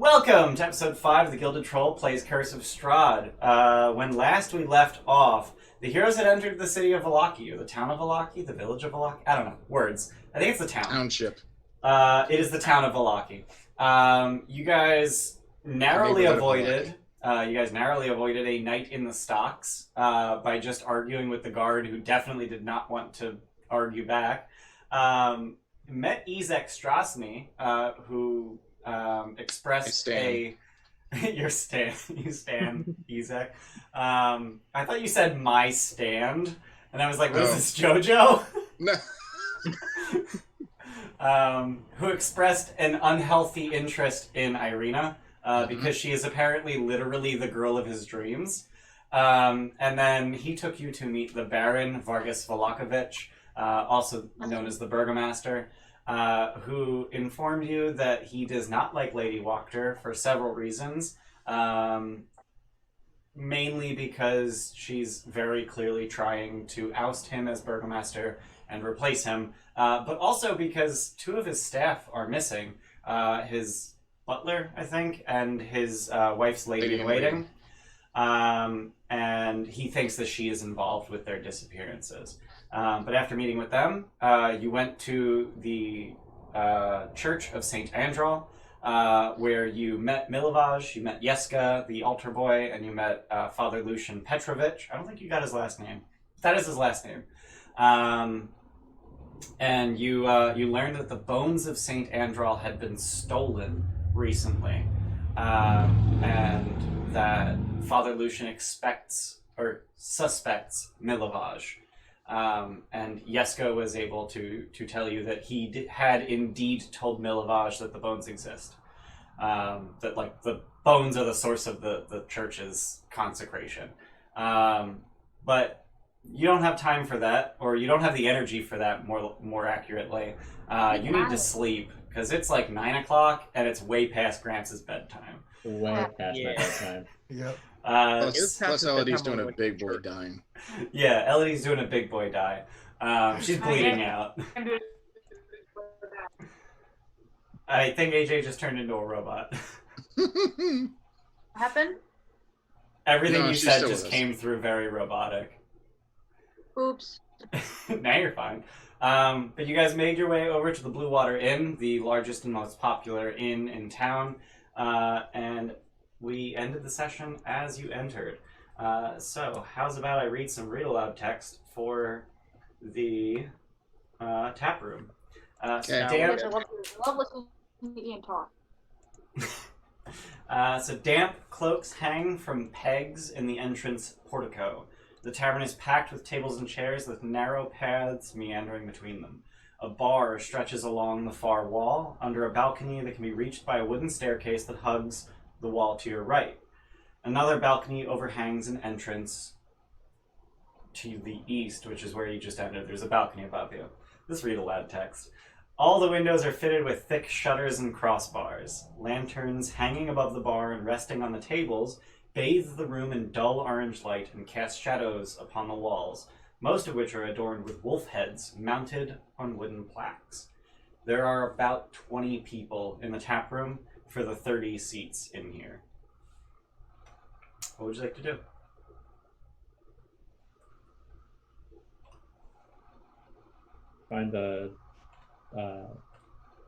Welcome to episode 5 of the Gilded Troll Plays Curse of Strahd. When last we left off, the heroes had entered the city of Vallaki, or the town of Vallaki, the village of Vallaki? I don't know. Words. I think it's the town. Township. It is the town of Vallaki. You guys narrowly avoided a night in the stocks by just arguing with the guard, who definitely did not want to argue back. Met Ezek Strasny, who expressed you stand, Ezek. I thought you said my stand, and I was like, what is this, JoJo? No. Who expressed an unhealthy interest in Irina, because she is apparently literally the girl of his dreams. And then he took you to meet the Baron Vargas Volakovich, also known as the Burgomaster, who informed you that he does not like Lady Wachter for several reasons. Mainly because she's very clearly trying to oust him as Burgomaster and replace him, but also because two of his staff are missing. His butler, I think, and his wife's lady-in-waiting. And he thinks that she is involved with their disappearances. But after meeting with them, you went to the Church of St. Andral, where you met Milovaj, you met Yeska, the altar boy, and you met Father Lucian Petrovich. I don't think you got his last name. That is his last name. And you learned that the bones of St. Andral had been stolen recently, and that Father Lucian suspects Milovaj. And Yesko was able to tell you that he had indeed told Milovaj that the bones exist. That, like, the bones are the source of the church's consecration. But you don't have time for that, or you don't have the energy for that, more accurately. You need to sleep, because it's like 9 o'clock, and it's way past Gramps' bedtime. Way past my bedtime. Yep. Plus Elodie's doing a big boy dying. Yeah, Elodie's doing a big boy die. She's bleeding out. I think AJ just turned into a robot. What happened? Everything you said just came through very robotic. Oops. Now you're fine. But you guys made your way over to the Blue Water Inn, the largest and most popular inn in town, and we ended the session as you entered. So, how's about I read some read-aloud text for the tap room? I love listening to Ian talk. So damp cloaks hang from pegs in the entrance portico. The tavern is packed with tables and chairs with narrow paths meandering between them. A bar stretches along the far wall, under a balcony that can be reached by a wooden staircase that hugs the wall to your right. Another balcony overhangs an entrance to the east, which is where you just entered. There's a balcony above you. Let's read aloud text. All the windows are fitted with thick shutters and crossbars. Lanterns hanging above the bar and resting on the tables bathe the room in dull orange light and cast shadows upon the walls, most of which are adorned with wolf heads mounted on wooden plaques. There are about 20 people in the tap room for the 30 seats in here. What would you like to do? Find the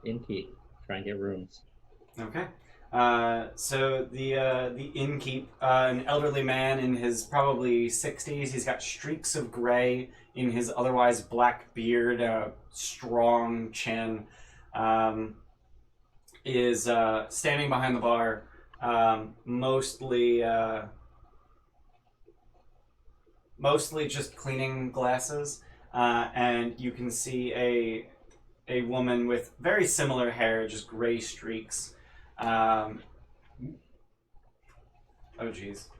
innkeep. Try and get rooms. Okay. So the innkeep, an elderly man in his probably 60s. He's got streaks of gray in his otherwise black beard, strong chin. Is standing behind the bar, mostly just cleaning glasses, and you can see a woman with very similar hair, just gray streaks. Oh geez,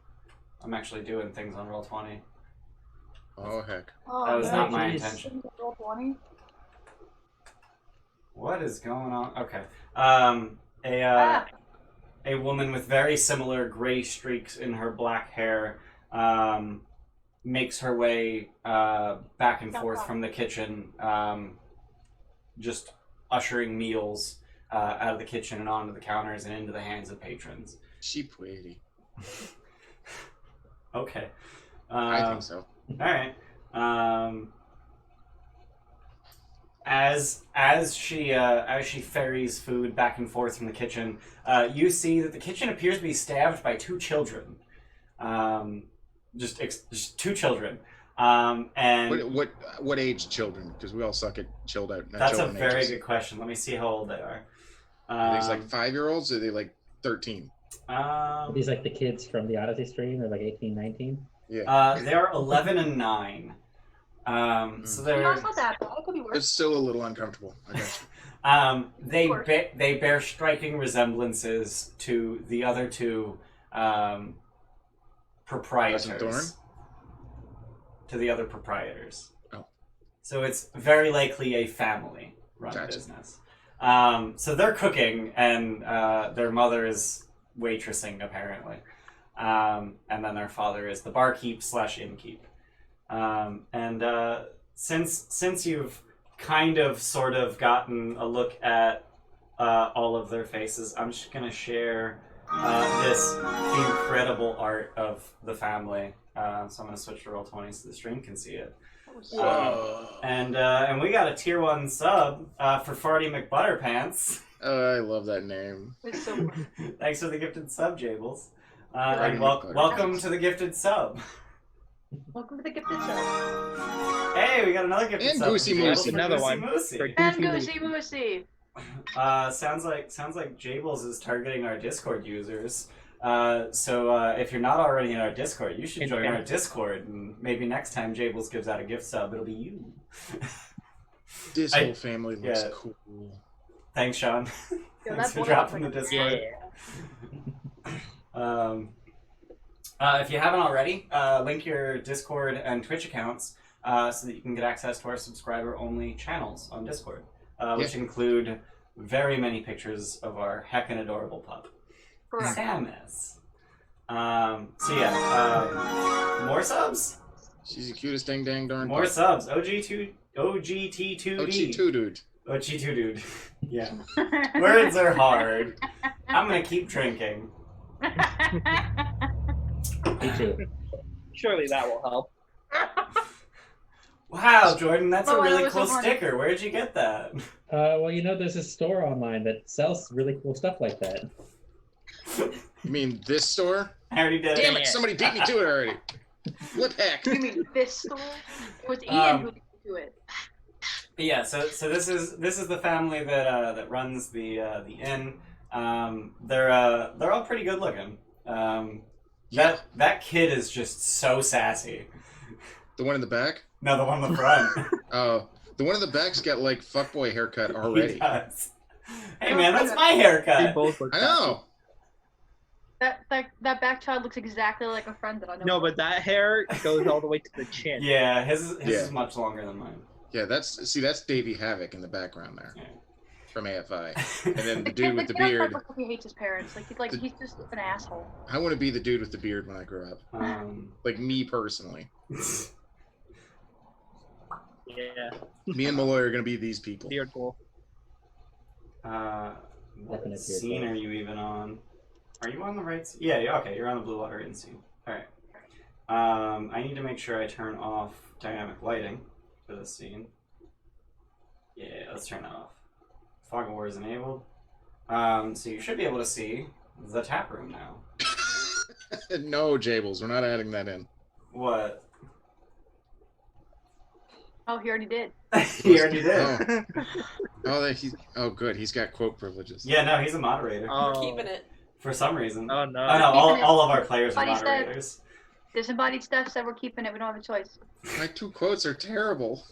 I'm actually doing things on Roll20. Oh heck. That was not my intention. Roll 20. What is going on? Okay. A woman with very similar gray streaks in her black hair makes her way back and forth from the kitchen, just ushering meals out of the kitchen and onto the counters and into the hands of patrons. She pretty. Okay. I think so. All right. As she ferries food back and forth from the kitchen, you see that the kitchen appears to be staffed by two children. Just two children. And what age children? Because we all suck at chilled out. That's a very good question. Let me see how old they are. Are these like 5-year-olds? Or are they like 13? Are these like the kids from the Odyssey stream? They're like 18, 19? Yeah. They're 11 and 9. So they're It's not that bad. It could be It's worse. still a little uncomfortable. I got you. They bear striking resemblances to the other two proprietors. To the other proprietors. Oh. So it's very likely a family-run business. So they're cooking, and their mother is waitressing, apparently. And then their father is the barkeep/innkeep. And since you've kind of sort of gotten a look at all of their faces, I'm just going to share this incredible art of the family. So I'm going to switch to Roll20 so the stream can see it. And we got a tier 1 sub for Farty McButterpants. Oh, I love that name. It's so Thanks for the gifted sub, Jables. And welcome to the gifted sub. Welcome to the gifted show. Hey, we got another gifted And sub. Goosey Moosey. Another one. Moosey. And Goosey Moosey. Sounds like Jables is targeting our Discord users. So if you're not already in our Discord, you should join our Discord, and maybe next time Jables gives out a gift sub, it'll be you. This whole family looks cool. Thanks, Sean. Yo, Thanks that's for dropping the Discord. If you haven't already, link your Discord and Twitch accounts so that you can get access to our subscriber-only channels on Discord, which include very many pictures of our heckin' adorable pup. Correct. Samus. More subs? She's the cutest dang darn. More subs. OGT2D. OG2 dude. OG2 dude. Yeah. Words are hard. I'm gonna keep drinking. Me too. Surely that will help. Wow, Jordan, that's a Oh, that really was cool so funny. sticker. Where'd you get that? Well, there's a store online that sells really cool stuff like that. You mean this store? I already did Damn it. it! Somebody beat me to it already. Flip hack. You mean this store? It was Ian who did do it. But yeah, so this is the family that runs the inn. They're all pretty good looking. That kid is just so sassy. The one in the back? No, the one in the front. Oh, the one in the back's got like fuckboy haircut He already. does. Hey man, that's my haircut. They both look I know. That back child looks exactly like a friend that I know. No, but that hair goes all the way to the chin. Yeah, his is much longer than mine. Yeah, that's Davey Havoc in the background there. Yeah. From AFI. And then the dude with the kid beard. looks like he hates his parents. He's just an asshole. I want to be the dude with the beard when I grow up. Like me personally. Yeah. Me and Malloy are going to be these people. Beard cool. What Definite scene beard are you even on? Are you on the right scene? Yeah, okay, you're on the Blue Water Inn scene. Alright. I need to make sure I turn off dynamic lighting for this scene. Yeah, let's turn that off. Fog of War is enabled. So you should be able to see the tap room now. No, Jables, we're not adding that in. What? Oh, he already did. He already did. Oh, good. He's got quote privileges. Yeah, no, he's a moderator. Oh. We're keeping it. For some reason. Oh no. Oh, no, all of our players are Buddy said- moderators. Disembodied Steph said we're keeping it. We don't have a choice. My 2 quotes are terrible.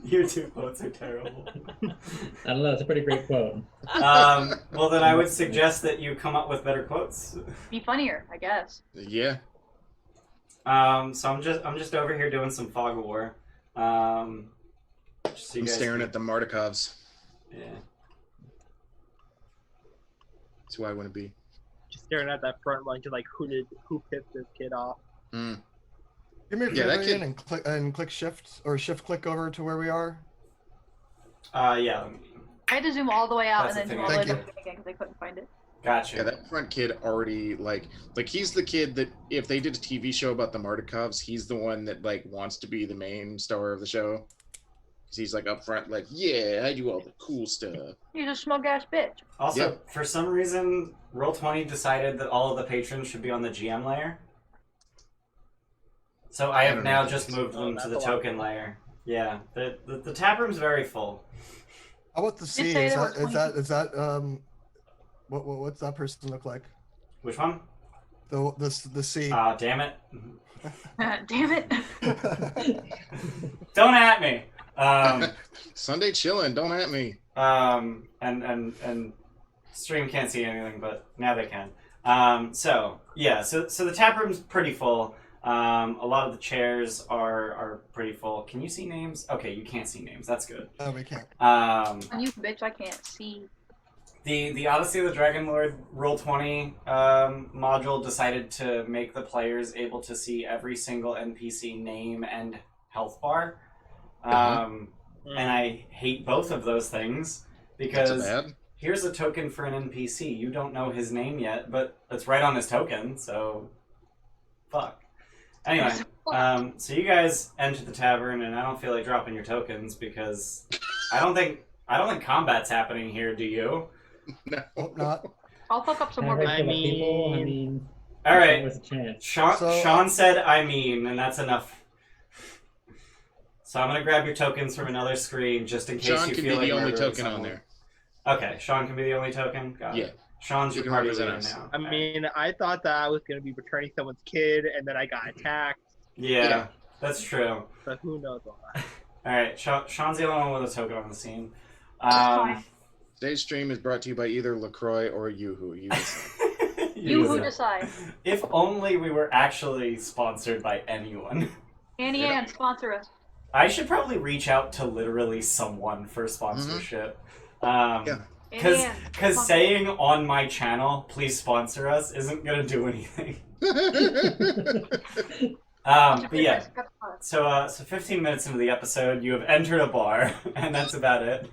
Your 2 quotes are terrible. I don't know. It's a pretty great quote. Well, then I would suggest that you come up with better quotes. Be funnier, I guess. Yeah. So I'm just over here doing some Fog of War. Just so you I'm guys staring can- at the Martikovs. Yeah. That's who I want to be. Just staring at that front line to like who pissed this kid off. Mm. Give me a Yeah, that favor, kid- Ian, and click shift or shift click over to where we are. Yeah. I had to zoom all the way out That's and the then zoom thing. all the way Thank back again because I couldn't find it. Gotcha. Yeah, that front kid already like he's the kid that if they did a TV show about the Martikovs, he's the one that like wants to be the main star of the show. Cause he's like up front, like, yeah, I do all the cool stuff. He's a smug ass bitch. Also, Yeah. for some reason, Roll20 decided that all of the patrons should be on the GM layer. So I have don't now know. just moved them to the that's a lot. token layer. Yeah, the tap room's very full. How about the C? say Is there were that what's that person look like? Which one? The C. Damn it. Damn it. Don't at me. Sunday chillin', don't at me. And stream can't see anything, but now they can. So the tap room's pretty full. A lot of the chairs are pretty full. Can you see names? Okay, you can't see names. That's good. No, we can't. You bitch, I can't see. The Odyssey of the Dragon Lord Roll20 module decided to make the players able to see every single NPC name and health bar. And I hate both of those things because here's a token for an NPC. You don't know his name yet, but it's right on his token, so fuck. Anyway, so you guys enter the tavern, and I don't feel like dropping your tokens because I don't think combat's happening here. Do you? No. Hope not. I'll fuck up some more. I bitches. mean, All right. there's a chance. Sean said, "I mean," and that's enough. So I'm gonna grab your tokens from another screen just in case Sean you can feel be like the only murdering token on someone. there. Okay, Sean can be the only token. Got Yeah. it. Sean's You your can party represent leader us. now. I mean, I thought that I was going to be returning someone's kid, and then I got attacked. Yeah, that's true. But who knows all that? All right, Sean's the only one with a token on the scene. Fine. Today's stream is brought to you by either LaCroix or Yoo-Hoo. You decide. You who decide. If only we were actually sponsored by anyone. Annie Ann, sponsor us. I should probably reach out to literally someone for sponsorship. Yeah. Annie Ann, Because sponsor saying on my channel, please sponsor us, isn't going to do anything. us. But yeah, so 15 minutes into the episode, you have entered a bar, and that's about it.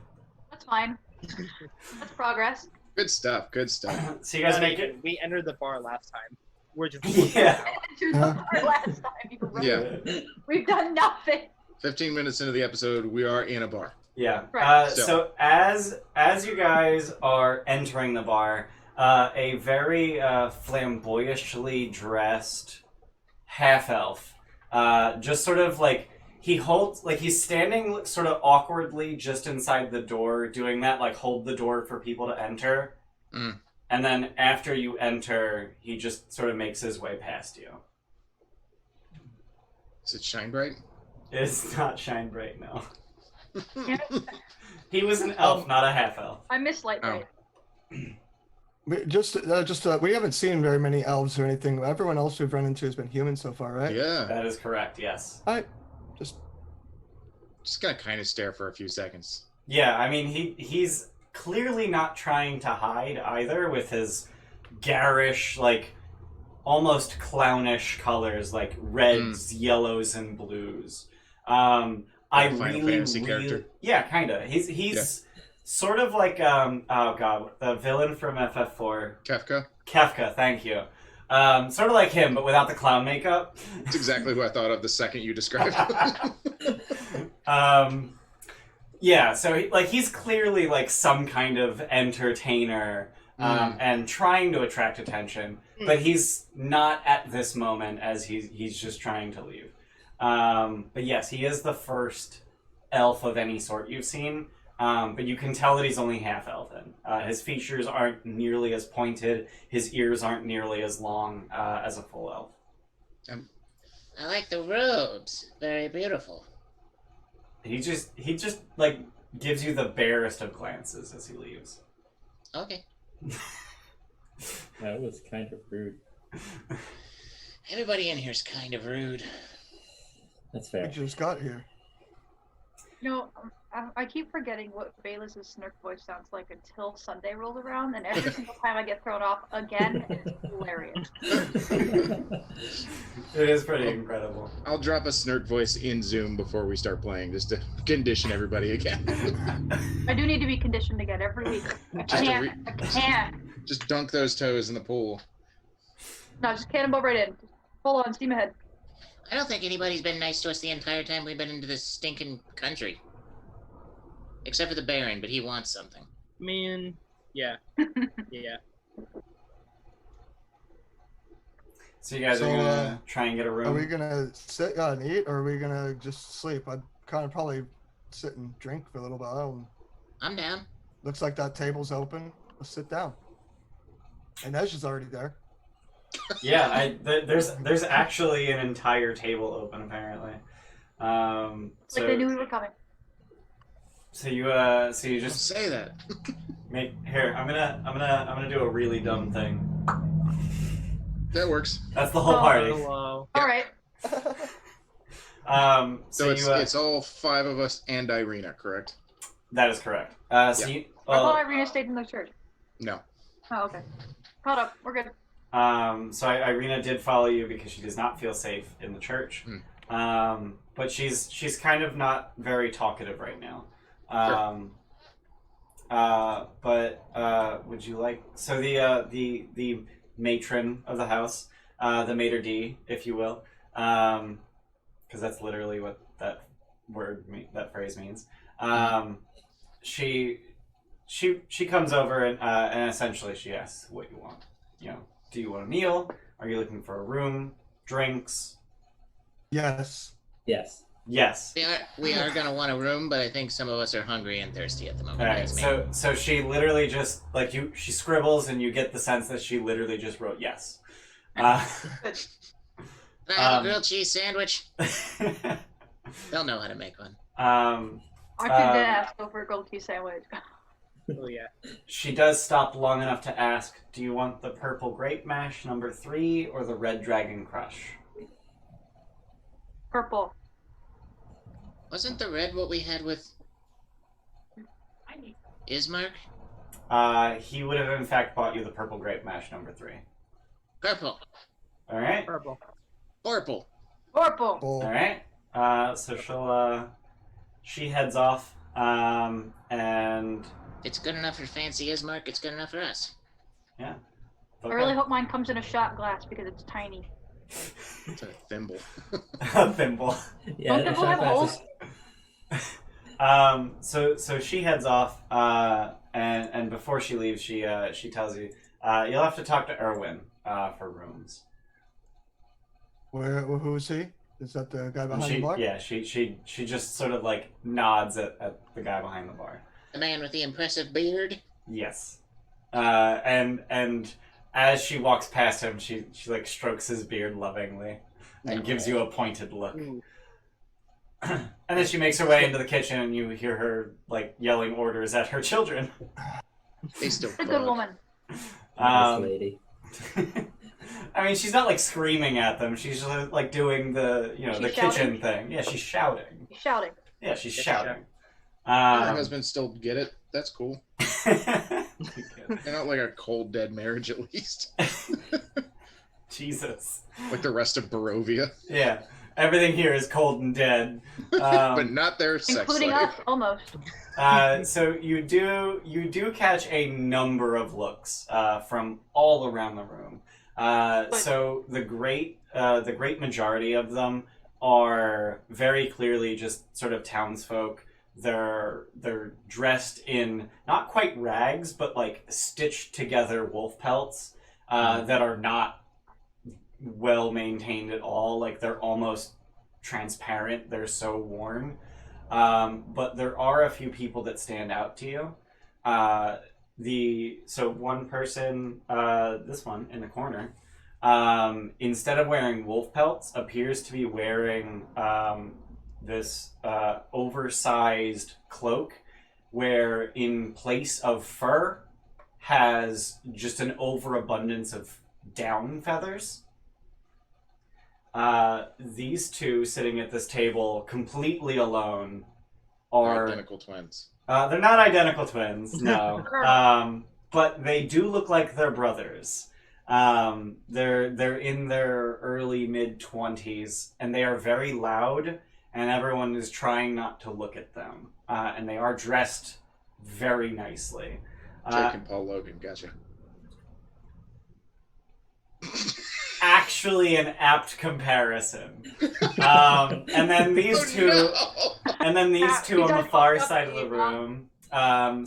That's fine. That's progress. Good stuff. Good stuff. So you guys make it. We entered the bar last time. We're just Yeah. To the bar last time. You were right. Yeah. We've done nothing. 15 minutes into the episode, we are in a bar. Yeah. Right. So as you guys are entering the bar, a very flamboyantly dressed half elf, just sort of like he's standing sort of awkwardly just inside the door, doing that like hold the door for people to enter, and then after you enter, he just sort of makes his way past you. Is it Shine Bright? It's not Shine Bright, no. He was an elf, not a half elf. I miss Light Bright. We haven't seen very many elves or anything. Everyone else we've run into has been human so far, right? Yeah. That is correct, yes. All right. Just gonna kind of stare for a few seconds. Yeah, I mean, he's clearly not trying to hide either with his garish, like, almost clownish colors, like reds, yellows, and blues. I Final Fantasy character. Yeah, kind of. He's sort of like, oh god, the villain from FF4. Kefka, thank you. Sort of like him, but without the clown makeup. That's exactly who I thought of the second you described. Yeah, so he's clearly like some kind of entertainer and trying to attract attention, but he's not at this moment as he's just trying to leave. But yes, he is the first elf of any sort you've seen, but you can tell that he's only half elven. His features aren't nearly as pointed, his ears aren't nearly as long as a full elf. I like the robes. Very beautiful. He just like gives you the barest of glances as he leaves. Okay. That was kind of rude. Everybody in here's kind of rude. That's we fair. just got here. I keep forgetting what Bayless's Snurk voice sounds like until Sunday rolls around, and every single time I get thrown off again, and it's hilarious. It is pretty incredible. I'll drop a snort voice in Zoom before we start playing, just to condition everybody again. I do need to be conditioned again every week. I can't. Just dunk those toes in the pool. No, just cannonball right in. Hold on, steam ahead. I don't think anybody's been nice to us the entire time we've been into this stinking country. Except for the Baron, but he wants something. I mean, yeah. Yeah. So you guys are gonna try and get a room? Are we gonna sit and eat, or are we gonna just sleep? I'd kind of probably sit and drink for a little while. I'm down. Looks like that table's open. Let's sit down. And Nesh is already there. Yeah, there's actually an entire table open apparently. Like they knew we were coming. So you Don't just say that. make here. I'm gonna do a really dumb thing. That works. That's the whole party. Hello. All right. So it's all 5 of us and Irina, correct? That is correct. So Yeah. you, I thought Irina stayed in the church. No. Oh, okay. Caught up. We're good. so Irina did follow you because she does not feel safe in the church. But she's kind of not very talkative right now. But would you like the matron of the house, the maitre d', if you will, because that's literally what that phrase means. She comes over and essentially she asks what you want. Do you want a meal? Are you looking for a room? Drinks? Yes. Yes. Yes. We are gonna want a room, but I think some of us are hungry and thirsty at the moment. All right. That's me. So she literally just she scribbles, and you get the sense that she literally just wrote yes. Can I have a grilled cheese sandwich? They'll know how to make one. Aren't you dead ass go for a gold cheese sandwich? Oh yeah. She does stop long enough to ask, do you want the purple grape mash number 3 or the red dragon crush? Purple. Wasn't the red what we had with Ismark? He would have in fact bought you the purple grape mash number 3. Purple. All right. Purple. Purple. Purple. All right. So she heads off, and If it's good enough for fancy Ismark, it's good enough for us. yeah. I really hope mine comes in a shot glass because it's tiny. It's a thimble. A thimble. Yeah, Don't the thimble have shot holes? So she heads off, and before she leaves, she tells you you'll have to talk to Erwin for rooms. Who is he? Is that the guy behind the bar? Yeah, she just sort of like nods at the guy behind the bar. The man with the impressive beard. Yes, and as she walks past him, she like strokes his beard lovingly and gives you a pointed look. Ooh. And then she makes her way into the kitchen, and you hear her like yelling orders at her children. They still A good woman. Nice lady. I mean, she's not like screaming at them. She's just like doing the the She's kitchen shouting? thing. Yeah, she's shouting. He's shouting. Yeah, she's Yes, shouting. My husband still get it. That's cool. They're not like a cold dead marriage, at least. Jesus. Like the rest of Barovia. Yeah, everything here is cold and dead. But not their sex Including life. us, almost. So you do catch a number of looks from all around the room. So the great majority of them are very clearly just sort of townsfolk. They're dressed in not quite rags, but like stitched together wolf pelts that are not well maintained at all. Like they're almost transparent. They're so worn. But there are a few people that stand out to you. So one person, this one in the corner, instead of wearing wolf pelts, appears to be wearing this oversized cloak, where in place of fur has just an overabundance of down feathers. These two sitting at this table completely alone are identical twins. they're not identical twins, no. But they do look like they're brothers. They're in their early mid-20s, and they are very loud, and everyone is trying not to look at them. And they are dressed very nicely. Jake and Paul Logan, gotcha. Actually, an apt comparison. And then these two, and then these two on the far side of the room,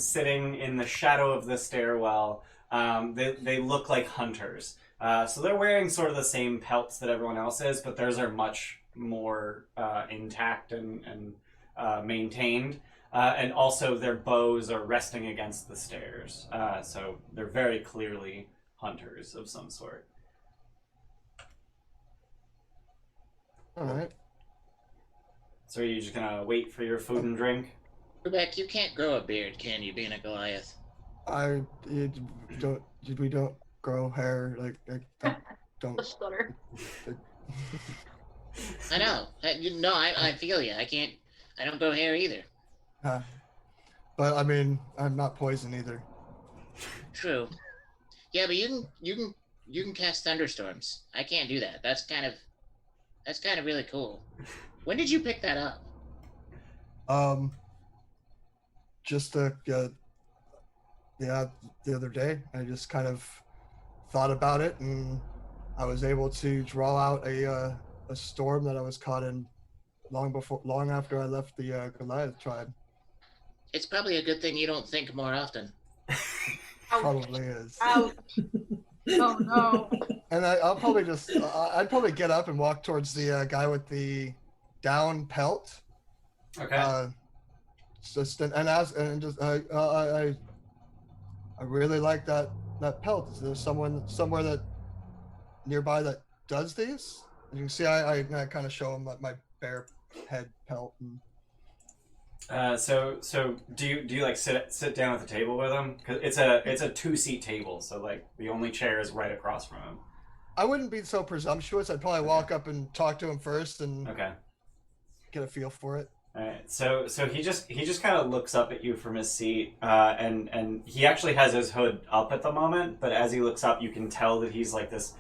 sitting in the shadow of the stairwell. They look like hunters. So they're wearing sort of the same pelts that everyone else is, but theirs are much more intact and maintained. And also their bows are resting against the stairs. So they're very clearly hunters of some sort. All right. So are you just gonna wait for your food and drink? Rebecca, you can't grow a beard, can you, being a Goliath? We don't grow hair I don't. The stutter. I know. I feel you. I don't grow hair either. But I mean, I'm not poison either. True. Yeah, but you can cast thunderstorms. I can't do that. That's kind of really cool. When did you pick that up? Just the other day, I just kind of thought about it, and I was able to draw out a storm that I was caught in long after I left the Goliath tribe. It's probably a good thing you don't think more often. Probably is. Ouch. Oh no. And I'll probably I'd probably get up and walk towards the guy with the down pelt. Okay. I really like that pelt. Is there someone somewhere that nearby that does these? As you can see, I kind of show him my bare head pelt. So do you like sit down at the table with him? Cause it's a 2-seat table, so like the only chair is right across from him. I wouldn't be so presumptuous. I'd probably walk up and talk to him first and get a feel for it. All right. So he just kind of looks up at you from his seat, and he actually has his hood up at the moment. But as he looks up, you can tell that he's like this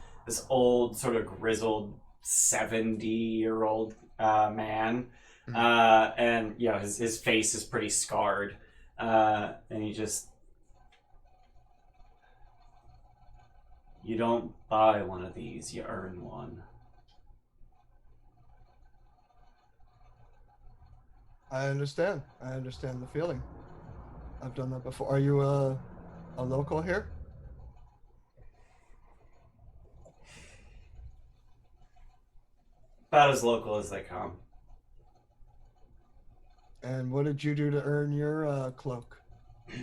old sort of grizzled 70-year-old man. And you know his face is pretty scarred, and you don't buy one of these, you earn one. I understand the feeling. I've done that before. Are you a local here? About as local as they come. And what did you do to earn your cloak? I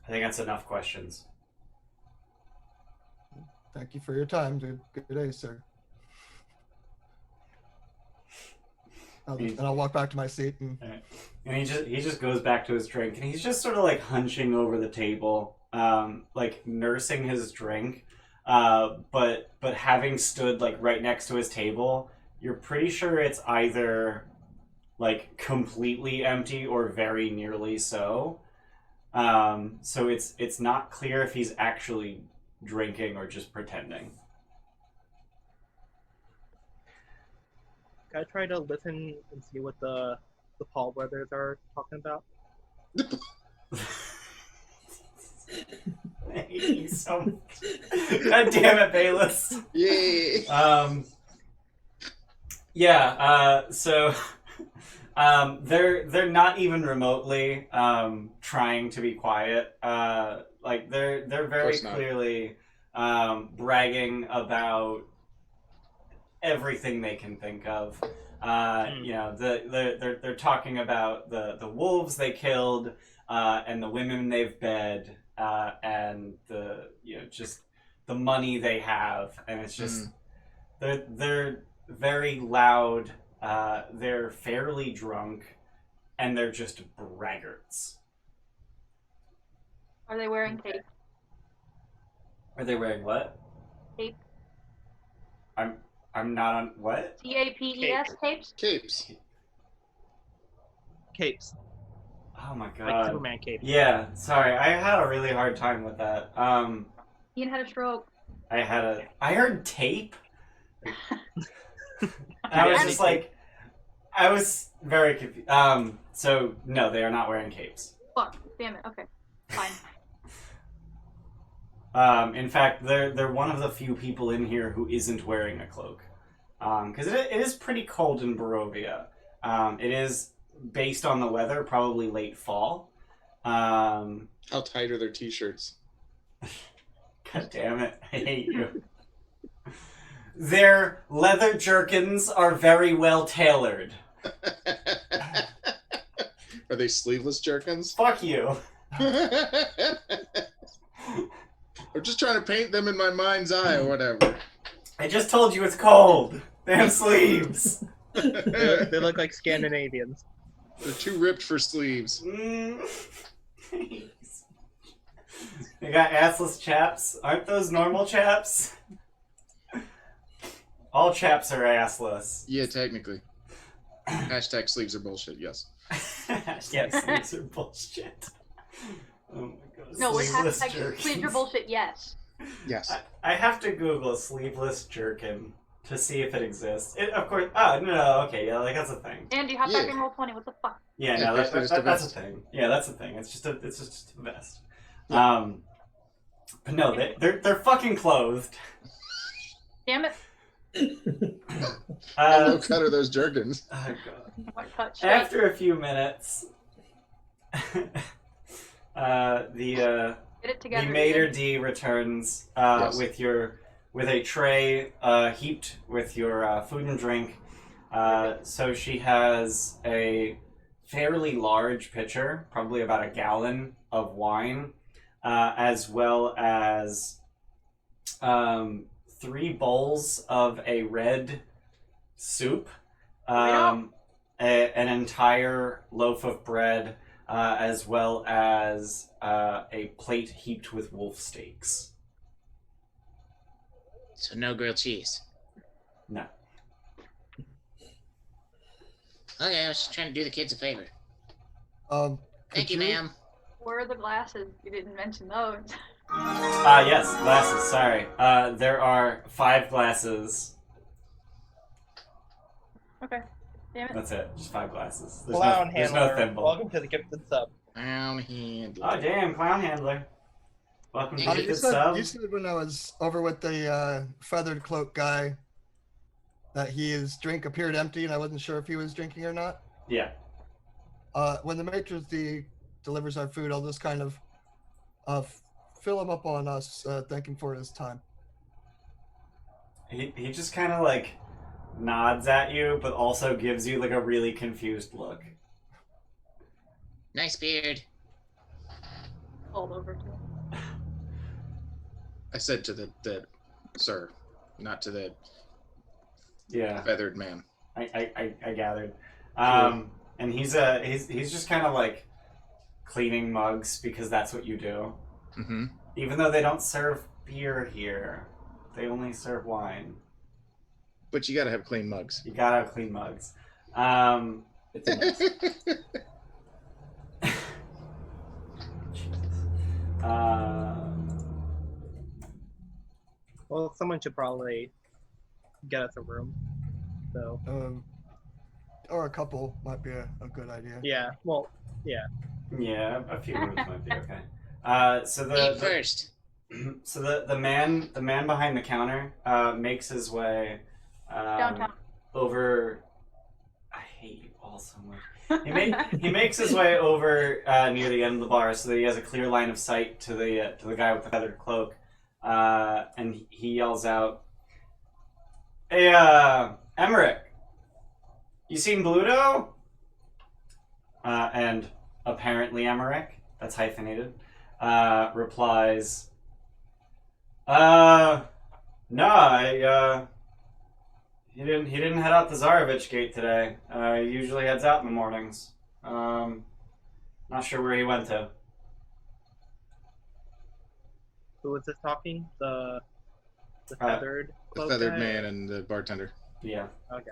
think that's enough questions. Thank you for your time. Good day, sir. And I'll walk back to my seat. And he just goes back to his drink, and he's just sort of like hunching over the table, like nursing his drink, but having stood like right next to his table, you're pretty sure it's either like completely empty or very nearly so. So it's not clear if he's actually drinking or just pretending. Can I try to listen and see what the Paul brothers are talking about? I hate you so much. God damn it, Bayless. Yay! So they're not even remotely trying to be quiet. Like they're very clearly bragging about everything they can think of. You know, they're talking about the wolves they killed, and the women they've bed, and just the money they have, and it's just they're very loud. They're fairly drunk, and they're just braggarts. Are they wearing cape? Are they wearing what? Cape. I'm not on what? TAPES capes? Capes. capes, Oh my like god. Superman capes. Yeah, sorry. I had a really hard time with that. Ian had a stroke. I heard tape. I was just like, I was very confused. So no, they are not wearing capes. Fuck. Damn it. Okay. Fine. In fact, they're one of the few people in here who isn't wearing a cloak. Because it is pretty cold in Barovia. It is, based on the weather, probably late fall. How tight are their t-shirts? God damn it, I hate you. Their leather jerkins are very well tailored. Are they sleeveless jerkins? Fuck you. I'm just trying to paint them in my mind's eye or whatever. I just told you it's cold. They have sleeves. They look like Scandinavians. They're too ripped for sleeves. They got assless chaps. Aren't those normal chaps? All chaps are assless. Yeah, technically. Hashtag sleeves are bullshit, yes. Yeah, sleeves are bullshit. Oh my god. No, we're Sleeveless hashtag jerkins. sleeves your bullshit. Yes. Yes. I have to Google sleeveless jerkin to see if it exists. Of course. Oh, no, okay, yeah, like that's a thing. Andy, hop back in roll 20. What the fuck? Yeah, Yeah, no, basically just a that's a vest. thing. Yeah, that's a thing. It's just a vest. But no, they're fucking clothed. Damn it. How low cut are those jerkins? Oh god. What cut straight? After a few minutes, the Get it together. Mater D returns Yes. with a tray heaped with your food and drink. So she has a fairly large pitcher, probably about a gallon of wine, as well as 3 bowls of a red soup, an entire loaf of bread, as well as a plate heaped with wolf steaks. So no grilled cheese. No. Okay, I was just trying to do the kids a favor. Could Thank you, ma'am. Where are the glasses? You didn't mention those. Yes, glasses, sorry. There are 5 glasses. Okay. Damn it. That's it, just 5 glasses. Clown there's handler. no thimble. Welcome to the gifted sub. Brown hand. Oh, damn, clown handler. Welcome to You Gifted You Sub. said when I was over with the feathered cloak guy that his drink appeared empty and I wasn't sure if he was drinking or not. Yeah. When the maitre d' delivers our food, I'll just kind of fill him up on us, thank him for his time. He just kind of like nods at you, but also gives you like a really confused look. Nice beard. All over to him. I said to the sir, not to the Yeah, feathered man. I gathered. And he's just kind of like cleaning mugs because that's what you do. Mm-hmm. Even though they don't serve beer here, they only serve wine. But you gotta have clean mugs. You gotta have clean mugs. It's a mess. Well, someone should probably get us a room. So Or a couple might be a good idea. yeah, well, yeah. Yeah, a few rooms might be okay. So Eat first. so the man behind the counter makes his way Downtown. over. I hate you all so much. He makes his way over near the end of the bar so that he has a clear line of sight to the guy with the feathered cloak, and he yells out, "Hey, Emeric, you seen Bluto?" And apparently Emeric, that's hyphenated, replies, "No, he didn't head out the Tsarevich gate today. He usually heads out in the mornings. Not sure where he went to." Who was this talking? The Uh, feathered The cloak feathered guy? man and the bartender. Yeah. Okay.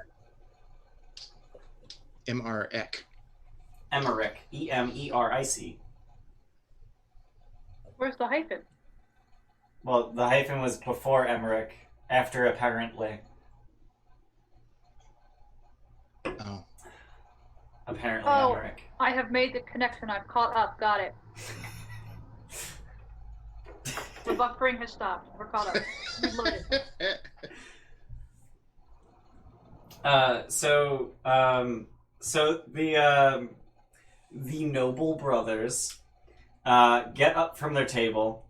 Emeric. Emeric. Emeric. Where's the hyphen? Well, the hyphen was before Emeric, after apparently. Oh. Apparently Oh. Emeric. I have made the connection. I've caught up. Got it. The buffering has stopped. We're caught up. Reloaded. So the Noble brothers get up from their table,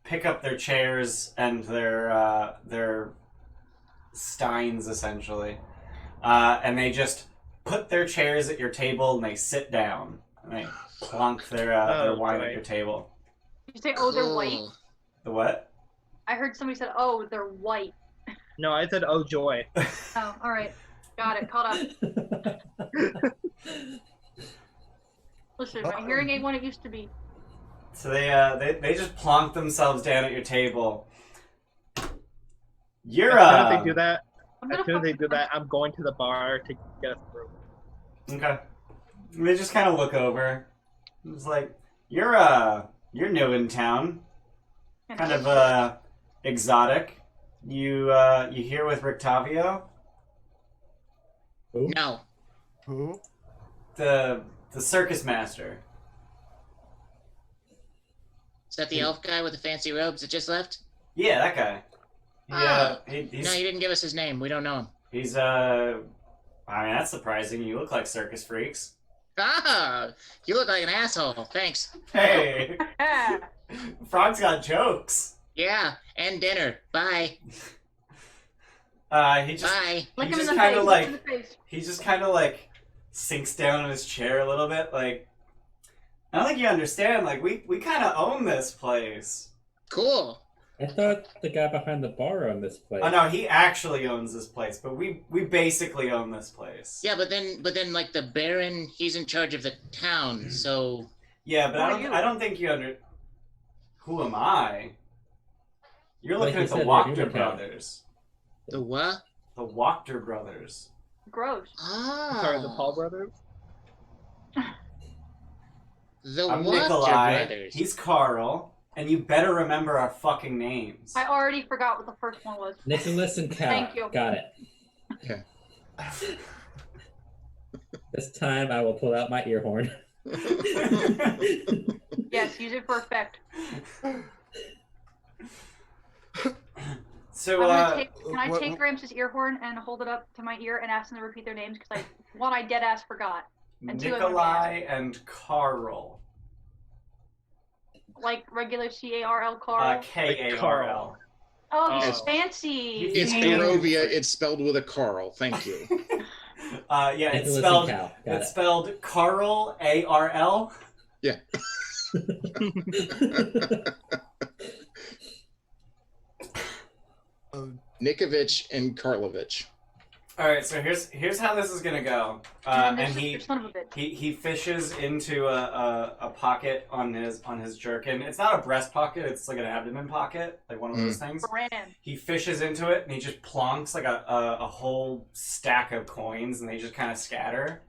pick up their chairs and their steins essentially, and they just put their chairs at your table and they sit down and they plonk their wine at your table. Did you say, oh, they're white? Cool. The what? I heard somebody said, oh, they're white. No, I said, oh joy. Oh, all right. Got it. Caught up. Listen, my hearing ain't what it used to be. So they just plonk themselves down at your table. You're As soon as they do that, I'm as gonna soon as they fuck- do that, I'm going to the bar to get us through. Okay. They just kind of look over. It's like, you're new in town. Kind of exotic. You here with Rictavio? Who? No. Who? The circus master. Is that the elf guy with the fancy robes that just left? Yeah, that guy. Oh. He's No, you didn't give us his name. We don't know him. he's I mean, that's surprising. You look like circus freaks. Ah, you look like an asshole. Thanks. Hey, Ah, Frog's got jokes. Yeah, and dinner. Bye. He just Bye. lick He him in just the kinda face. like- Lick him in the face. he just kind of like sinks down in his chair a little bit. Like, I don't think you understand. Like, we kind of own this place. Cool. I thought the guy behind the bar owned this place. Oh no, he actually owns this place, but we basically own this place. Yeah, but then, like the Baron, he's in charge of the town. So Yeah, but Who are you? I don't think you under. Who am I? You're Like looking you at the said, Wachter you're Humantown. brothers. the what? The Wachter brothers. Gross. Oh, Sorry, the Paul brothers? The I'm Wachter Nikolai. brothers. He's Carl, and you better remember our fucking names. I already forgot what the first one was. Nicholas and Cal. Thank you. Got it. Okay. This time I will pull out my ear horn. Yes, use it for effect. So, Can I what- take Gramps' ear horn and hold it up to my ear and ask them to repeat their names? Because I dead ass forgot. And two of them Nikolai and Carl. Like regular C-A-R-L Carl. K-A-R-L. Oh, he's Yes. fancy. It's Yeah. Barovia. It's spelled with a Carl. Thank you. Yeah, it's Nicholas spelled. and Cal. Got It's spelled Carl A-R-L. Yeah. Nikovich and Karlovich. All right, so here's how this is gonna go. And And there's he your son of a bitch. he fishes into a pocket on his jerkin. It's not a breast pocket. It's like an abdomen pocket, like one of those things. Brand. He fishes into it and he just plonks like a whole stack of coins, and they just kind of scatter.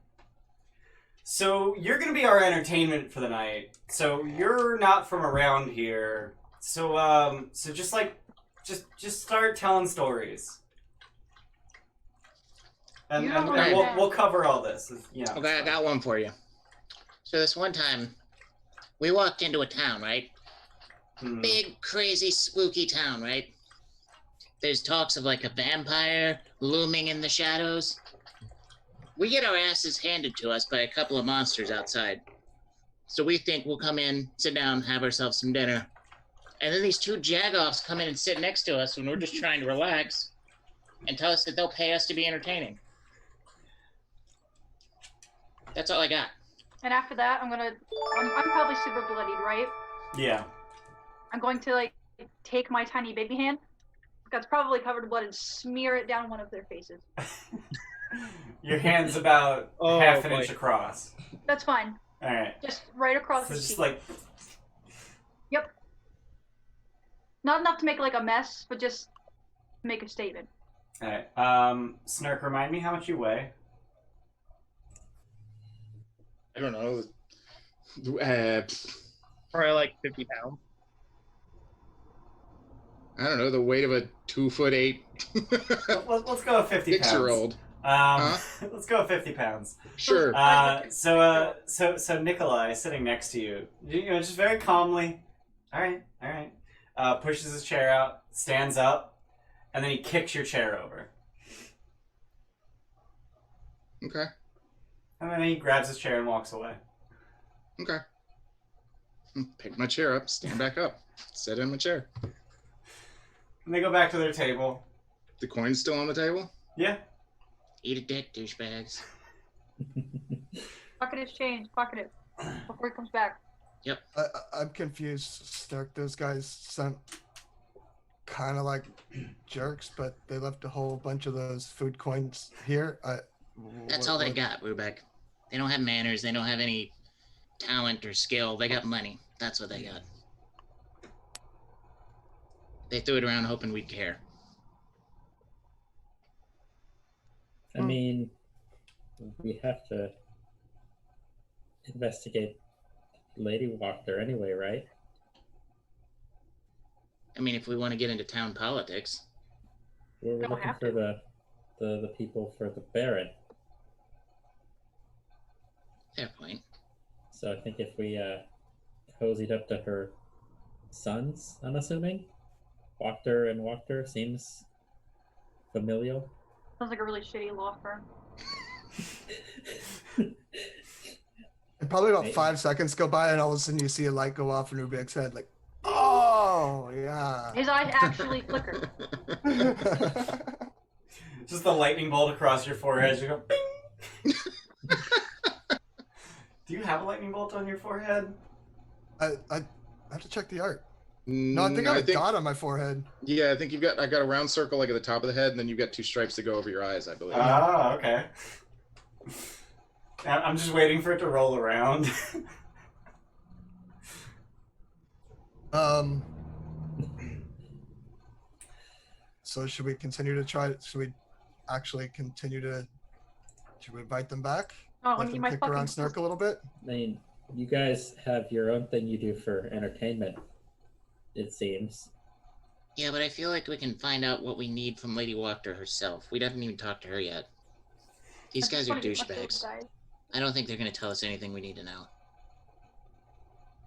So you're gonna be our entertainment for the night. So you're not from around here. So just start telling stories. And, You and, don't and know. we'll cover all this. Yeah. Okay, I got one for you. So this one time, we walked into a town, right? Hmm. Big, crazy, spooky town, right? There's talks of like a vampire looming in the shadows. We get our asses handed to us by a couple of monsters outside. So we think we'll come in, sit down, have ourselves some dinner. And then these two jagoffs come in and sit next to us when we're just trying to relax and tell us that they'll pay us to be entertaining. That's all I got. And after that, I'm probably super bloodied, right? Yeah. I'm going to like take my tiny baby hand that's probably covered in blood and smear it down one of their faces. Your hand's about Oh, half an boy. inch across. That's fine. All right. Just right across So the just cheek. like Yep. Not enough to make like a mess, but just make a statement. all right. Snark, remind me how much you weigh. I don't know. Probably like 50 pounds. I don't know, the weight of a 2'8" Let's go with 50 pounds. 6-year-old. Let's go with 50 pounds. Sure. So Nikolai sitting next to you, just very calmly. All right. Pushes his chair out, stands up, and then he kicks your chair over. Okay. And then he grabs his chair and walks away. Okay. Pick my chair up, stand back up, sit in my chair. And they go back to their table. The coin's still on the table? Yeah. Eat a dick, douchebags. Pocket his change. Pocket it before he comes back. I'm confused, Stark. Those guys sent kind of like jerks, but they left a whole bunch of those food coins here. That's all they got, Rubek. They don't have manners. They don't have any talent or skill. They got money. That's what they got. They threw it around hoping we'd care. I mean, we have to investigate Lady Wachter anyway, right? I mean, if we want to get into town politics. We're Don't looking have for to. the people for the Baron. Fair point. So I think if we cozied up to her sons, I'm assuming, Wachter and Wachter seems familial. Sounds like a really shitty law firm. And probably about Maybe. 5 seconds go by, and all of a sudden you see a light go off in Rubik's head, like, oh yeah. His eyes actually flicker. Just the lightning bolt across your forehead. You go, bing! Do you have a lightning bolt on your forehead? I have to check the art. No, I think I have a dot on my forehead. Yeah, I think I got a round circle like at the top of the head, and then you've got 2 stripes that go over your eyes, I believe. Oh, okay. I'm just waiting for it to roll around. So should we continue to try? Should we actually continue to? Should we invite them back? Oh, I Let need them my kick fucking. around Snark a little bit. I mean, you guys have your own thing you do for entertainment, it seems. Yeah, but I feel like we can find out what we need from Lady Wachter herself. We haven't even talked to her yet. These I guys just are wanna get my food, douchebags. guys. I don't think they're going to tell us anything we need to know.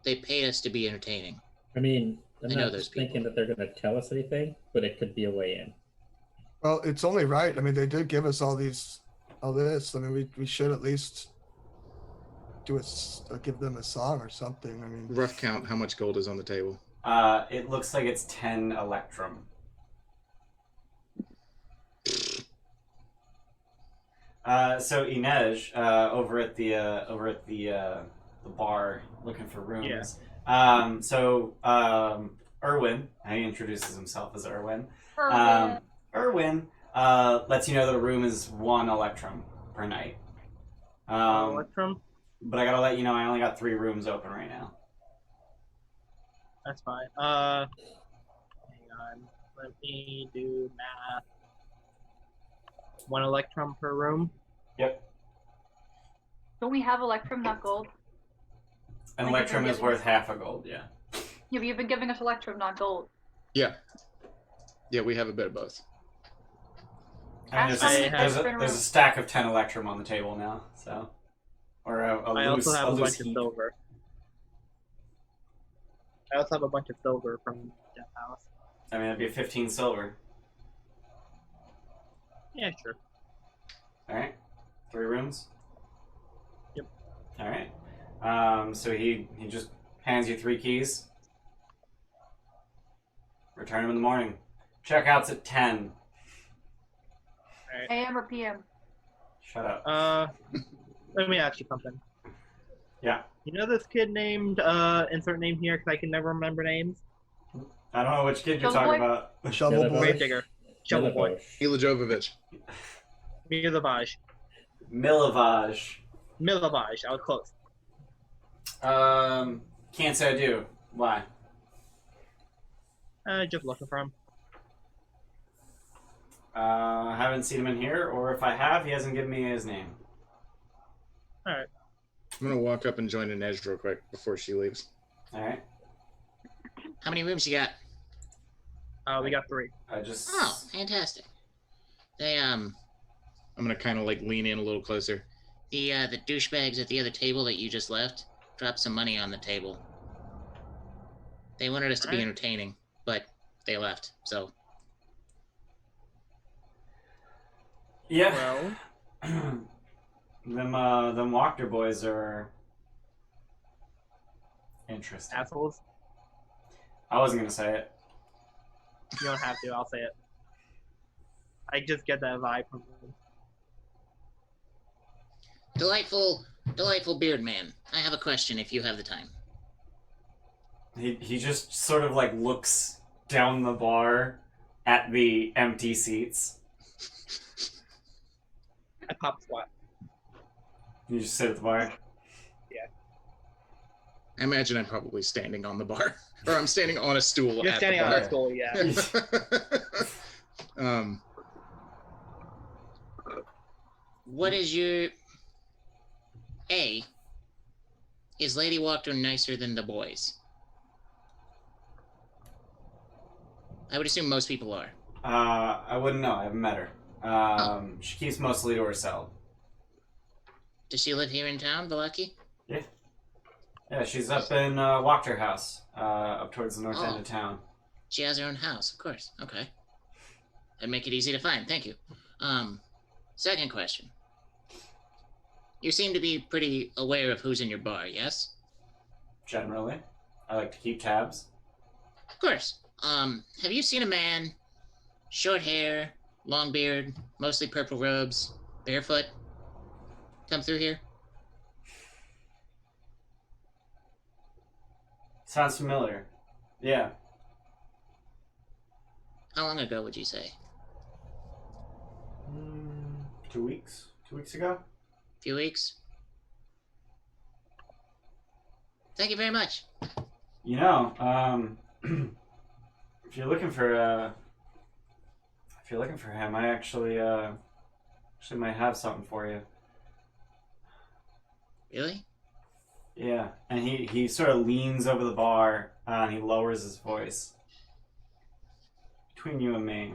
They paid us to be entertaining. I mean, I'm I know not those just thinking people. that they're going to tell us anything, but it could be a way in. Well, it's only right. I mean, they did give us all this. I mean, we should at least give them a song or something. I mean, Rough count, how much gold is on the table? It looks like it's 10 electrum. So Inej, over at the bar, looking for rooms. Yeah. Erwin, he introduces himself as Erwin. Perfect. Erwin lets you know that a room is 1 electrum per night. Electrum? But I gotta let you know I only got 3 rooms open right now. That's fine. Hang on. Let me do math. 1 electrum per room. Yep. Don't we have electrum, not gold? An Like electrum you're is giving worth half a gold, yeah. Yeah, but you've been giving us electrum, not gold. Yeah. Yeah, we have a bit of both. And Ask there's, somebody there's, if a, there's there's a stack of 10 electrum on the table now, so. Or I loose, also have a loose bunch of heap. silver. I also have a bunch of silver from Death House. I mean, that'd be 15 silver. Yeah, sure. Alright. 3 rooms? Yep. Alright. So he just hands you 3 keys. Return them in the morning. Checkout's at 10. AM or PM? Shut up. Let me ask you something. Yeah. You know this kid named, insert name here because I can never remember names? I don't know which kid you're Shovel talking boy? about. Shovel Yeah, boy. Gravedigger. Shovel Boy. Milivosh. Mila Jovovich. Milovaj. Milivaj. Milovaj. I was close. Can't say I do. Why? Just looking for him. I haven't seen him in here, or if I have, he hasn't given me his name. Alright. I'm gonna walk up and join Inej real quick before she leaves. All right. How many rooms you got? We got 3. I just. Oh, fantastic. They I'm gonna kind of like lean in a little closer. the douchebags at the other table that you just left dropped some money on the table. They wanted us to be Alright. entertaining, but they left. So Yeah. Well, them Wachter boys are interesting. assholes. I wasn't gonna say it. You don't have to. I'll say it. I just get that vibe from them. delightful beard man. I have a question if you have the time. He just sort of like looks down the bar at the empty seats. I pop squat. You just sit at the bar. I imagine I'm probably standing on the bar, or I'm standing on a stool. You're at standing the on bar. that stool, yeah. What is your A? Is Lady Wachter nicer than the boys? I would assume most people are. I wouldn't know. I haven't met her. She keeps mostly to herself. Does she live here in town, Valaki? Yeah. Yeah, she's up in Wachterhaus, up towards the north end of town. She has her own house, of course. Okay. That'd make it easy to find. Thank you. Second question. You seem to be pretty aware of who's in your bar, yes? Generally, I like to keep tabs. Of course. Have you seen a man, short hair, long beard, mostly purple robes, barefoot, come through here? Sounds familiar. Yeah. How long ago would you say? 2 weeks. 2 weeks ago. A few weeks? Thank you very much. You know, if you're looking for him, I actually might have something for you. Really? Yeah, and he sort of leans over the bar and he lowers his voice. Between you and me,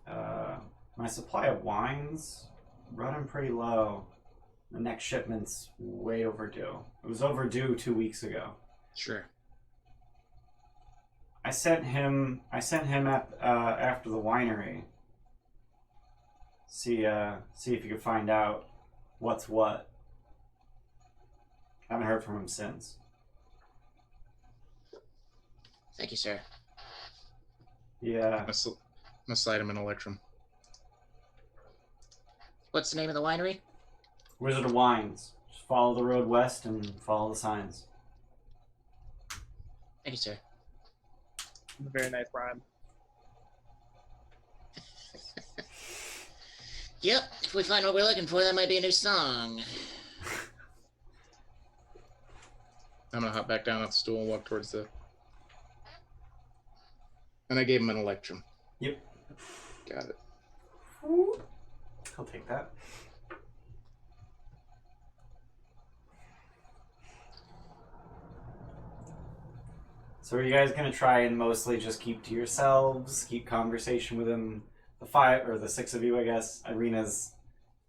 my supply of wine's running pretty low. The next shipment's way overdue. It was overdue 2 weeks ago. Sure. I sent him at after the winery. See if you could find out what's what. Haven't heard from him since. Thank you, sir. Yeah. I'm gonna slide him an electrum. What's the name of the winery? Wizard of Wines. Just follow the road west and follow the signs. Thank you, sir. It's a very nice rhyme. Yep, if we find what we're looking for, that might be a new song. I'm gonna hop back down off the stool and walk towards the. And I gave him an electrum. Yep. Got it. I'll take that. So are you guys gonna try and mostly just keep to yourselves, keep conversation with him? The 5 or the 6 of you, I guess. Irina's.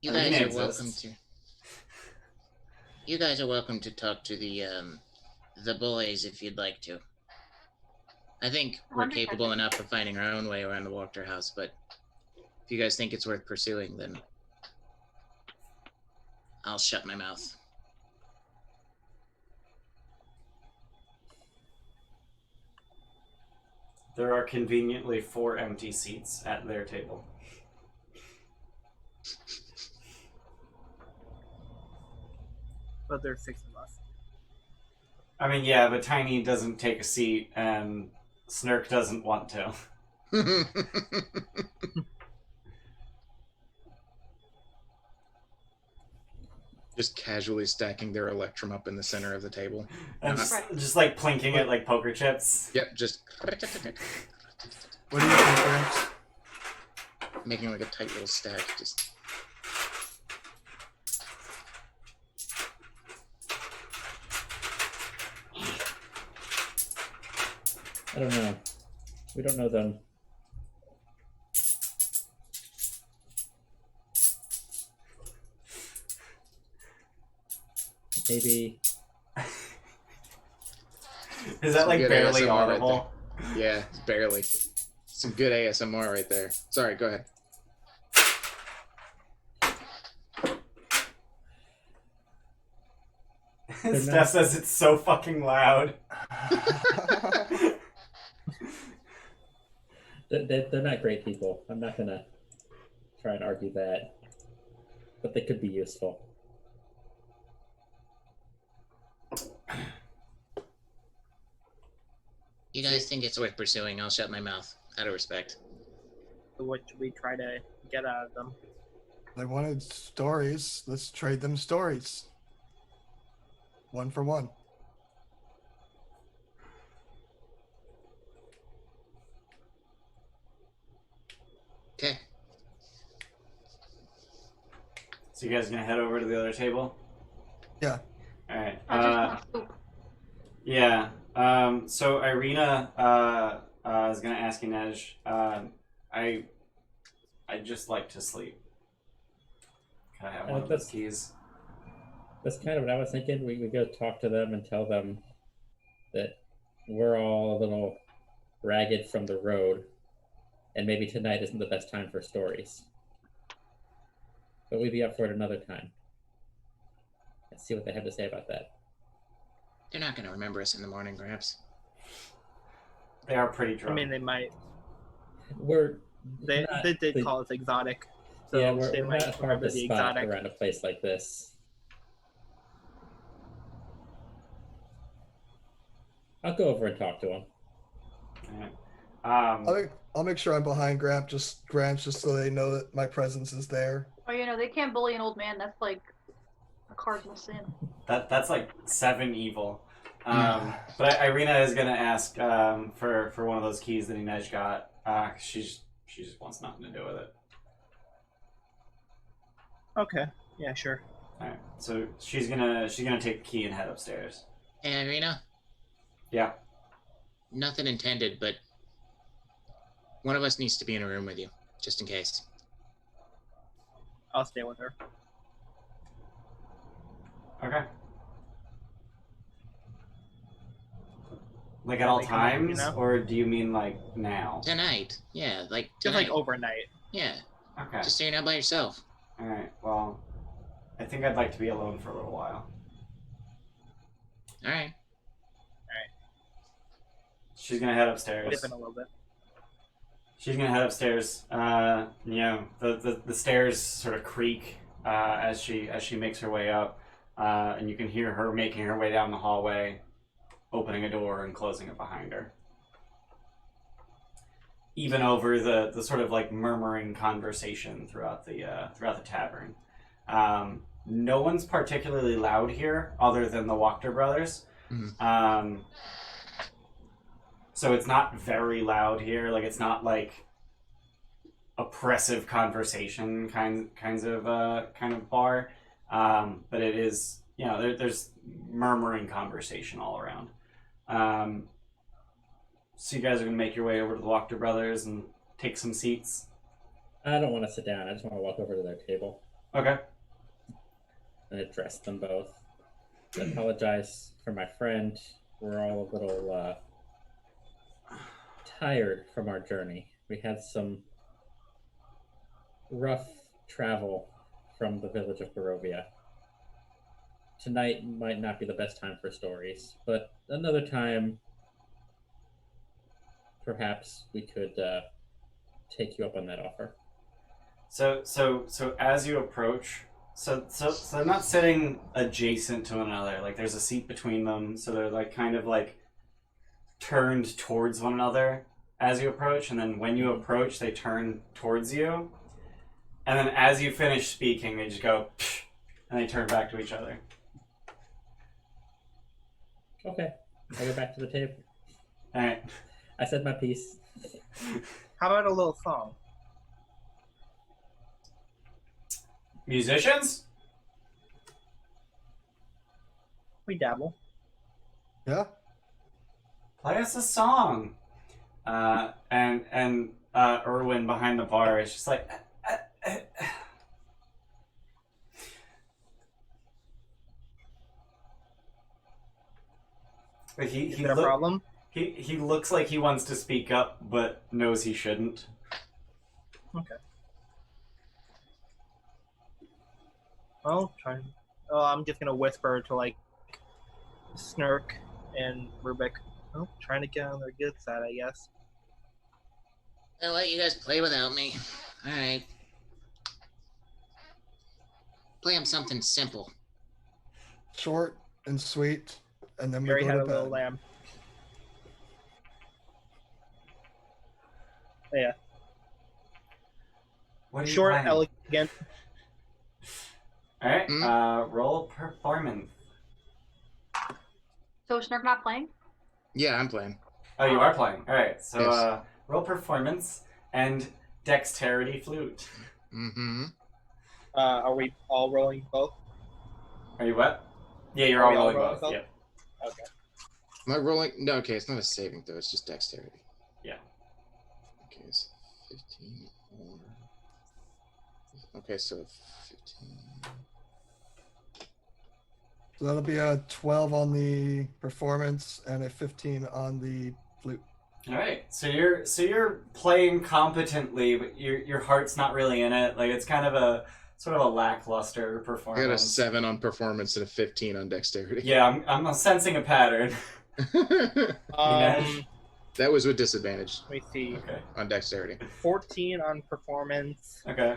You Irina guys are exists. welcome to. You guys are welcome to talk to the boys if you'd like to. I think we're 100%. capable enough of finding our own way around the Wachterhaus, but if you guys think it's worth pursuing, then I'll shut my mouth. There are conveniently 4 empty seats at their table. But there's 6 of us. I mean, yeah, but Tiny doesn't take a seat, and Snurk doesn't want to. Just casually stacking their electrum up in the center of the table. And Right. just like plinking it like poker chips. Yep, just What do you think, Gramps? making like a tight little stack. Just I don't know. We don't know them. Maybe. Is that like Good barely ASMR right audible? Yeah, barely. Some good ASMR right there. Sorry, go ahead. Steph says it's so fucking loud. They're not great people. I'm not gonna try and argue that, but they could be useful. You guys think it's worth pursuing? I'll shut my mouth out of respect. So what should we try to get out of them? They wanted stories. Let's trade them stories. 1 for 1. Okay. So you guys gonna head over to the other table? Yeah. All right. I just want soup. Yeah. So Irina is gonna ask Inej. I'd just like to sleep. Can I have one of those keys? That's kind of what I was thinking. We go talk to them and tell them that we're all a little ragged from the road, and maybe tonight isn't the best time for stories. But we'd be up for it another time. Let's see what they have to say about that. They're not going to remember us in the morning, perhaps. They are pretty I drunk. mean, they might. They did call us exotic. So yeah, they we're might not hard remember to the spot exotic. around a place like this. I'll go over and talk to him. All right. I'll make sure I'm behind Gramps just so they know that my presence is there. Oh, you know, they can't bully an old man. That's like a cardinal sin. That's like 7 evil. But Irina is gonna ask for one of those keys that Inej got. She just wants nothing to do with it. Okay. Yeah, sure. All right. So she's gonna take the key and head upstairs. Hey, Irina? Yeah. Nothing intended, but one of us needs to be in a room with you, just in case. I'll stay with her. Okay. Like at all Like tonight, times, you know? or do you mean like now? Tonight. Yeah, like Just tonight. like overnight. Yeah, Okay. just so you're not by yourself. All right. Well, I think I'd like to be alone for a little while. All right. She's gonna head upstairs. Dipping a little bit. She's gonna head upstairs. You know, the stairs sort of creak as she makes her way up, and you can hear her making her way down the hallway, opening a door and closing it behind her. Even over the sort of like murmuring conversation throughout the tavern. No one's particularly loud here, other than the Wachter brothers. Mhm. So it's not very loud here. Like it's not like oppressive conversation kind of bar. But it is, you know, there's murmuring conversation all around. So you guys are gonna make your way over to the Wachter brothers and take some seats. I don't want to sit down. I just want to walk over to their table Okay. and address them both. I apologize for my friend. We're all a little tired from our journey. We had some rough travel from the village of Barovia. Tonight might not be the best time for stories, but another time, perhaps we could take you up on that offer. So as you approach, so they're not sitting adjacent to one another. Like there's a seat between them, so they're like kind of like turned towards one another as you approach, and then when you approach, they turn towards you, and then as you finish speaking, they just go, psh, and they turn back to each other. Okay, I'll go back to the table. All right. I said my piece. How about a little song? Musicians? We dabble. Yeah. Play us a song. And Erwin behind the bar is just like, Is there a problem? He looks like he wants to speak up, but knows he shouldn't. Okay. Well, I'm just gonna whisper to like Snark and Rubik. Oh, trying to get on their good side, I guess. I'll let you guys play without me. All right. Play him something simple. Short and sweet, and then we Mary go had to a little bed. lamb. Yeah. What are you Short, playing? elegant. All right. Roll performance. So is Snurk not playing? Yeah, I'm playing. Oh, you are playing. All right. So Yes. roll performance and dexterity flute. Mm-hmm. Are we all rolling both? Are you what? Yeah, you're Are all we all rolling rolling both. both? Yep. Okay. Am I rolling? No, okay, it's not a saving throw, it's just dexterity. Yeah. Okay, so 15 or... Okay, so 15... So that'll be a 12 on the performance and a 15 on the flute. All right. So you're playing competently, but your heart's not really in it. Like it's kind of a sort of a lackluster I performance. got a 7 on performance and a 15 on dexterity. Yeah, I'm sensing a pattern. That was with disadvantage Let me see. Okay. on dexterity. 14 on performance Okay.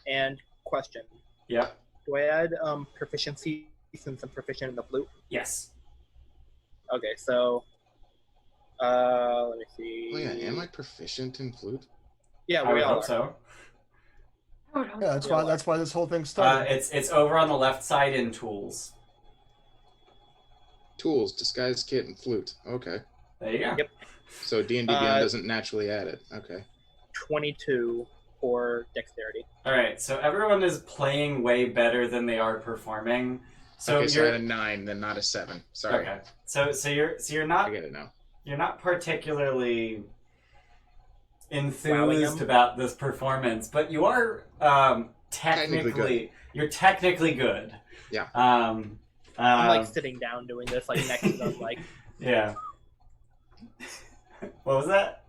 and question. Yep. Do I add proficiency since I'm proficient in the flute? Yes. Okay, so let me see. Oh yeah, am I proficient in flute? Yeah, I we would all hope are. so. Yeah, that's why this whole thing started. It's over on the left side in tools. Tools, disguise kit, and flute. Okay. There you go. Yep. So D&D Beyond doesn't naturally add it. Okay. 22 for dexterity. All right. So everyone is playing way better than they are performing. So Okay, so I you're had a 9, then not a 7. Sorry. okay. So you're I not get it now. you're not particularly Wowing enthused 'em. about this performance, but you are technically you're technically good. Yeah. I'm like sitting down doing this, like next to them, like Yeah. What was that?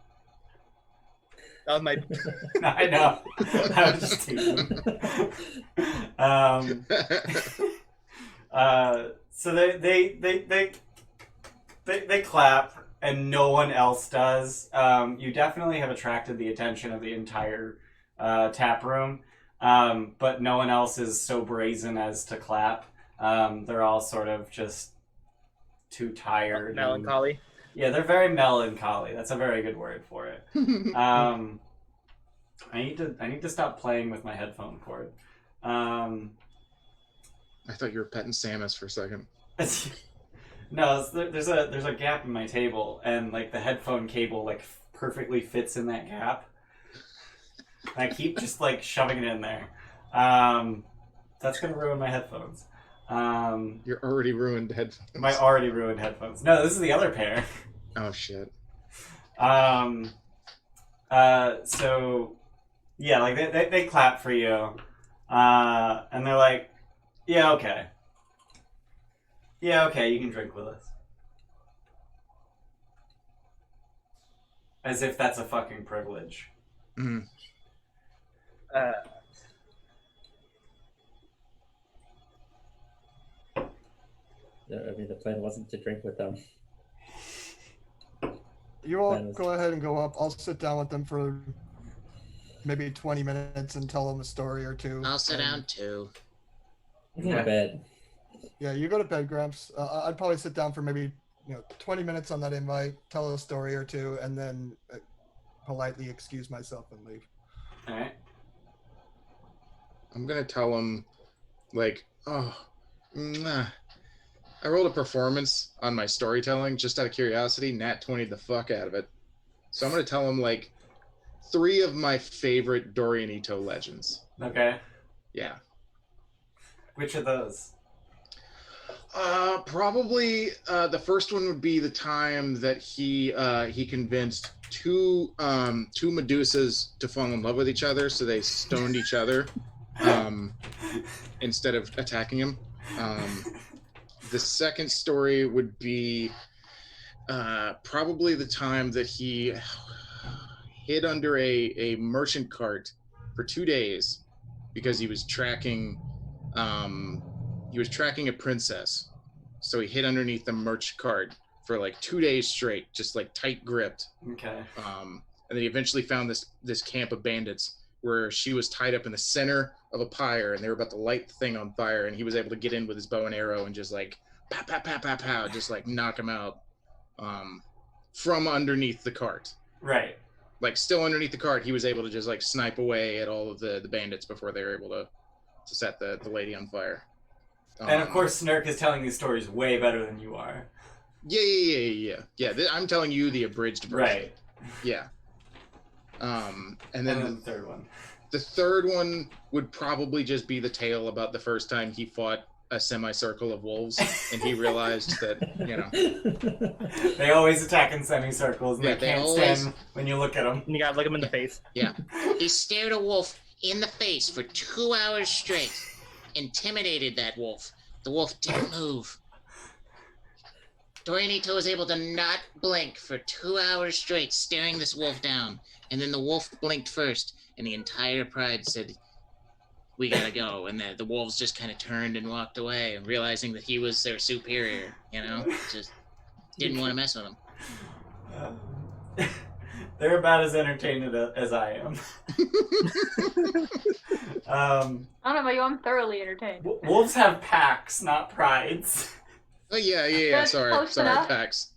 that was my. I know. I was just teasing. So they clap and no one else does. You definitely have attracted the attention of the entire tap room, but no one else is so brazen as to clap. They're all sort of just too tired. Melancholy. Yeah, they're very melancholy. That's a very good word for it. I need to stop playing with my headphone cord. I thought you were petting Samus for a second. No, there's a gap in my table, and like the headphone cable like perfectly fits in that gap. And I keep just like shoving it in there. That's gonna ruin my headphones. Your already ruined headphones. My already ruined headphones. No, this is the other pair. Oh shit. So yeah, like they clap for you, and they're like, yeah, okay, you can drink with us, as if that's a fucking privilege. Mm. I mean, the plan wasn't to drink with them. You all That was- go ahead and go up. I'll sit down with them for maybe 20 minutes and tell them a story or two. I'll sit and- down too. I'm going to bed. Yeah, you go to bed, Gramps. I'd probably sit down for maybe 20 minutes on that invite, tell a story or two, and then politely excuse myself and leave. All right. I'm gonna tell him, like, oh, I rolled a performance on my storytelling just out of curiosity. Nat 20'd the fuck out of it. So I'm gonna tell him like 3 of my favorite Dorian Ito legends. Okay. Yeah. Which of those? Probably the first one would be the time that he convinced two Medusas to fall in love with each other, so they stoned each other instead of attacking him. The second story would be probably the time that he hid under a merchant cart for 2 days because he was tracking a princess. So he hid underneath the merch cart for like 2 days straight, just like tight gripped. Okay. And then he eventually found this camp of bandits where she was tied up in the center of a pyre and they were about to light the thing on fire, and he was able to get in with his bow and arrow and just like pow pow pow pow pow, just like knock him out from underneath the cart. Right. Like still underneath the cart, he was able to just like snipe away at all of the bandits before they were able to set the lady on fire. And of course, Snurk is telling these stories way better than you are. Yeah. I'm telling you the abridged version. Right. Yeah. And then the third one. The third one would probably just be the tale about the first time he fought a semicircle of wolves, and he realized that, you know, they always attack in semicircles, and Yeah, they they can't always- stand when you look at them. And you gotta look him in the face. yeah. He stared a wolf in the face for 2 hours straight, intimidated that wolf. The wolf didn't move. Dorianito was able to not blink for 2 hours straight, staring this wolf down. And then the wolf blinked first, and the entire pride said, "We gotta go." And the wolves just kind of turned and walked away, realizing that he was their superior, you know? Just didn't want to mess with him. They're about as entertained as I am. I don't know about you, I'm thoroughly entertained. Wolves have packs, not prides. Oh, yeah. That's close Sorry, enough. Pax.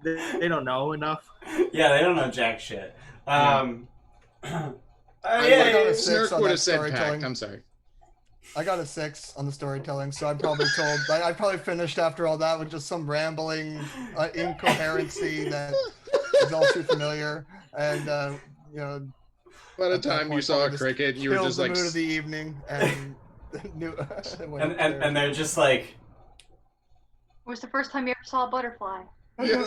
They don't know enough. Yeah, they don't know jack shit. I got a 6 Snurk on would that have said storytelling. packed. I'm sorry. I got a 6 on the storytelling, so I'm probably told. I probably finished after all that with just some rambling incoherency that is all too familiar. And you know, By the at that time you point, saw a probably cricket, you were killed just the like, mood of the evening and knew. and they're just like, What's the first time you ever saw a butterfly? yeah,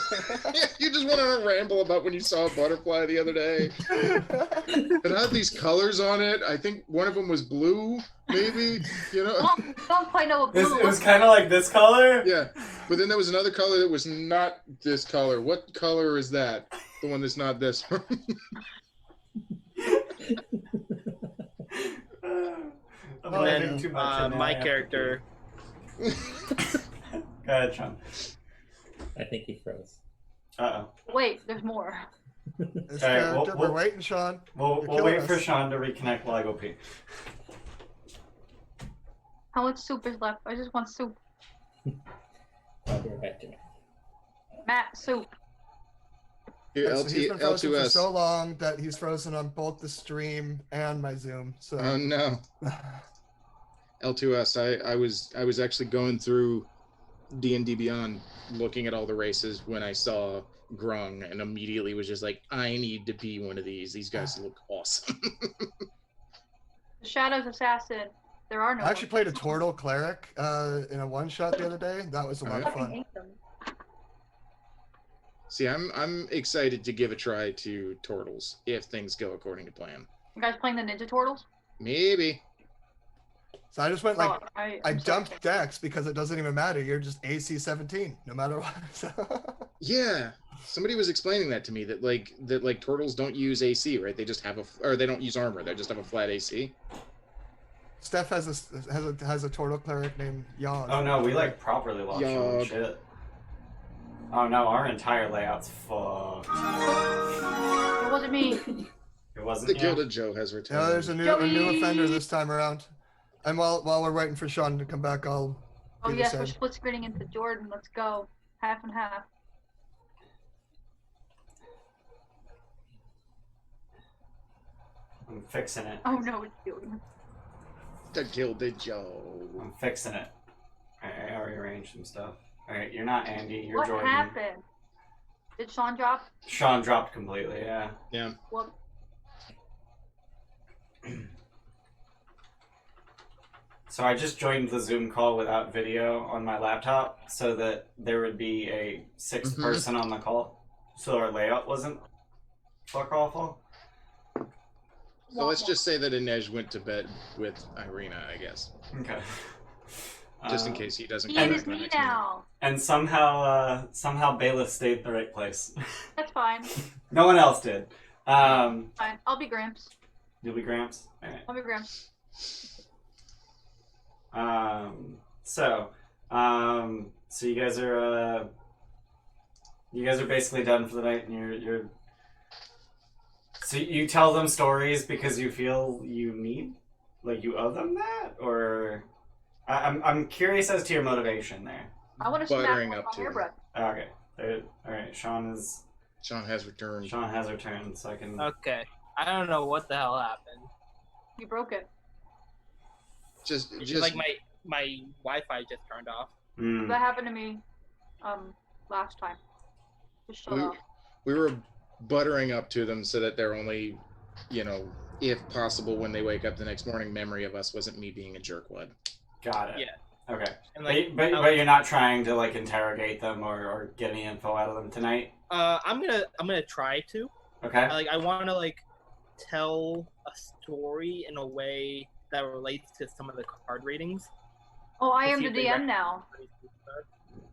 you just went on a ramble about when you saw a butterfly the other day. It had these colors on it. I think one of them was blue, maybe. You know? Don't quite know what blue it was kind of like this color. Yeah. But then there was another color that was not this color. What color is that? The one that's not this one. I'm And learning then too much in there. my character. Go ahead, Sean. I think he froze. Uh-oh. Wait, there's more. This All right, character, we'll- we're waiting, Sean. We'll You're killing wait for us. Sean to reconnect while I go pee. How much soup is left? I just want soup. I'll be right back to you. Matt, soup. Here, So he's been frozen for L2S. so long that he's frozen on both the stream and my Zoom. So Oh no. L2S. I was actually going through D&D Beyond looking at all the races when I saw Grung and immediately was just like, I need to be one of these. These guys look awesome. The Shadows Assassin. There are no. I actually played a Tortle cleric in a one shot the other day. That was a lot I of fucking fun. hate them. See, I'm excited to give a try to Turtles if things go according to plan. You guys playing the Ninja Turtles? Maybe. So I just went like Oh, I I'm dumped sorry. decks because it doesn't even matter. You're just AC 17 no matter what. So, Yeah. Somebody was explaining that to me that Turtles don't use AC, right? They just have or they don't use armor. They just have a flat AC. Steph has a Tortle cleric named Yog. Oh no, we like properly lost Sean. Yog. Shit. Oh no, our entire layout's fucked. It wasn't me. It wasn't The you? Gilded Joe has returned. Yeah, there's a new Joey! offender this time around. And while we're waiting for Sean to come back, I'll Oh do the yes, we're same. split screening into Jordan. Let's go. Half and half. I'm fixing it. Oh no, it's Jordan. The Gilded Joe. I'm fixing it. I already arranged some stuff. Alright, you're not Andy, you're What Jordan. happened? Did Sean drop? Sean dropped completely, yeah. Yeah. Well, So I just joined the Zoom call without video on my laptop so that there would be a sixth person on the call, so our layout wasn't fuck awful. So let's just say that Inej went to bed with Irina, I guess. Okay. Just in case he doesn't He come is back the me next morning. now. And somehow Bailiff stayed in the right place. That's fine. No one else did. Fine. I'll be Gramps. You'll be Gramps? Alright. I'll be Gramps. So you guys are basically done for the night, and you're. So you tell them stories because you feel you need, like you owe them that, or I'm curious as to your motivation there. I want to Buttering smack up on to your it. breath. Okay, all right. Sean Has returned. has returned, so I can. Okay. I don't know what the hell happened. You broke it. Just Like my Wi-Fi just turned off. That happened to me last time. Just shut up. we were buttering up to them so that they're only, if possible, when they wake up the next morning, memory of us wasn't me being a jerkwad. Got it. Yeah. Okay. And But you're not trying to like interrogate them or get any info out of them tonight. I'm gonna try to. Okay. I want to like tell a story in a way that relates to some of the card readings. Oh, I to am see the if they DM now.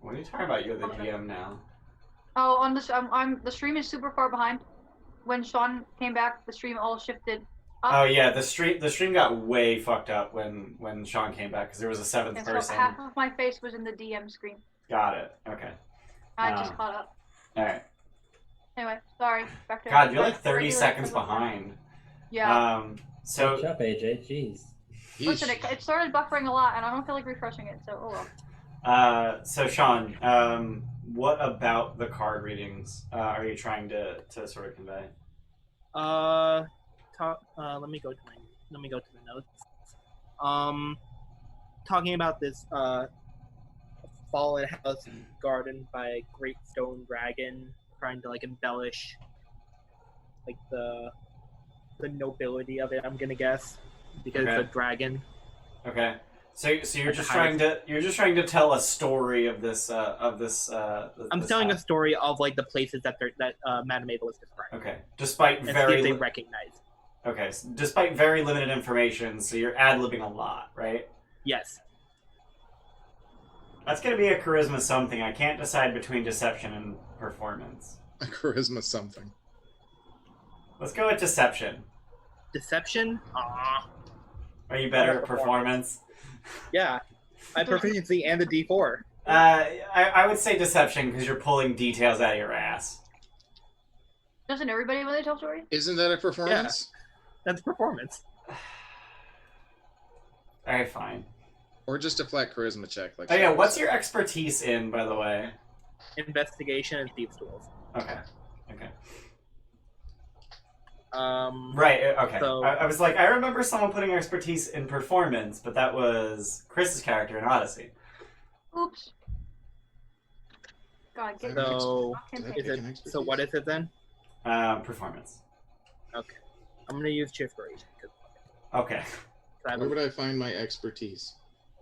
What are you talking about? You're the GM now. Oh, on this, the stream is super far behind. When Sean came back, the stream all shifted up. Oh yeah, the stream got way fucked up when Sean came back because there was a seventh And so person. half of my face was in the DM screen. Got it. Okay. I just caught up. All right. Anyway, sorry. Back to God, you're like 30 regular seconds schedule. behind. Yeah. So. Catch up, AJ. Jeez. Listen, it started buffering a lot, and I don't feel like refreshing it, so oh well. So Sean, what about the card readings are you trying to sort of convey? Let me go to the notes. Talking about this fallen house guarded by a great stone dragon, trying to like embellish like the nobility of it. I'm gonna guess because Okay. it's a dragon. Okay. So you're At just the trying to tell a story of this I'm this telling a house. story of like the places that Madame Mabel was describing. Okay. Despite And see very if they recognize. okay, despite very limited information, so you're ad-libbing a lot, right? Yes. That's gonna be a charisma something. I can't decide between deception and performance. A charisma something. Let's go with deception. Deception? Are you better at performance? Yeah. I have proficiency and the D4. I would say deception because you're pulling details out of your ass. Doesn't everybody when they tell stories? Isn't that a performance? That's performance. Alright, fine. Or just a flat charisma check? Like. Oh yeah, what's your expertise in, by the way? Investigation and thieves' tools. Okay. Okay. Right. Okay. So- I was like, I remember someone putting expertise in performance, but that was Chris's character in Odyssey. Oops. God, get So, Did I is pick is an it, expertise? so what is it then? Performance. Okay. I'm gonna use Chiffration. Okay. Where would I find my expertise?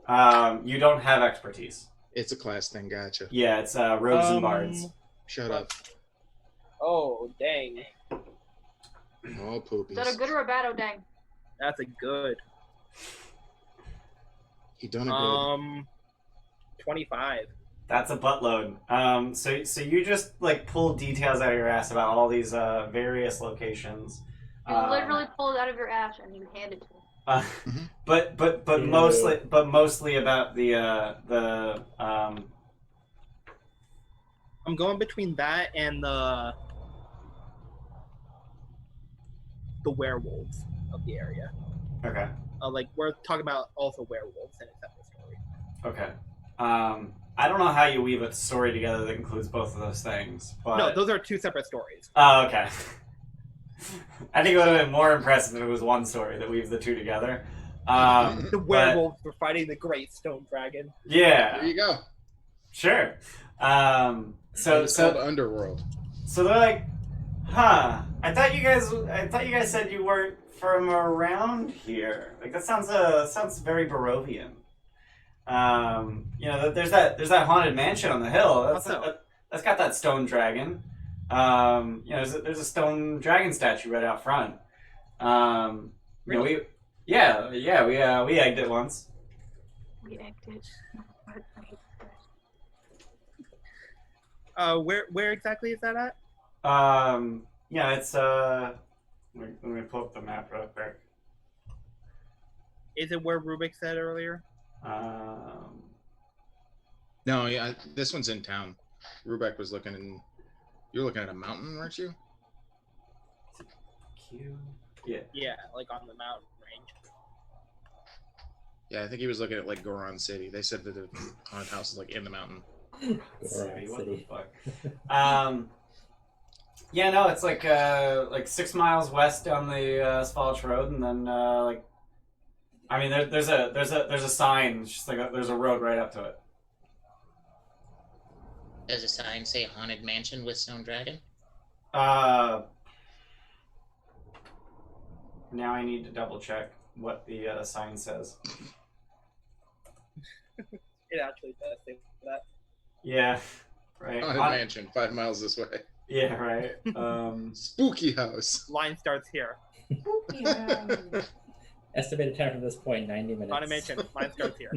You don't have expertise. It's a class thing. Gotcha. Yeah, it's rogues and bards. Shut up. Oh, dang. All poopies. Is that a good or a bad? Oh, dang. That's a good. You done a good. 25. That's a buttload. So you just like pull details out of your ass about all these various locations. You literally pull it out of your ass and you hand it to me. But mostly about the I'm going between that and the werewolves of the area. okay. Like we're talking about also werewolves in a separate story. Okay. I don't know how you weave a story together that includes both of those things, but No, those are two separate stories. oh, okay. I think it would have been more impressive if it was one story that weaves the two together. The werewolves were fighting the great stone dragon. Yeah. There you go. Sure. It's called Underworld. So they're like, Huh. I thought you guys said you weren't from around here. Like that sounds very Barovian. There's that haunted mansion on the hill. That's got that stone dragon. There's a stone dragon statue right out front. Really? We egged it once. We egged it. Where exactly is that at? It's let me pull up the map real quick. Is it where Rubik said earlier? No, yeah, this one's in town. Rubek was looking in. You're looking at a mountain, weren't you? Q. Yeah. Yeah, like on the mountain range. Yeah, I think he was looking at like Goron City. They said that the haunted house is like in the mountain. City, what the fuck? No, it's like 6 miles west down the Svalich Road, and then there's a sign. It's just like there's a road right up to it. Does a sign say haunted mansion with stone dragon? Now I need to double check what the sign says. It actually does say that. Yeah, right. Haunted mansion, 5 miles this way. Yeah, right. Spooky house. Line starts here. Estimated time from this point, 90 minutes. Haunted mansion. Line starts here.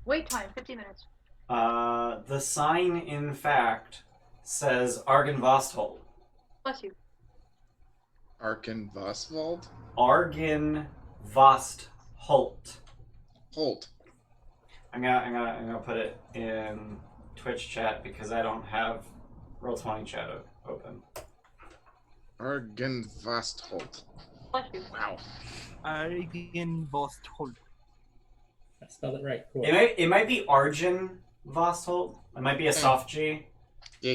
Wait time, 50 minutes. The sign, in fact, says Argenvosthold. Bless you. Arkenvoswald? Argenvostholt. Holt. I'm gonna put it in Twitch chat because I don't have Roll20 chat open. Argenvostholt. Bless you. Wow. Argenvosthold. I spelled it right. Cool. It might be Argenvostholt. It might be a soft G. Yeah.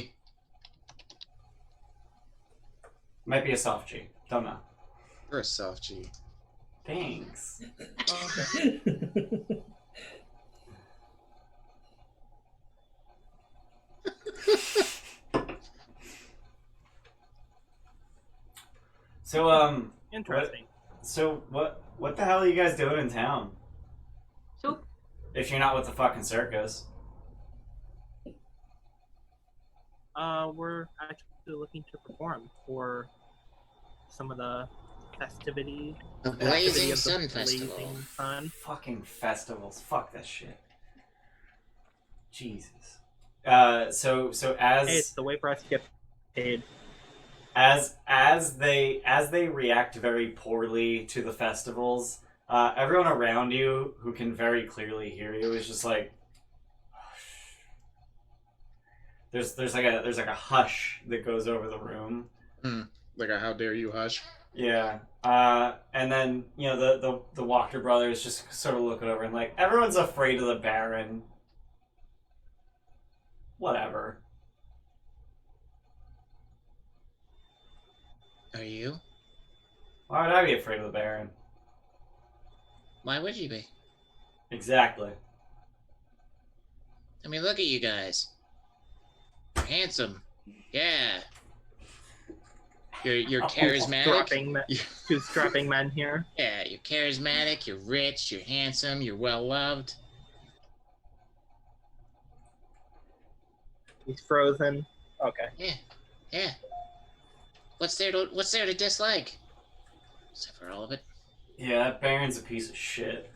Might be a soft G. Don't know. You're a soft G. Thanks. Okay. So Interesting. what the hell are you guys doing in town? Soup. If you're not with the fucking circus. We're actually looking to perform for some of the festivities. The Activity Blazing of the Sun Blazing Festival. Sun. Fucking festivals. Fuck that shit. Jesus. So as Hey, it's the way for us to get paid. as they react very poorly to the festivals, everyone around you who can very clearly hear you is just like there's like a hush that goes over the room. Like a how dare you hush. Yeah. And then, the Wachter brothers just sort of looking over and like, everyone's afraid of the Baron. Whatever. Are you? Why would I be afraid of the Baron? Why would you be? Exactly. I mean, look at you guys. You're handsome. Yeah. You're charismatic. Two strapping men here. Yeah, you're charismatic, you're rich, you're handsome, you're well loved. He's frozen. Okay. Yeah. What's there to dislike? Except for all of it. Yeah, that Baron's a piece of shit.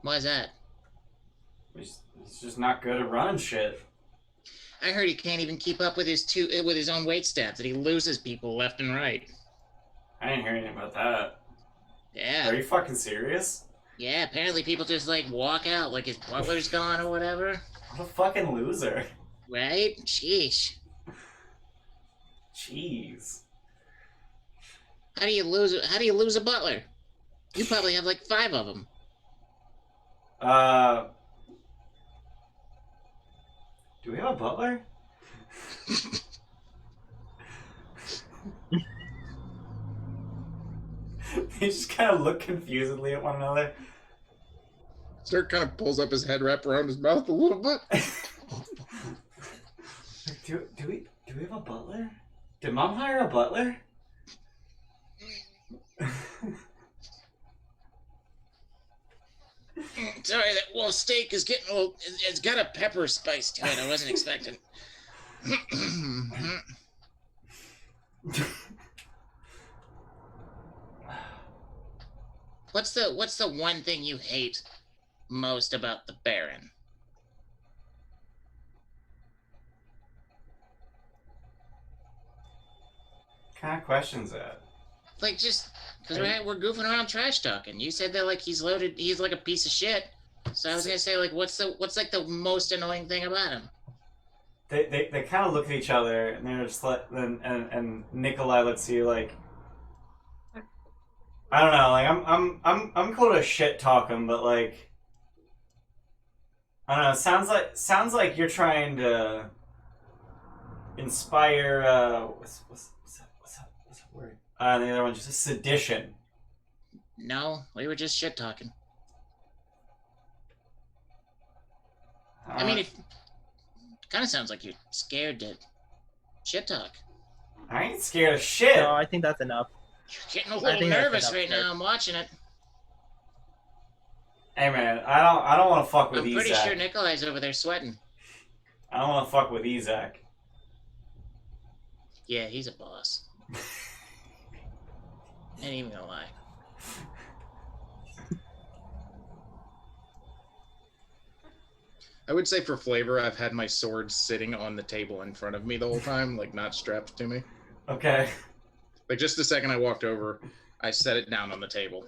Why is that? He's just not good at running shit. I heard he can't even keep up with his own weight stats, that he loses people left and right. I didn't hear anything about that. Yeah. Are you fucking serious? Yeah, apparently people just like walk out like his butler's gone or whatever. What a fucking loser. Right? Sheesh. Jeez. How do you lose a butler? You probably have like 5 of them. Do we have a butler? They just kind of look confusedly at one another. Dirk kind of pulls up his head wrap around his mouth a little bit. do Do we have a butler? Did Mom hire a butler? Sorry, that wolf steak is getting a little. It's got a pepper spice to it. I wasn't expecting. What's the one thing you hate most about the Baron? What kind of questions that? Like, just because we're goofing around trash talking. You said that like he's loaded. He's like a piece of shit. So I was gonna say, like, what's like the most annoying thing about him? They kind of look at each other and they're just like, and Nikolai looks at you like, I don't know, like I'm cool to shit talk him, but like, I don't know. Sounds like you're trying to inspire. What's that word? And the other one just sedition. No, we were just shit talking. I mean, it kind of sounds like you're scared to shit talk. I ain't scared of shit. No, I think that's enough. You're getting a little nervous right now. I'm watching it. Hey man, I don't want to fuck with I'm Izak. pretty sure Nikolai's over there sweating. I don't want to fuck with Izak. Yeah, he's a boss. Ain't even gonna lie. I would say for flavor, I've had my sword sitting on the table in front of me the whole time, like not strapped to me. Okay. Like just the second I walked over, I set it down on the table.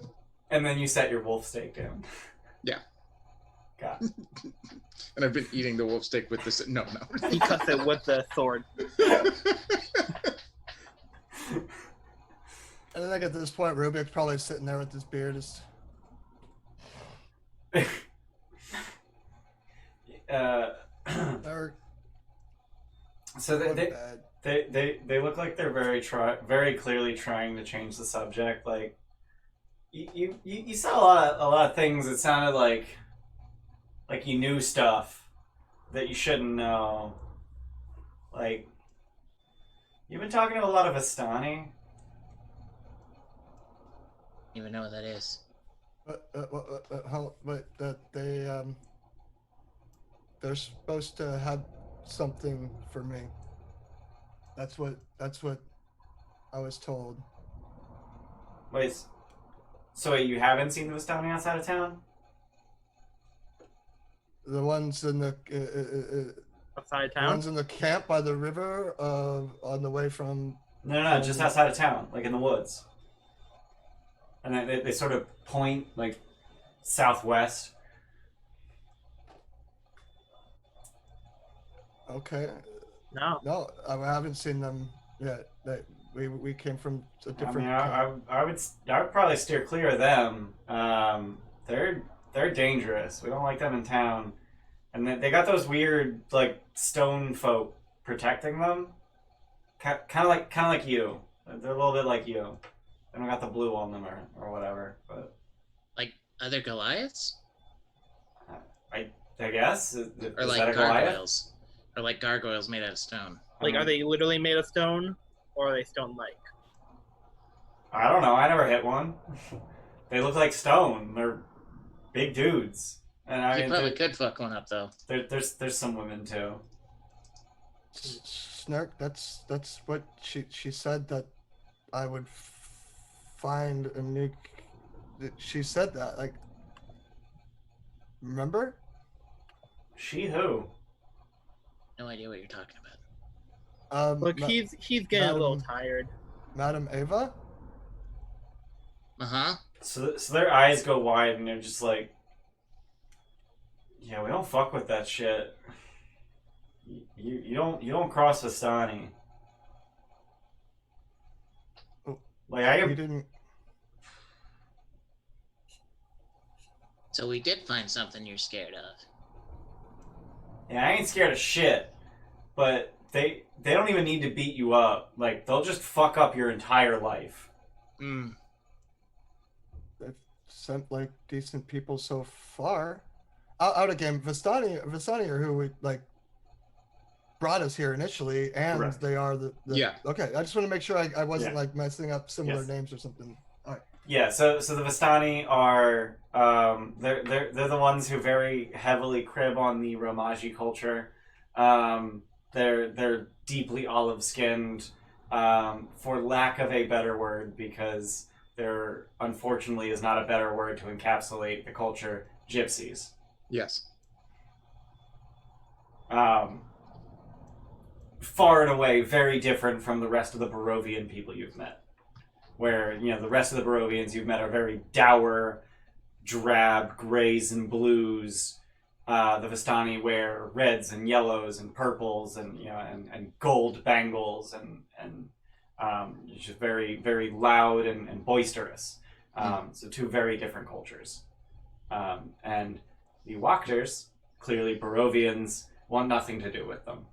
And then you set your wolf steak down. Yeah. Got it. And I've been eating the wolf steak with this. No. He cuts it with the sword. And then like at this point, Rubik's probably sitting there with his beard. Just... So they look like they're very clearly trying to change the subject. Like you said a lot of things that sounded like you knew stuff that you shouldn't know. Like you've been talking to a lot of Vistani. You even know what that is. They're supposed to have something for me. That's what I was told. Wait, so you haven't seen the Vistani outside of town? The ones in the Outside the town? ones in the camp by the river, on the way from. No, just outside of town, like in the woods. And they sort of point like southwest. Okay. No. I haven't seen them yet. We came from a different. I would probably steer clear of them. They're dangerous. We don't like them in town, and they got those weird like stone folk protecting them. Kind of like you. They're a little bit like you. They don't got the blue on them or whatever. But Like other Goliaths? I guess Or is like that a Goliath? gargoyles? Or like gargoyles made out of stone? Like, are they literally made of stone, or are they stone-like? I don't know. I never hit one. They look like stone. They're big dudes. And I You mean, probably could fuck one up though. there's some women too. Snark. That's what she said that I would find a new. She said that, like. Remember? She who? No idea what you're talking about. Look, he's getting a little tired. Madam Ava? Uh-huh. So their eyes go wide and they're just like, yeah, we don't fuck with that shit. You don't cross Vistani. Oh, Like We didn't. So we did find something you're scared of. Yeah, I ain't scared of shit. But they don't even need to beat you up. Like they'll just fuck up your entire life. They've sent like decent people so far. Out of game, Vistani are who we like. brought us here initially, and Correct. they are the Yeah. Okay, I just want to make sure I wasn't Yeah. like messing up similar Yes. names or something. All right. Yeah, so the Vistani are they're the ones who very heavily crib on the Romaji culture. They're deeply olive skinned, for lack of a better word, because there unfortunately is not a better word to encapsulate the culture. Gypsies. Yes. Far and away very different from the rest of the Barovian people you've met. Where, the rest of the Barovians you've met are very dour, drab grays and blues. The Vistani wear reds and yellows and purples and gold bangles and just very, very loud and boisterous. So two very different cultures. And the Wachters, clearly Barovians, want nothing to do with them.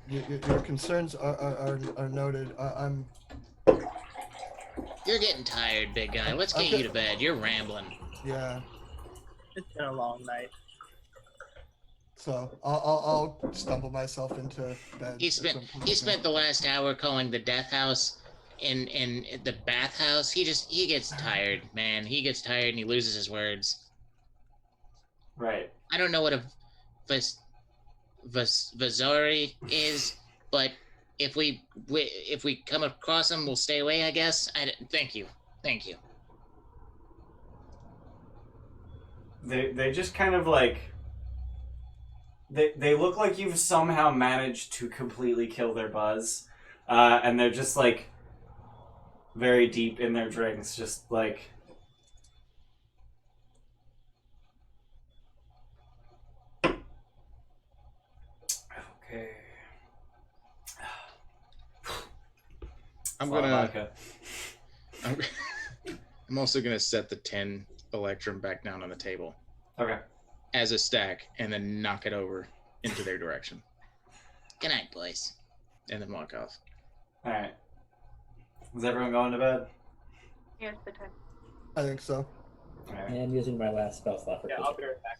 Your concerns are noted. I'm. You're getting tired, big guy. Let's get you to bed. You're rambling. Yeah. It's been a long night. So I'll stumble myself into bed. He at some spent point. the last hour calling the death house in the bathhouse. He gets tired, man. He gets tired and he loses his words. Right. I don't know what a Vazori is, but if we come across him, we'll stay away, I guess. Thank you. They just kind of like they look like you've somehow managed to completely kill their buzz, and they're just like very deep in their drinks, just like. Okay. I'm also gonna set the 10 Electrum back down on the table. Okay. As a stack, and then knock it over into their direction. Good night, boys. And then walk off. Alright. Is everyone going to bed? Yeah, it's bedtime. I think so. Alright. And using my last spell slot for Yeah, I'll be right back.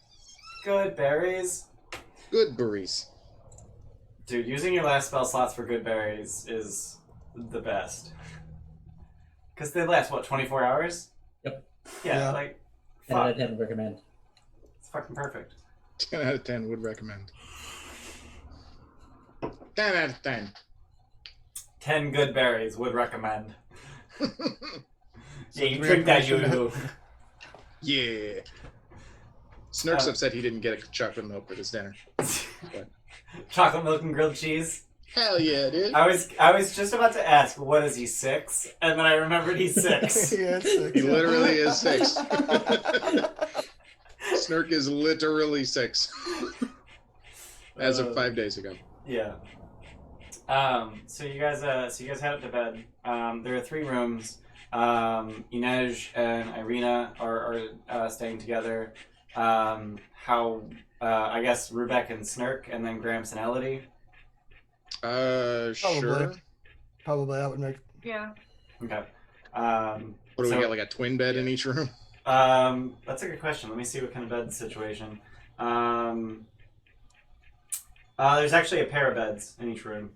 Good berries. Good berries. Dude, using your last spell slots for good berries is the best. Because they last, 24 hours? Yep. Yeah, 10 fuck. out of 10 would recommend. It's fucking perfect. 10 out of 10 would recommend. 10 out of 10. 10 good berries would recommend. So Yeah, you three drink that, information- Yeah. Snurk's upset he didn't get a chocolate milk for this dinner. Chocolate milk and grilled cheese. Hell yeah, dude. I was just about to ask, what is he, 6? And then I remembered he's 6. Yeah, 6. He literally is 6. Snurk is literally 6. As of 5 days ago. Yeah. So you guys head up to bed. There are 3 rooms. Inej and Irina are staying together. I guess Rubek and Snurk, and then Gramps and Elodie. Sure. Probably that would make. Yeah. Okay. What do we got, like a twin bed in each room? That's a good question. Let me see what kind of bed situation. There's actually a pair of beds in each room.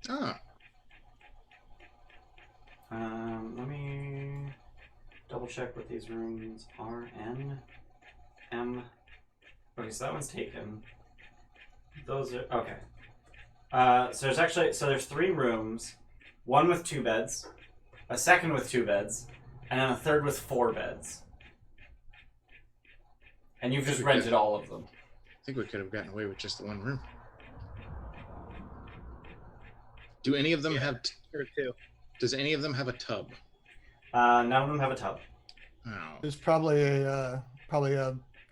Oh. Let me double check what these rooms are. N, M. Okay, so that one's taken. Those are okay. So there's 3 rooms, one with 2 beds, a second with 2 beds, and then a third with 4 beds. And you've just rented all of them. I think we could have gotten away with just the one room. Do any of them have... Or 2. Does any of them have a tub? None of them have a tub. Oh. There's probably a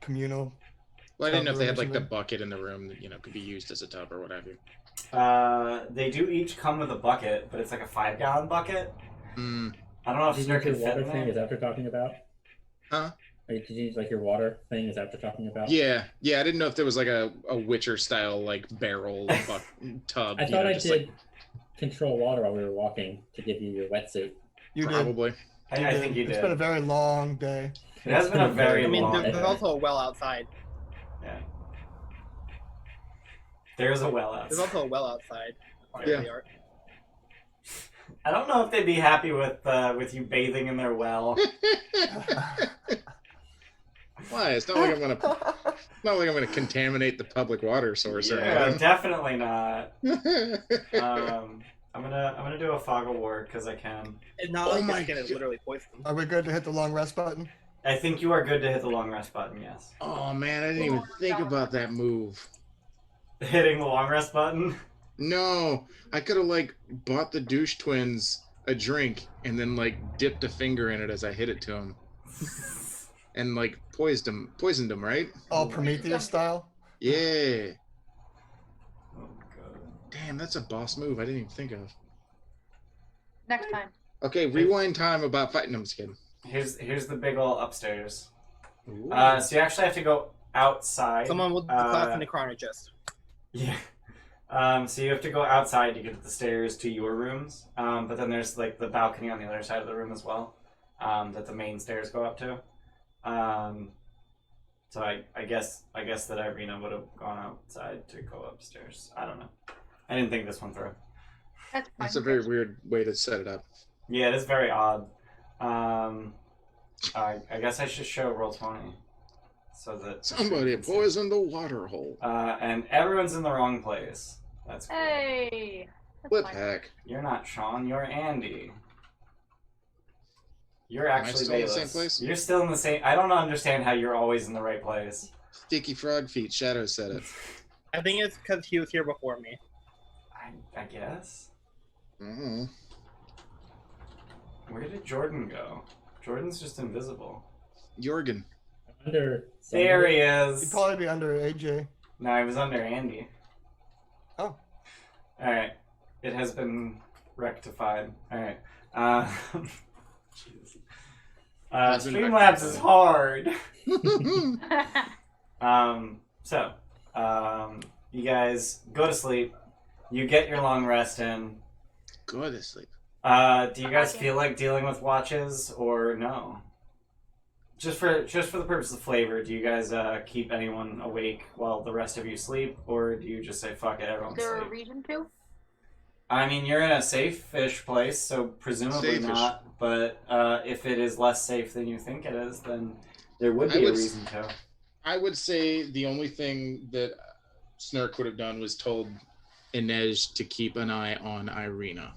communal. Well, I didn't know if they had Tub or like the something. bucket in the room that could be used as a tub or what have you. They do each come with a bucket, but it's like a 5-gallon bucket. Hmm. I don't know if Did you Snurk use can your fit water in thing? Is there. that what you're talking about? Huh? Did you use like your water thing? Is that what you're talking about? Yeah. I didn't know if there was like a Witcher style like barrel tub. I thought I just did like, control water while we were walking to give you your wetsuit. You did. probably. I think you It's did. been a very long day. It has been a very I mean, long there's day. also a well outside. Yeah. There's a well There's outside. also a well outside. Yeah. The art. I don't know if they'd be happy with you bathing in their well. Why? It's not like I'm gonna contaminate the public water source or Yeah, anything. definitely not. I'm gonna do a fog of war because I can. It's not Oh like my your skin is God. literally poisoned. Are we good to hit the long rest button? I think you are good to hit the long rest button. Yes. Oh man, I didn't even think about that move. Hitting the long rest button. No, I could have like bought the douche twins a drink and then like dipped a finger in it as I hit it to them, and like poisoned them, right? All Prometheus style? Yeah. Oh god. Damn, that's a boss move I didn't even think of. Next time. Okay, rewind time about fighting them, skin. Here's the big ol' upstairs. Ooh. So you actually have to go outside. Someone will declass the necronologist. Yeah. So you have to go outside to get to the stairs to your rooms. But then there's like the balcony on the other side of the room as well. That the main stairs go up to. So I guess that Irina would have gone outside to go upstairs. I don't know. I didn't think this one through. That's fine. That's a very weird way to set it up. Yeah, it is very odd. I guess I should show roll 20. So that Somebody poisoned the water hole. and everyone's in the wrong place. That's cool. Hey. That's Flip fine. hack. You're not Sean, you're Andy. You're I actually still in the Bayless. same place? You're still in the same. I don't understand how you're always in the right place. Sticky frog feet. Shadow said it. I think it's because he was here before me. I guess. Mm-hmm. Where did Jordan go? Jordan's just invisible. Jorgen. Under There he He'd is. probably be under AJ. No, he was under Andy. Oh. Alright. It has been rectified. Alright. Jesus. Has been Streamlabs is hard. Mm-hmm. You guys go to sleep. You get your long rest in. Go to sleep. Do you guys feel like dealing with watches or no? Just for the purpose of flavor, do you guys keep anyone awake while the rest of you sleep, or do you just say fuck it, everyone Is there a sleep? reason to? I mean, you're in a safe-ish place, so presumably Safe-ish. not. But if it is less safe than you think it is, then there would I be a would reason to. I would say the only thing that Snurk would have done was told Inej to keep an eye on Irina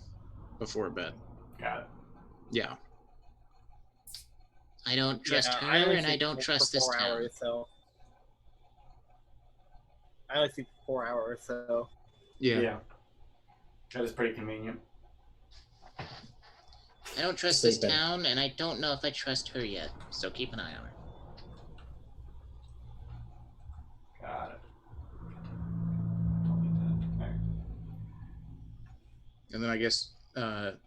before bed. Got it. Yeah. I don't trust her, only and I sleep don't for trust this 4 town. hours, so. I only sleep for 4 hours, so. Yeah. That is pretty convenient. I don't trust this Sleep in. town, and I don't know if I trust her yet. So keep an eye on her. Got it. Alright. And then I guess, That's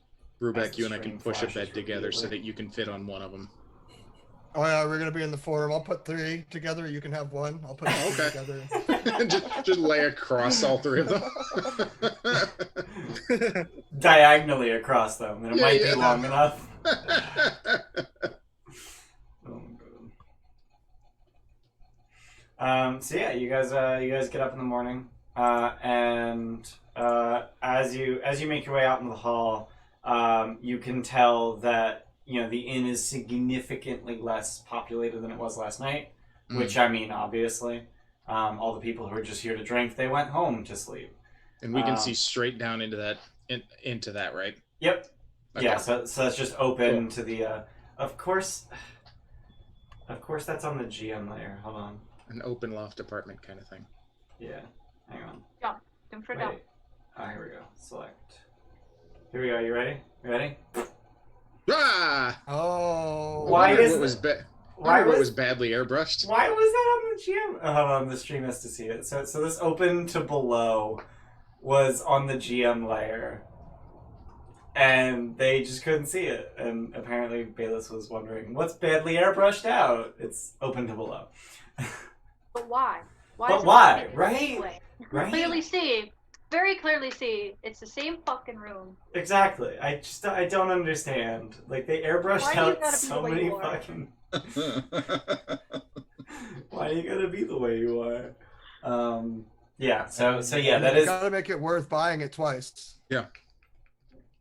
Rubeck, the you and I can stream push a flashes bed together so repeatedly. that you can fit on one of them. Oh yeah, we're gonna be in the forum. I'll put 3 together. You can have 1. I'll put 2 Okay. together. just lay across all three of them. Diagonally across them, and it Yeah, might yeah. be long enough. Oh my god. So yeah, you guys get up in the morning, and as you make your way out into the hall, you can tell that the inn is significantly less populated than it was last night. Which I mean, obviously, all the people who were just here to drink, they went home to sleep. And we can see straight down into that, right? Yep. Okay. Yeah. So that's just open to the. Of course, that's on the GM layer. Hold on. An open loft apartment kind of thing. Yeah. Hang on. Don't for down. Wait. Here we go. Select. Here we go. You ready? You ready? Ah! Oh. Why I wonder is what the- was Why what was was badly airbrushed? Why was that on the GM? Oh, hold on, the stream has to see it. So this open to below was on the GM layer, and they just couldn't see it. And apparently, Bayless was wondering what's badly airbrushed out. It's open to below. But why? But is it why, open right? this way? You can Right? clearly see very clearly see it's the same fucking room. Exactly. I don't understand. Like they airbrushed Why do you out gotta be so the way many you are? fucking. Why you gotta be the way you are? Yeah. So yeah, that You is. gotta make it worth buying it twice.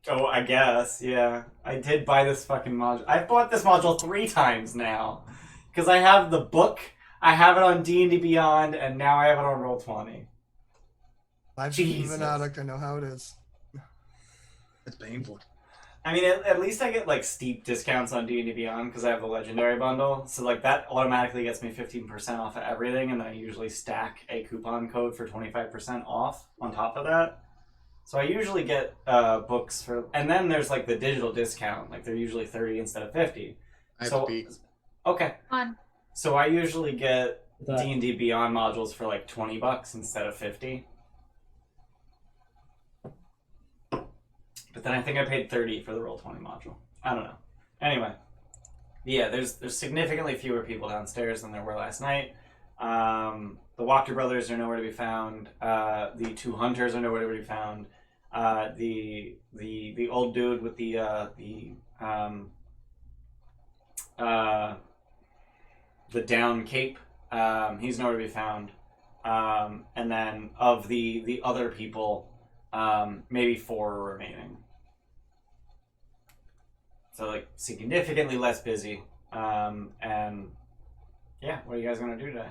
Oh, I guess. Yeah, I did buy this fucking module. I've bought this module 3 times now, because I have the book, I have it on D&D Beyond, and now I have it on Roll20. I've been Jesus. an addict. I know how it is. It's painful. I mean, at least I get like steep discounts on D&D Beyond because I have the Legendary bundle. So like that automatically gets me 15% off of everything, and then I usually stack a coupon code for 25% off on top of that. So I usually get books for, and then there's like the digital discount. Like they're usually 30 instead of 50. I have So to peek. okay, Fun. so I usually get The- D&D Beyond modules for like $20 instead of 50. But then I think I paid 30 for the Roll20 module. I don't know. Anyway, yeah, there's significantly fewer people downstairs than there were last night. The Wachter brothers are nowhere to be found. The 2 hunters are nowhere to be found. The old dude with the down cape, he's nowhere to be found. And then of the other people, maybe 4 are remaining. So like significantly less busy. And yeah, what are you guys gonna do today?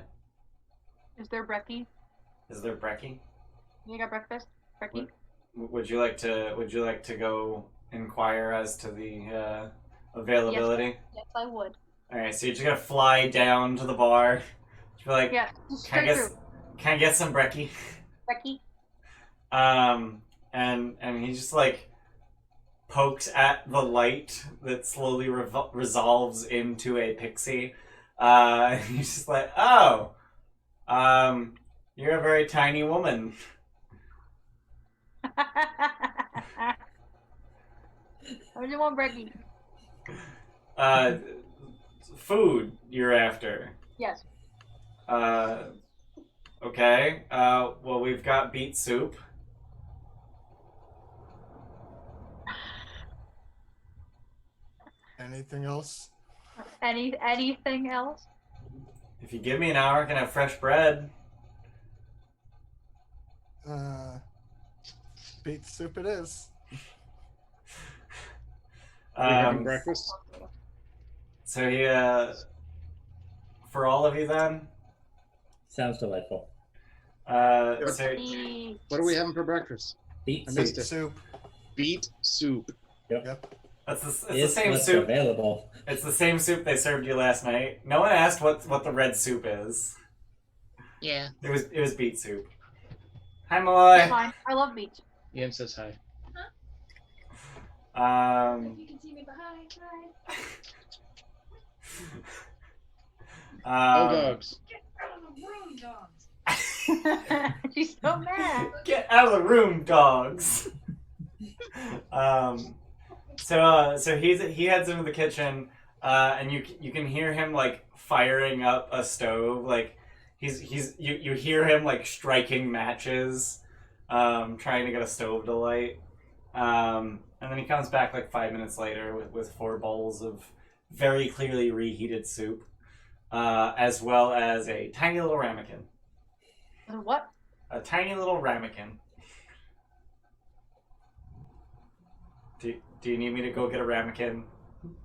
Is there brekkie? Is there brekkie? You got breakfast? Brekkie? Would you like to go inquire as to the availability? Yes, I would. All right, so you're just gonna fly down to the bar. You're like, Yeah, can I straight get through. can I get some brekkie? Brekkie? And he just like pokes at the light that slowly resolves into a pixie. And he's just like, oh, you're a very tiny woman. How do you want brekkie? Food you're after. Yes. Okay. Well, we've got beet soup. Anything else? Anything else? If you give me an hour, I can have fresh bread. Beet soup it is. Are we having breakfast? So he, for all of you then, Sounds delightful. so What are we having for breakfast? Beet I soup missed it. Soup. Beet soup. Yep. it's the is same what's soup. available. It's the same soup they served you last night. No one asked what the red soup is. Yeah. It was beet soup. Hi, Malloy. Fine. I love beach. Ian says hi. You can see me behind. Oh, dogs. Get out of the room, dogs. She's so mad. Get out of the room, dogs. So he heads into the kitchen, and you can hear him like firing up a stove. Like you hear him like striking matches, trying to get a stove to light. And then he comes back like 5 minutes later with 4 bowls of very clearly reheated soup, as well as a tiny little ramekin. What? A tiny little ramekin. Do you need me to go get a ramekin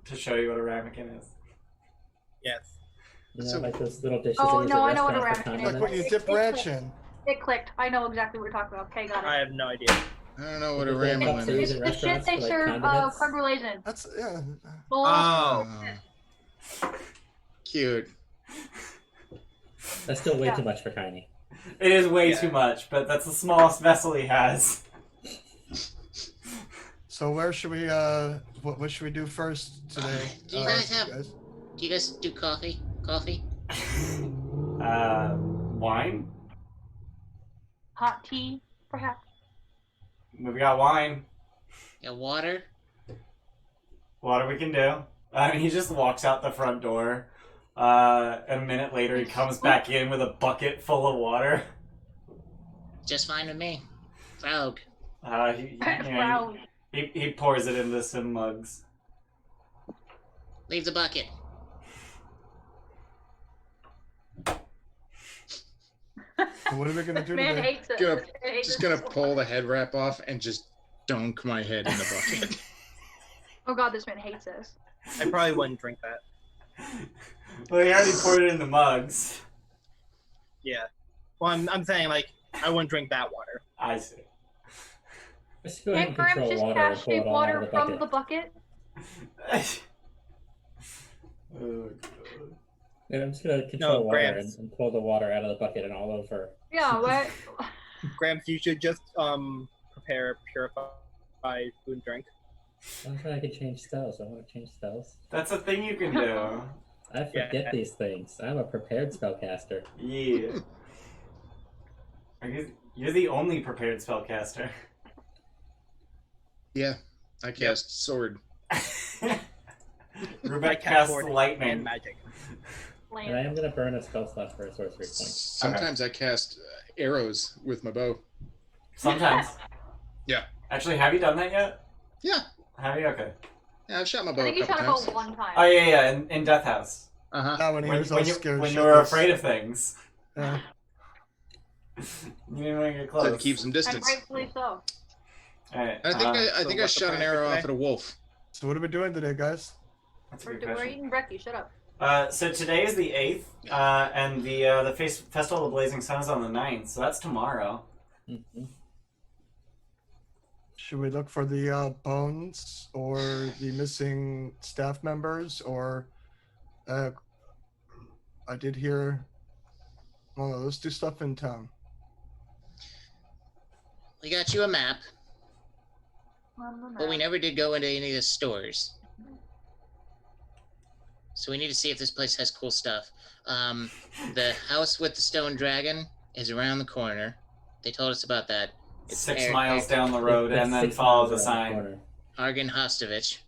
to show you what a ramekin is? Yes. You know, So- like those little dishes. Oh, they use no, at I know what a restaurants for ramekin is. Like when you condiments. dip ranch in. It clicked. I know exactly what we're talking about. Okay, got it. I have no idea. I don't know what a Because they have ramen to use is. it It's the shit restaurants they for, like, serve condiments. creme brulees in. That's yeah. Oh. Cute. That's still way Yeah. too much for Tiny. It is way Yeah. too much, but that's the smallest vessel he has. So where should we what should we do first today? Do you guys have- Do you guys do coffee? Coffee? Wine? Hot tea, perhaps. We've got wine. Yeah, water? Water we can do. He just walks out the front door. And a minute later, he comes back in with a bucket full of water. Just fine with me. Frog. Wow. He pours it into some mugs. Leave the bucket. So what are we gonna This do man today? hates it. Gonna- This man hates Just it gonna so pull the head wrap off and just dunk my head in the bucket. Oh god, this man hates this. I probably wouldn't drink that. Well, he already poured it in the mugs. Yeah. Well, I'm saying like I wouldn't drink that water. I see. Let's go ahead Can't and Graham control just water and cash pull the it all out of water the from bucket. the bucket? Oh, Yeah, I'm just gonna control water Grams. and pull the water out of the bucket and all over. Yeah, what? Gramps, you should just prepare purified food and drink. I'm trying to change spells. I want to change spells. that's a thing you can do. I forget these things. I'm a prepared spellcaster. Yeah. You're the only prepared spellcaster. Yeah, I cast sword. Rubek Cast casts sword lightning. and magic. And I am gonna burn a spell slot for a sorcery point. Sometimes I cast arrows with my bow. Sometimes. Yeah. Actually, have you done that yet? Yeah. Have you? Okay. Yeah, I've shot my I bow think a you couple shot a times. bow one time. Oh yeah, in Death House. Uh-huh. Not when he was all scared. When you shitless. were afraid of things. Yeah. You didn't want to get So close. to keep some And distance. rightfully so. Alright. I think I So think I what's the shot an plan for arrow off today? at a wolf. So what are we doing today, guys? That's a We're, good we're question. eating brekkie, shut up. So today is the 8th, and the Festival of the Blazing Sun is on the 9th, so that's tomorrow. Mhm. Should we look for the bones or the missing staff members, or I did hear. Well, no, let's do stuff in town. We got you a map, On the but we map. never did go into any of the stores. So we need to see if this place has cool stuff. The house with the stone dragon is around the corner. They told us about that. It's 6 miles down the road, It's and then 6 follow miles the around sign. corner. Argon Hostovich.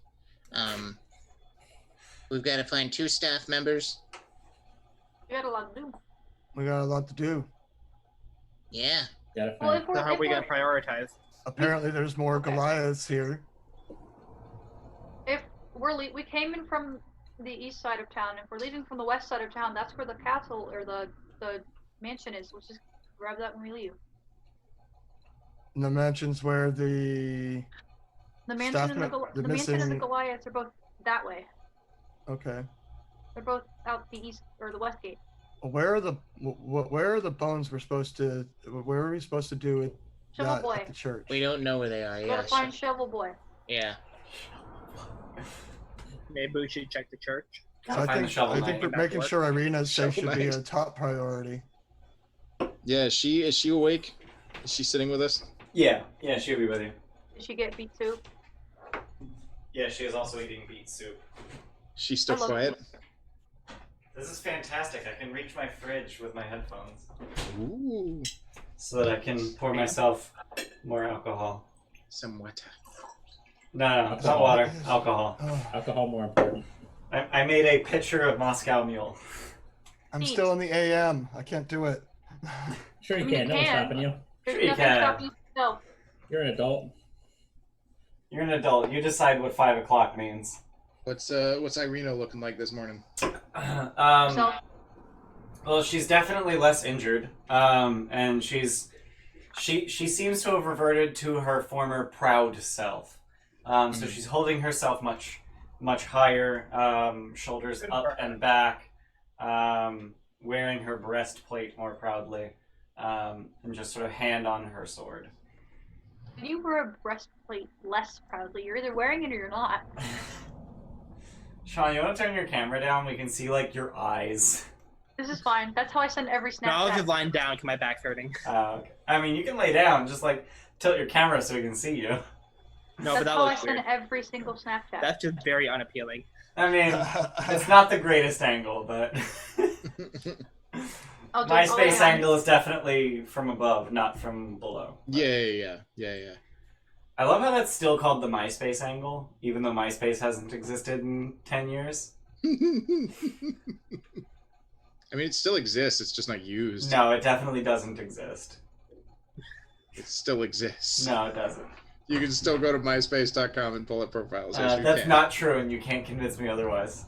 We've got to find 2 staff members. We got a lot to do. We got a lot to do. Yeah. Gotta Well, find. if we're, So how if we we're, gonna prioritize? Apparently, there's more Goliaths here. if we came in from the east side of town. If we're leaving from the west side of town, that's where the castle or the mansion is. Let's just grab that when we leave. And the mansion's where the. The mansion Staff and mem- the the mansion and the missing- Goliaths are both that way. Okay. They're both out the east or the west gate. Where are the where are the bones we're supposed to? Where are we supposed to do it? Shovel That boy. at the church. We don't know where they are. We Yeah. gotta find Shovel Boy. Yeah. Maybe we should check the church. Gotta I find the think shovel I knight. think that Back making to work. sure Irina's safe Shovel should be knight. a top priority. Yeah, is she awake? Is she sitting with us? Yeah, she'll be with you. Did she get beet soup? Yeah, she is also eating beet soup. She's still I love quiet. This is fantastic. I can reach my fridge with my headphones, Ooh, so that I can pour myself more alcohol. some water. No, it's not water. Alcohol. Oh, Alcohol more important. I made a pitcher of Moscow Mule. I'm still in the AM. I can't do it. Sure you I mean, can. you No one's can. stopping you. There's Sure you nothing can. stopping you. No. You're an adult. You're an adult. You decide what 5 o'clock means. What's Irina looking like this morning? So, Well, she's definitely less injured, and she seems to have reverted to her former proud self. So she's holding herself much higher, shoulders Good up for her. and back, wearing her breastplate more proudly, and just sort of hand on her sword. if you wear a breastplate less proudly, you're either wearing it or you're not. Sean, you want to turn your camera down? We can see like your eyes. This is fine. That's how I send every No, I was Snapchat. just lying down because my back's hurting. Okay. I mean, you can lay down, just like tilt your camera so we can see you. No, That's but that how I looks send weird. every single Snapchat. That's just very unappealing. I mean, it's not the greatest angle, but I'll do my it all space the time. angle is definitely from above, not from below. Yeah. I love how that's still called the MySpace angle, even though MySpace hasn't existed in 10 years. I mean, it still exists. It's just not used. No, it definitely doesn't exist. It still exists. No, it doesn't. You can still go to myspace.com and pull up profiles. Yes, you That's can. not true, and you can't convince me otherwise.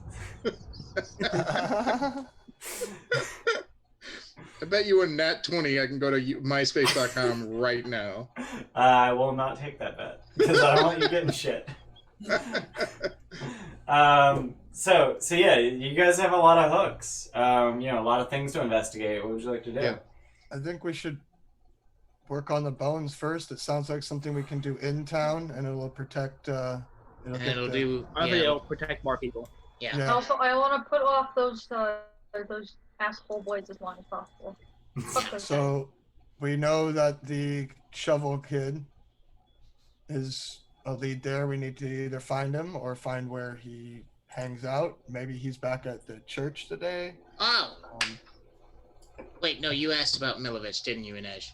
I bet you a nat 20 I can go to myspace.com right now. I will not take that bet because I don't want you getting shit. So yeah, you guys have a lot of hooks. A lot of things to investigate. What would you like to do? Yeah. I think we should work on the bones first. It sounds like something we can do in town, and it'll protect. And Get it'll the- do. I think Yeah, it'll protect more people. yeah. Yeah. Also, I want to put off those asshole boys as long as possible. Fuck those guys. So we know that the shovel kid is a lead there. We need to either find him or find where he hangs out. Maybe he's back at the church today. Oh, wait, no, you asked about Milovich, didn't you, Inej?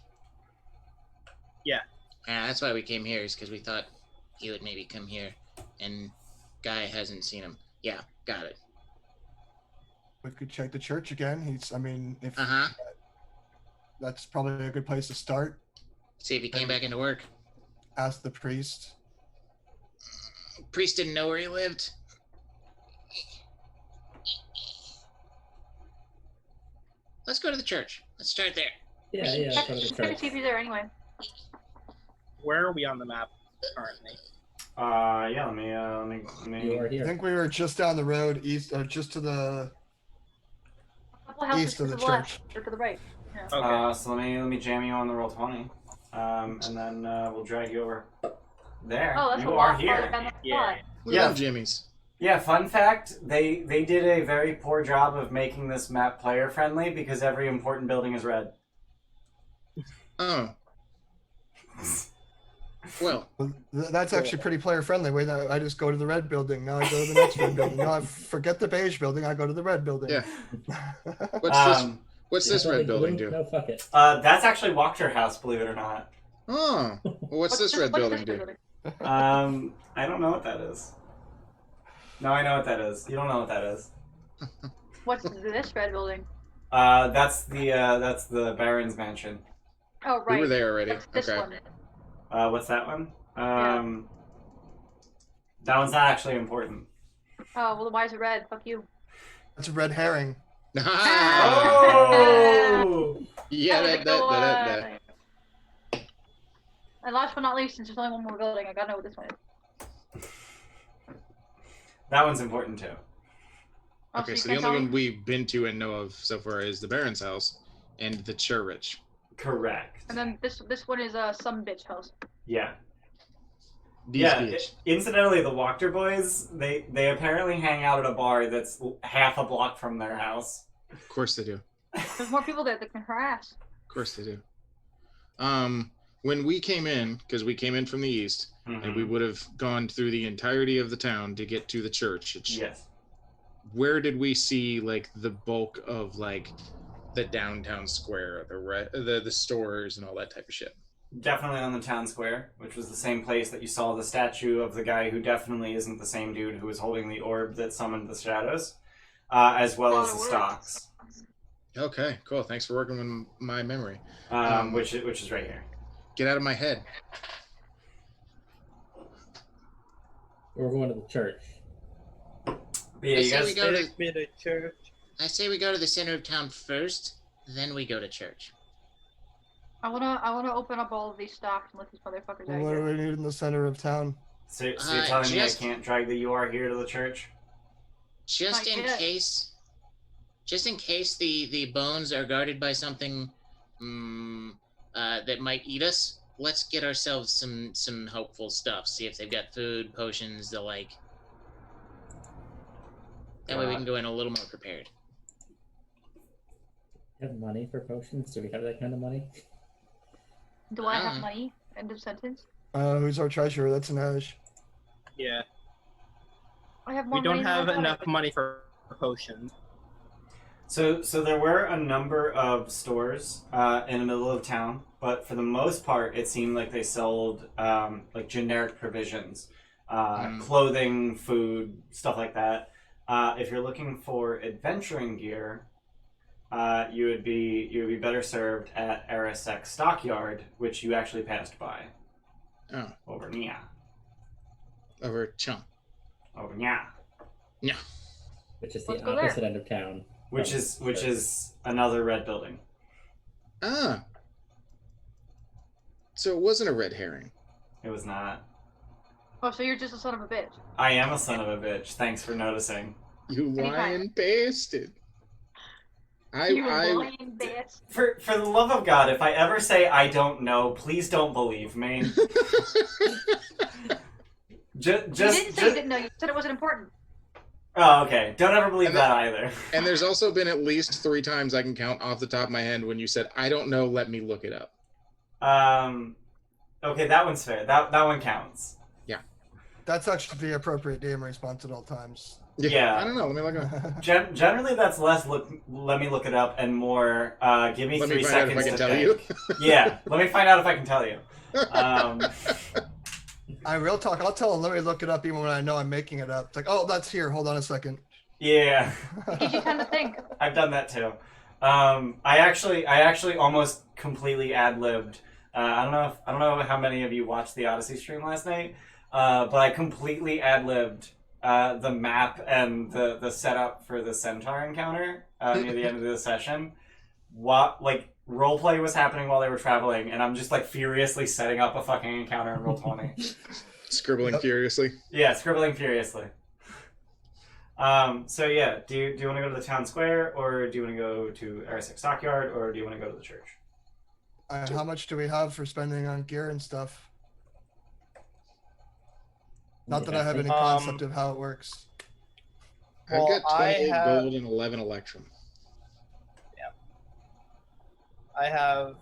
Yeah. Yeah, that's why we came here, is because we thought he would maybe come here, and Guy hasn't seen him. Yeah, got it. We could check the church again. If Uh-huh. that's probably a good place to start. See if he came back into work. Ask the priest. Priest didn't know where he lived. Let's go to the church. Let's start there. Yeah, Check go to the check church. to see if he's there anyway. Where are we on the map currently? Yeah. Let me. You are I here. think we were just down the road east, or just to the A couple houses east of to the the left church. or to the right. Yeah. Okay. So let me jam you on the roll 20, and then we'll drag you over there. Oh, that's you a are lot here. farther down the Yeah. plot. We Yeah. love Jimmy's. Yeah, fun fact, they did a very poor job of making this map player friendly because every important building is red. Oh. Well, That's actually pretty player friendly. Wait, I just go to the red building. Now I go to the next red building. Now I forget the beige building. I go to the red building. yeah. What's Yeah, this red building blue? do? No, fuck it. That's actually Wachterhaus, believe it or not. Oh. Well, what's this red building do? I don't know what that is. No, I know what that is. You don't know what that is. What's this red building? That's the Baron's mansion. Oh, right. We were there already. That's this Okay. one. What's that one? That one's not actually important. Oh, well, why is it red? Fuck you. That's a red herring. Oh! Yeah, That was a that. good one. And last but not least, since there's only one more building, I gotta know what this one is. That one's important too. Oh, Okay, you so the can't only tell one me? we've been to and know of so far is the Baron's house and the church. Correct. And then this one is some bitch house. Yeah. These Yeah. bitch. Incidentally, the Wachter boys, they apparently hang out at a bar that's half a block from their house. Of course they do. There's more people there that can harass. Of course they do. When we came in, because we came in from the east, and we would have gone through the entirety of the town to get to the church. Yes. Where did we see like the bulk of like the downtown square, the stores and all that type of shit? Definitely on the town square, which was the same place that you saw the statue of the guy who definitely isn't the same dude who was holding the orb that summoned the shadows, as well as the stocks, Okay, cool. Thanks for working with my memory. which is right here. Get out of my head. We're going to the church. But yeah, I you say guys. we go to. Take me to church. I say we go to the center of town first, then we go to church. I wanna open up all of these stocks and let these motherfuckers out What do here. we need in the center of town? So you're telling me I just- can't drag the UR here to the church? Just Not in yet. case. Just in case the bones are guarded by something that might eat us, let's get ourselves some helpful stuff. See if they've got food, potions, the like. That way we can go in a little more prepared. Have money for potions? Do we have that kind of money? Do I have money? End of sentence. Who's our treasurer? That's Inej. Yeah. I have more We don't money than I have thought I enough did. money for potions. So there were a number of stores in the middle of town, but for the most part, it seemed like they sold like generic provisions, clothing, food, stuff like that. If you're looking for adventuring gear, you would be better served at Arasek Stockyard, which you actually passed by. Oh, Over Nya. over Chum. Over Nya. Yeah. Which is the Let's go there. opposite end of town. Which is another red building. Ah. So it wasn't a red herring. It was not. Oh, so you're just a son of a bitch. I am a son of a bitch. Thanks for noticing. You Anytime. lying bastard. You lying bitch. For the love of God, if I ever say I don't know, please don't believe me. You didn't say you didn't know. You said it wasn't important. Oh, okay. Don't ever believe And that either. And there's also been at least 3 times I can count off the top of my head when you said, I don't know, let me look it up. Okay, that one's fair. That one counts. That's actually the appropriate game response at all times. Yeah. I don't know, let me look it up. Generally, that's less. Let me look it up, and more. Give me Let 3 me find out seconds if I can to tell you. think. Yeah, let me find out if I can tell you. I real talk. I'll tell him. Let me look it up, even when I know I'm making it up. It's like, oh, that's here. Hold on a second. Yeah, Gives you time to think. I've done that too. I actually almost completely ad-libbed. I don't know how many of you watched the Odyssey stream last night, but I completely ad-libbed the map and the setup for the centaur encounter near the end of the session. Roleplay was happening while they were traveling, and I'm just like furiously setting up a fucking encounter in Roll20. Scribbling furiously. Yeah, scribbling furiously. So yeah, do you want to go to the town square, or do you want to go to Arasek Stockyard, or do you want to go to the church? How much do we have for spending on gear and stuff? Not that I have any concept of how it works. I've got 28 I have- gold and 11 electrum. I have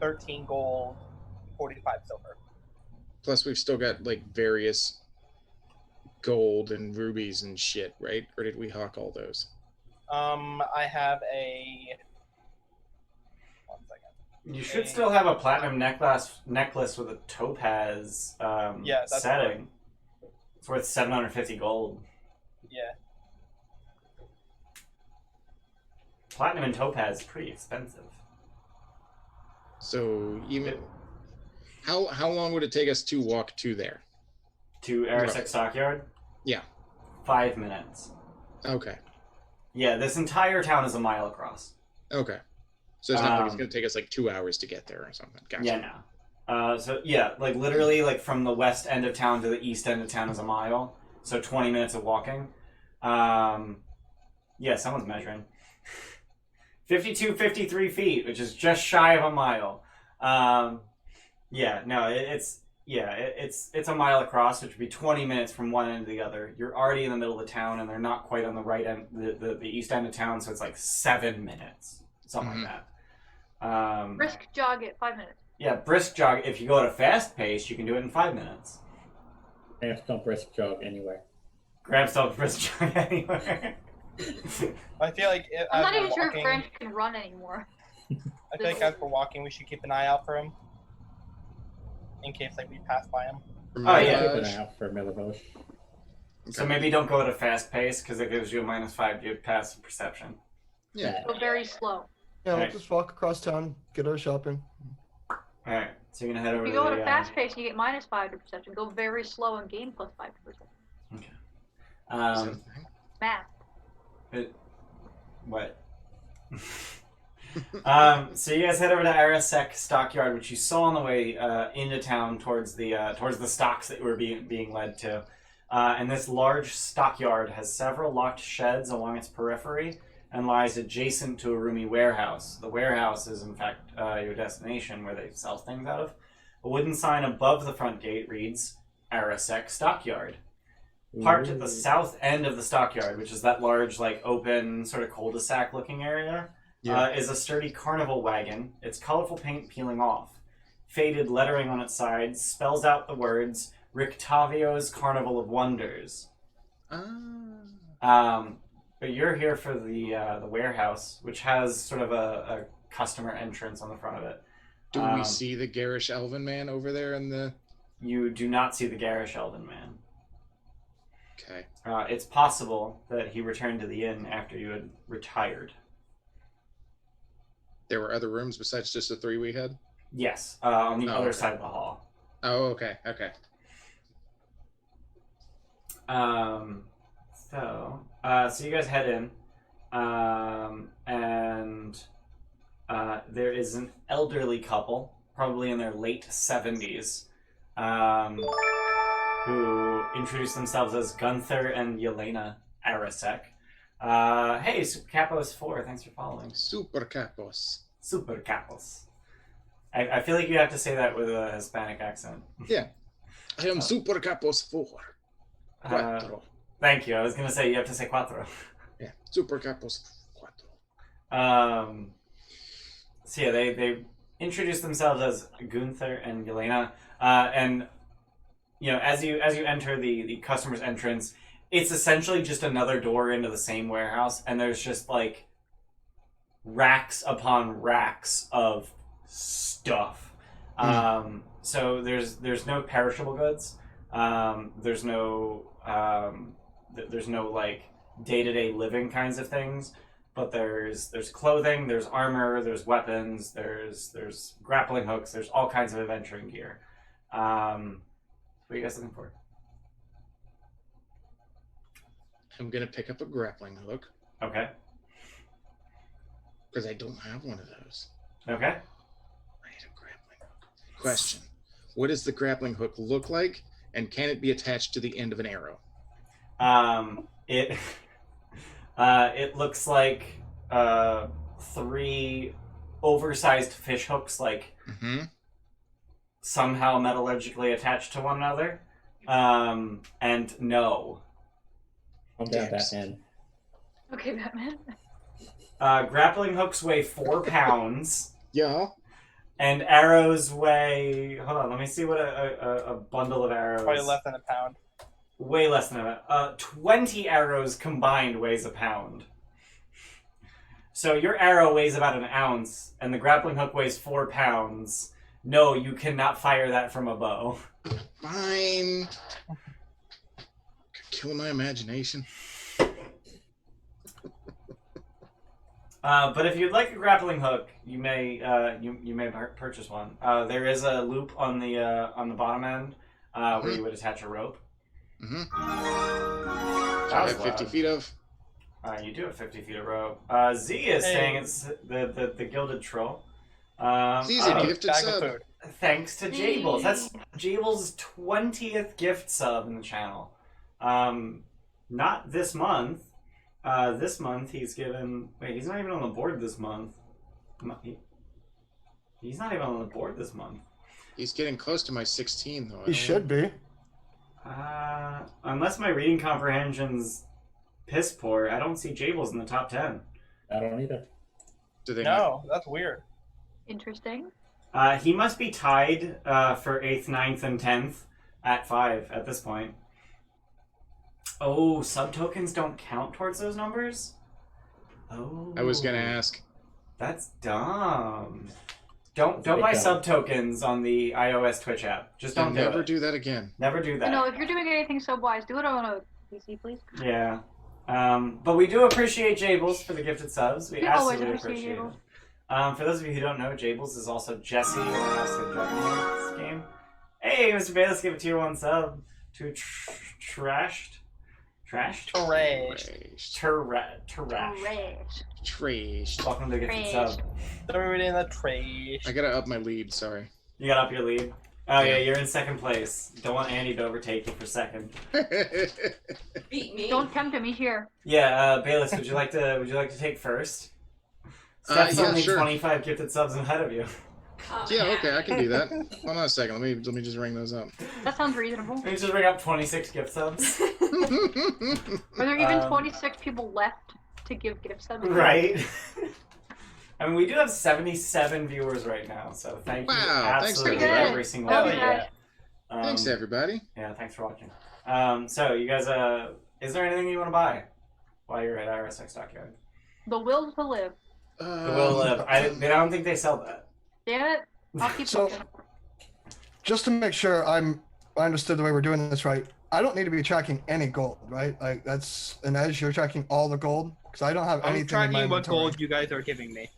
13 gold, 45 silver. Plus we've still got like various gold and rubies and shit, right? Or did we hawk all those? I have a. 1 second. You should still have a platinum necklace with a topaz Yeah, that's setting. It's worth 750 gold. Yeah. Platinum and topaz is pretty expensive. So even how long would it take us to walk to there? To Arasek Stockyard? Yeah. 5 minutes. Okay. Yeah, this entire town is a mile across. Okay. So it's not like it's gonna take us like 2 hours to get there or something. Gotcha. Yeah, no. So yeah, like literally, like from the west end of town to the east end of town is a mile. So 20 minutes of walking. Yeah, someone's measuring. 53 feet, which is just shy of a mile. Yeah, no, it's a mile across, which would be 20 minutes from one end to the other. You're already in the middle of the town, and they're not quite on the right end, the east end of town, so it's like 7 minutes, something like that. Brisk jog at 5 minutes. Yeah, brisk jog. If you go at a fast pace, you can do it in 5 minutes. Grabs don't brisk jog anywhere. Grabs don't brisk jog anywhere. I feel like I'm as not we're even sure if walking, Graham can run anymore. I feel like as we're walking, we should keep an eye out for him, in case like we pass by him. Oh, yeah. Keep an eye out for Milivosh. So maybe don't go at a fast pace, because it gives you a -5 to passive perception. Yeah. Go very slow. Yeah, Right. we'll just walk across town, get our shopping. Alright, so you're going to head over If to you go the... at a fast pace and you get -5 to perception, go very slow and gain +5 to perception. Okay. Math. What? So you guys head over to Arasek Stockyard, which you saw on the way into town towards the stocks that were being led to. And this large stockyard has several locked sheds along its periphery and lies adjacent to a roomy warehouse. The warehouse is, in fact, your destination where they sell things out of. A wooden sign above the front gate reads, Arasek Stockyard. Parked at the south end of the stockyard, which is that large, like, open, sort of cul-de-sac looking area, is a sturdy carnival wagon, its colorful paint peeling off. Faded lettering on its sides spells out the words, Rictavio's Carnival of Wonders. But you're here for the warehouse, which has sort of a customer entrance on the front of it. Do we see the garish elven man over there in the... You do not see the garish elven man. Okay. It's possible that he returned to the inn after you had retired. There were other rooms besides just the 3 we had? Yes, on the Oh, other okay. side of the hall. Oh, okay, okay. So you guys head in, and there is an elderly couple, probably in their late 70s, who introduce themselves as Gunther and Yelena Arasek. Hey, Super Capos 4, thanks for following. Super Capos. Super Capos. I feel like you have to say that with a Hispanic accent. Yeah. I am Super Capos 4. Cuatro. Thank you. I was going to say you have to say cuatro. Yeah, Super Capos 4. So yeah, they introduce themselves as Gunther and Yelena, and you know, as you enter the customer's entrance, it's essentially just another door into the same warehouse, and there's just like racks upon racks of stuff. So there's no perishable goods. There's no like day-to-day living kinds of things, but there's clothing, there's armor, there's weapons, there's grappling hooks, there's all kinds of adventuring gear. What are you guys looking for? I'm gonna pick up a grappling hook Okay. because I don't have one of those. Okay. I need a grappling hook. Question: what does the grappling hook look like, and can it be attached to the end of an arrow? It looks like 3 oversized fish hooks, like somehow metallurgically attached to one another. And no. Calm down, Batman. Okay, Batman. Grappling hooks weigh 4 pounds. Yeah. And arrows weigh... Hold on, let me see what a bundle of arrows... Probably less than a pound. Way less than a... 20 arrows combined weighs a pound. So your arrow weighs about an ounce, and the grappling hook weighs 4 pounds. No, you cannot fire that from a bow. Fine. Killing my imagination. But if you'd like a grappling hook, you may purchase one. There is a loop on the bottom end where you would attach a rope. I That have was 50 loud. feet of. You do have 50 feet of rope. Z is saying it's the Gilded Troll. These are oh, gifted Bag of sub. food. thanks to Jables. That's Jables' 20th gift sub in the channel. Not this month. This month he's given... Wait, he's not even on the board this month. He's not even on the board this month. He's getting close to my 16, though. He should be. Unless my reading comprehension's piss poor, I don't see Jables in the top 10. I don't either. Do they No, that's weird. Interesting. He must be tied for 8th, 9th, and 10th at 5 at this point. Oh, sub-tokens don't count towards those numbers? Oh. I was gonna ask. That's dumb. Don't Very buy dumb. sub-tokens on the iOS Twitch app. Just don't do never it. do that again. Never do that. No, if you're doing anything so wise, do it on a PC, please. Yeah. But we do appreciate Jables for the gifted subs. We always absolutely appreciate appreciate it. For those of you who don't know, Jables is also Jesse in the House of Dragon this game. Hey, Mr. Bayless, give a tier 1 sub to Trashed. Trash. Trashed. Trash. Trash. Welcome to the gifted Trash. sub. Throw it in the trash. I gotta up my lead, sorry. You got up your lead. Oh yeah, you're in 2nd place. Don't want Andy to overtake you for 2nd. Beat me. Don't tempt him, he's here. Yeah, Bayless, would you like to take first? Steph's yeah, only sure. 25 gifted subs ahead of you. Come Yeah, at okay, I can me. do that. Hold on a second. Let me just ring those up. That sounds reasonable. Let me just bring up 26 gift subs. Are there even 26 people left to give gifts? Right? I mean, we do have 77 viewers right now, so thank you Wow, thanks absolutely to every everybody. single Hell one of you. yeah. Thanks, everybody. Yeah, thanks for watching. So, you guys, is there anything you want to buy while you're at IRSX Dockyard? The will to live. The Will Live. I don't think they sell that. Damn it. I'll keep So- looking. Just to make sure I understood the way we're doing this right, I don't need to be tracking any gold, right? Like that's an edge. You're tracking all the gold because I don't have I'm anything in my tracking what inventory. gold you guys are giving me.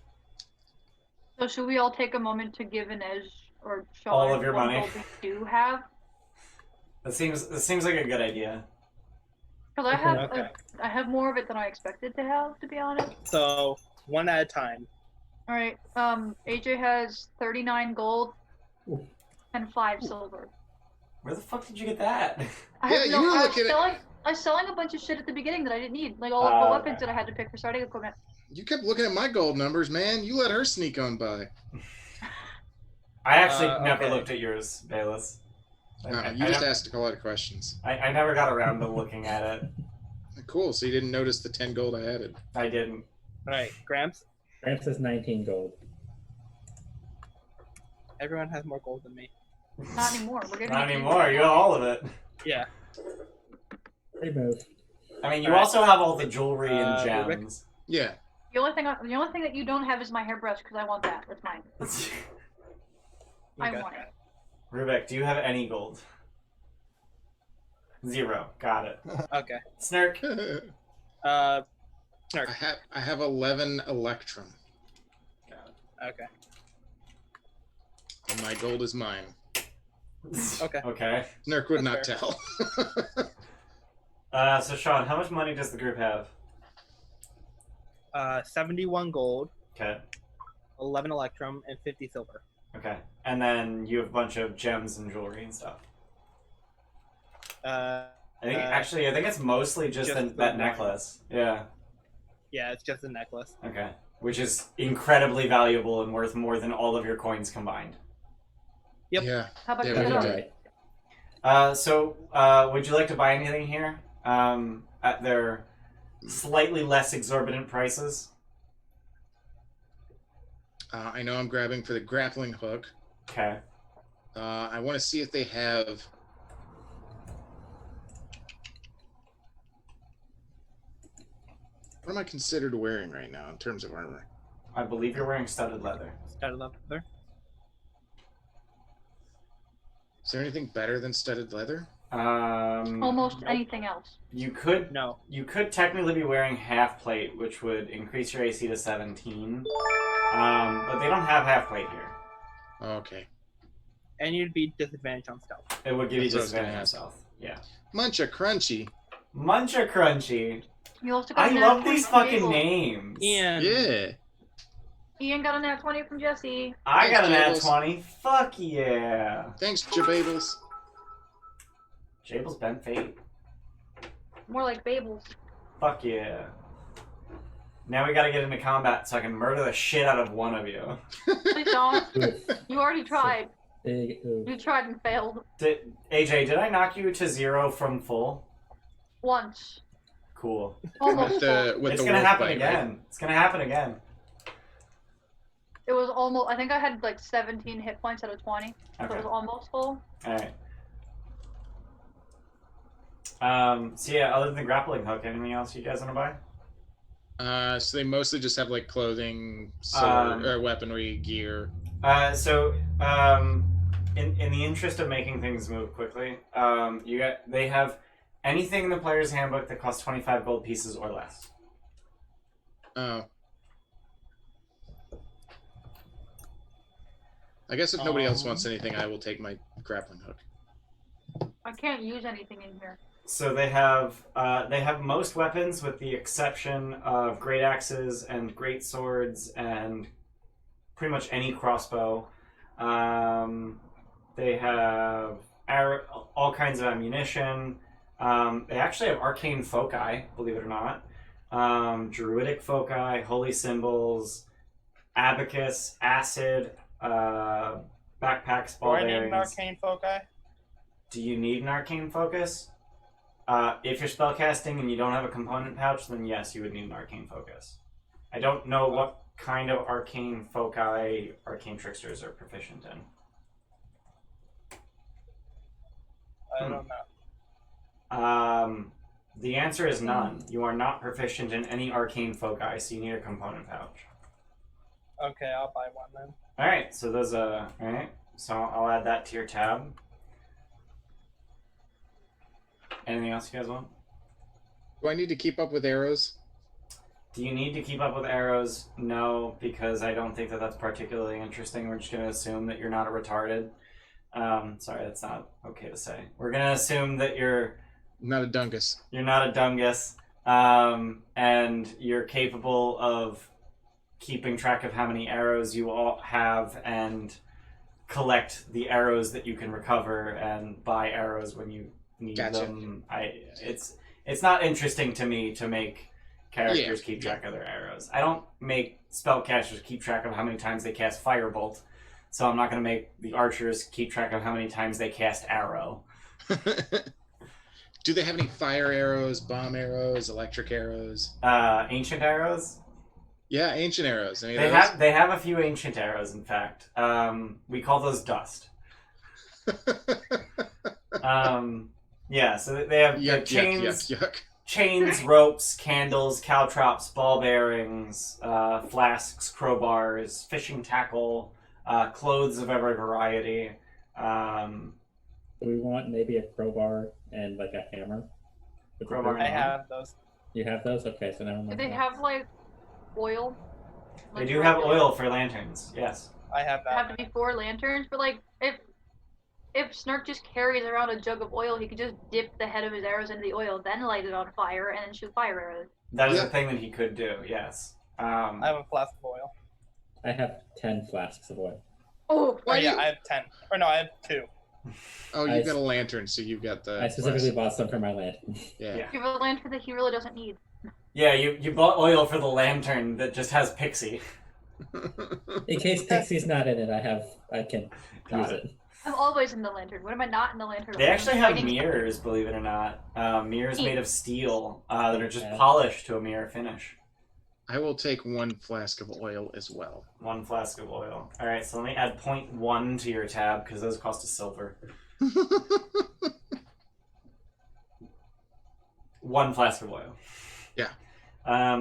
So should we all take a moment to give Inej or Sean All of your what money. gold we do have? That seems like a good idea. Because I have Okay. I have more of it than I expected to have, to be honest. So one at a time. All right. AJ has 39 gold Ooh. and 5 silver. Where the fuck did you get that? Yeah, you were looking at- I was selling a bunch of shit at the beginning that I didn't need, like all of the weapons Okay. that I had to pick for starting equipment. You kept looking at my gold numbers, man. You let her sneak on by. I actually Okay. never looked at yours, Bayless. You just asked a lot of questions. I never got around to looking at it. Cool. So you didn't notice the 10 gold I added. I didn't. All right, Gramps. Gramps has 19 gold. Everyone has more gold than me. Not anymore. We're giving Not it to anymore. You got all of it. Yeah. They move. I mean, you Alright. also have all the jewelry and Rubik? gems. Yeah. The only thing that you don't have is my hairbrush because I want that. That's mine. I Okay. want it. Rubik, do you have any gold? 0. Got it. Okay. Snark. I Snark. have 11 electrum, Okay. and my gold is mine. Okay. Okay. Nurk would not That's tell. So Sean, how much money does the group have? 71 gold, Okay. 11 electrum, and 50 silver. Okay. And then you have a bunch of gems and jewelry and stuff. Uh, I think it's mostly just, just that the necklace. Yeah. yeah, it's just a necklace. Okay. Which is incredibly valuable and worth more than all of your coins combined. Yep. Yeah. How about Yeah, you? we That's did. Dylan? right. So, would you like to buy anything here? At their slightly less exorbitant prices? I know I'm grabbing for the grappling hook. Okay. I want to see if they have. What am I considered wearing right now in terms of armor? I believe you're wearing studded leather. Studded leather. Is there anything better than studded leather? Almost Nope. anything else. You could No. technically be wearing half plate, which would increase your AC to 17. But they don't have half plate here. Okay. And you'd be disadvantaged on stealth. It would give you That's what I was gonna disadvantage on ask. stealth. Yeah. Muncha crunchy. Muncher Crunchy. You also got I a nat love 20 these from fucking Jables. names. And Yeah. Ian got a nat 20 from Jesse. I got an ad Jables. 20. Fuck yeah. Thanks, Jabables. Jables bent fate. More like Babels. Fuck yeah. Now we gotta get into combat so I can murder the shit out of one of you. Please don't. Oof. You already tried. Big oof. You tried and failed. AJ, did I knock you to 0 from full? Once. Cool. Almost With full. the with It's the gonna wolf happen bite, again. right? It's gonna happen again. It was almost. I think I had like 17 hit points out of 20. So it Okay. was almost full. Alright. So yeah, other than the grappling hook, anything else you guys wanna buy? So they mostly just have like clothing, Um, sword, or weaponry, gear. In the interest of making things move quickly, they have anything in the player's handbook that costs 25 gold pieces or less. Oh. I guess if nobody else wants anything, I will take my grappling hook. I can't use anything in here. So they have most weapons with the exception of great axes and great swords and pretty much any crossbow. They have all kinds of ammunition. They actually have arcane foci, believe it or not. Druidic foci, holy symbols, abacus, acid, backpacks, do ball I need an bearings. arcane foci? Do you need an arcane focus? If you're spellcasting and you don't have a component pouch, then yes, you would need an arcane focus. I don't know what kind of arcane foci arcane tricksters are proficient in. I don't know. The answer is none. You are not proficient in any arcane foci, so you need a component pouch. Okay, I'll buy one then. Alright, so those, alright. So I'll add that to your tab. Anything else you guys want? Do I need to keep up with arrows? Do you need to keep up with arrows? No, because I don't think that that's particularly interesting. We're just going to assume that you're not a retarded. Sorry, that's not okay to say. We're going to assume that you're Not a dungus. not a dungus, and you're capable of keeping track of how many arrows you all have and collect the arrows that you can recover and buy arrows when you need Gotcha. them. It's not interesting to me to make characters keep track of their arrows. I don't make spellcasters keep track of how many times they cast Firebolt, so I'm not going to make the archers keep track of how many times they cast Arrow. Do they have any fire arrows, bomb arrows, electric arrows? Ancient arrows? Yeah, ancient arrows. Any of They those? have a few ancient arrows, in fact. We call those dust. Yeah, so they have Yuck, chains, yuck. chains, ropes, candles, caltrops, ball bearings, flasks, crowbars, fishing tackle, clothes of every variety. Do we want maybe a crowbar and like a hammer? With the Crowbar I and hammer? have those. You have those? Okay, so never Do mind. they that. have like oil? They Like, do have regular- oil for lanterns, yes. I have They have that. to be 4 lanterns, but like if Snark just carries around a jug of oil, he could just dip the head of his arrows into the oil, then light it on fire, and then shoot fire arrows. That is Yeah. a thing that he could do, yes. I have a flask of oil. I have 10 flasks of oil. Oh, Oh yeah, I have 10. Or no, I have 2. Oh, you've got a lantern, so you've got the. I specifically bought some for my lantern. Yeah. Yeah. give a lantern that he really doesn't need. Yeah, you bought oil for the lantern that just has pixie. In case Pixie's not in it, I can Got use it. it. I'm always in the lantern. When am I not in the lantern? They actually have Fighting- mirrors, believe it or not. Mirrors made of steel that are just Yeah. polished to a mirror finish. I will take 1 flask of oil as well. 1 flask of oil. Alright, so let me add 0.1 to your tab, because those cost a silver. 1 flask of oil. Yeah.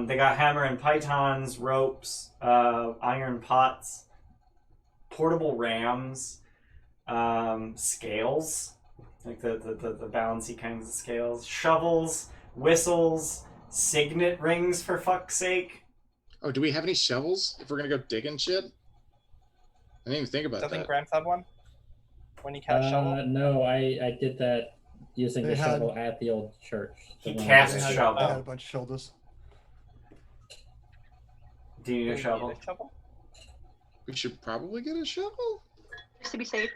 They got hammer and pythons, ropes, iron pots, portable rams, scales, like the bouncy kinds of scales, shovels, whistles, signet rings, for fuck's sake. Oh, do we have any shovels if we're gonna go digging shit? I didn't even think about Doesn't that. Grants have one? When you cast shovel? No, I did that using They the had- shovel at the old church. He The one cast They that- had, shovel. they had a bunch of shoulders. Do you need a Do shovel? need a shovel? We should probably get a shovel. Just to be safe.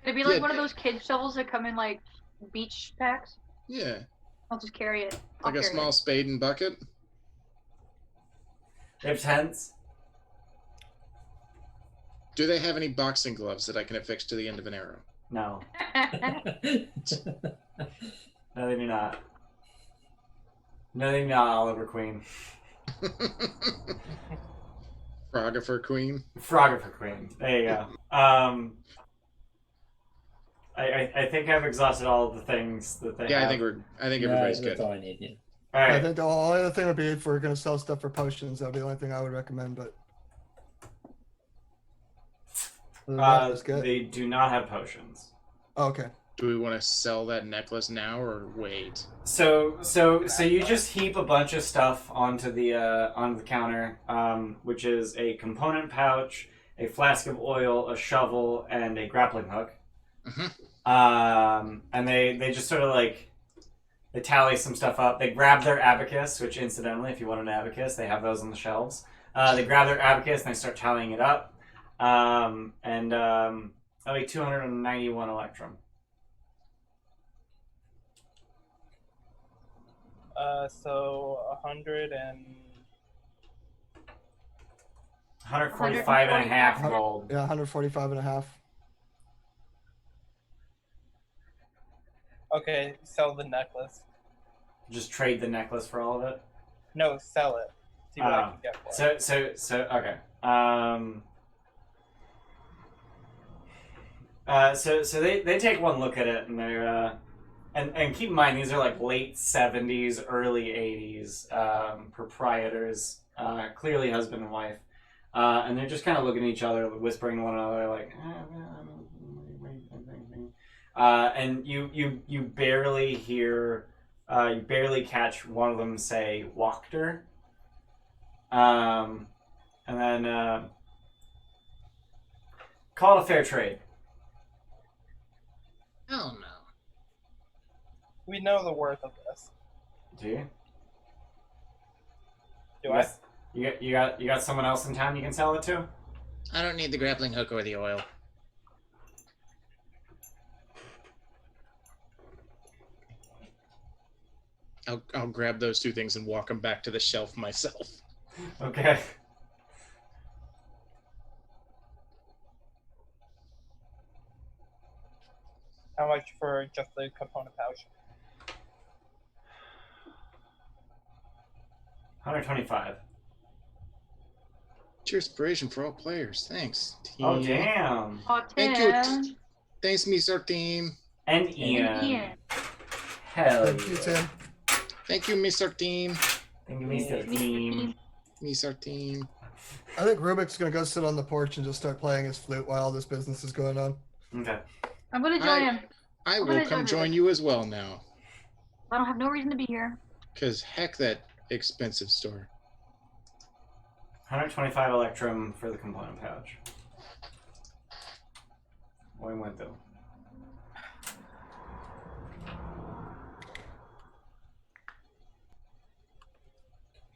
Could it be like Yeah. one of those kid shovels that come in like beach packs? Yeah, I'll just carry it. like a small spade and bucket. They have tents. Do they have any boxing gloves that I can affix to the end of an arrow? No. No, they do not. No, they do not, Oliver Queen. Frogger Queen. Frogger Queen. There you go. I think I've exhausted all of the things that they Yeah, have. I think No, everybody's that's good. all I need. Yeah. All I right. think the only other thing would be if we're gonna sell stuff for potions. That'd be the only thing I would recommend. But other than that, that's good. They do not have potions. Oh, okay. Do we want to sell that necklace now or wait? So you just heap a bunch of stuff onto the counter, which is a component pouch, a flask of oil, a shovel, and a grappling hook. And they just sort of like they tally some stuff up. They grab their abacus, which incidentally, if you want an abacus, they have those on the shelves. They grab their abacus and they start tallying it up. That'll be 291 electrum. So 100 and 145 and a half gold. Yeah, 145 and a half. okay, sell the necklace. Just trade the necklace for all of it. No, sell it. See what I Oh. can get for it. So okay. So they take one look at it and they're and keep in mind these are like late 70s, early 80s proprietors, clearly husband and wife, and they're just kind of looking at each other, whispering to one another like, and you barely hear You barely catch one of them say Wachter. And then call it a fair trade. Oh no. We know the worth of this. Do you? Do I? You got someone else in town you can sell it to? I don't need the grappling hook or the oil. I'll grab those two things and walk them back to the shelf myself. Okay. How much for just the component pouch? 125. It's your inspiration for all players. Thanks, team. Oh damn. Oh, Thank you. Tim. Thanks, Mr. Team. And Ian. And Ian. Hell Thank you, yeah. Tim. Thank you, Mr. Team. Thank you, Mr. Team. Mr. Team. I think Rubik's gonna go sit on the porch and just start playing his flute while all this business is going on. Okay. I'm gonna join him. I I'm will gonna come join join you as well now. I don't have no reason to be here. Because heck that expensive store. 125 electrum for the component pouch. Buen momento.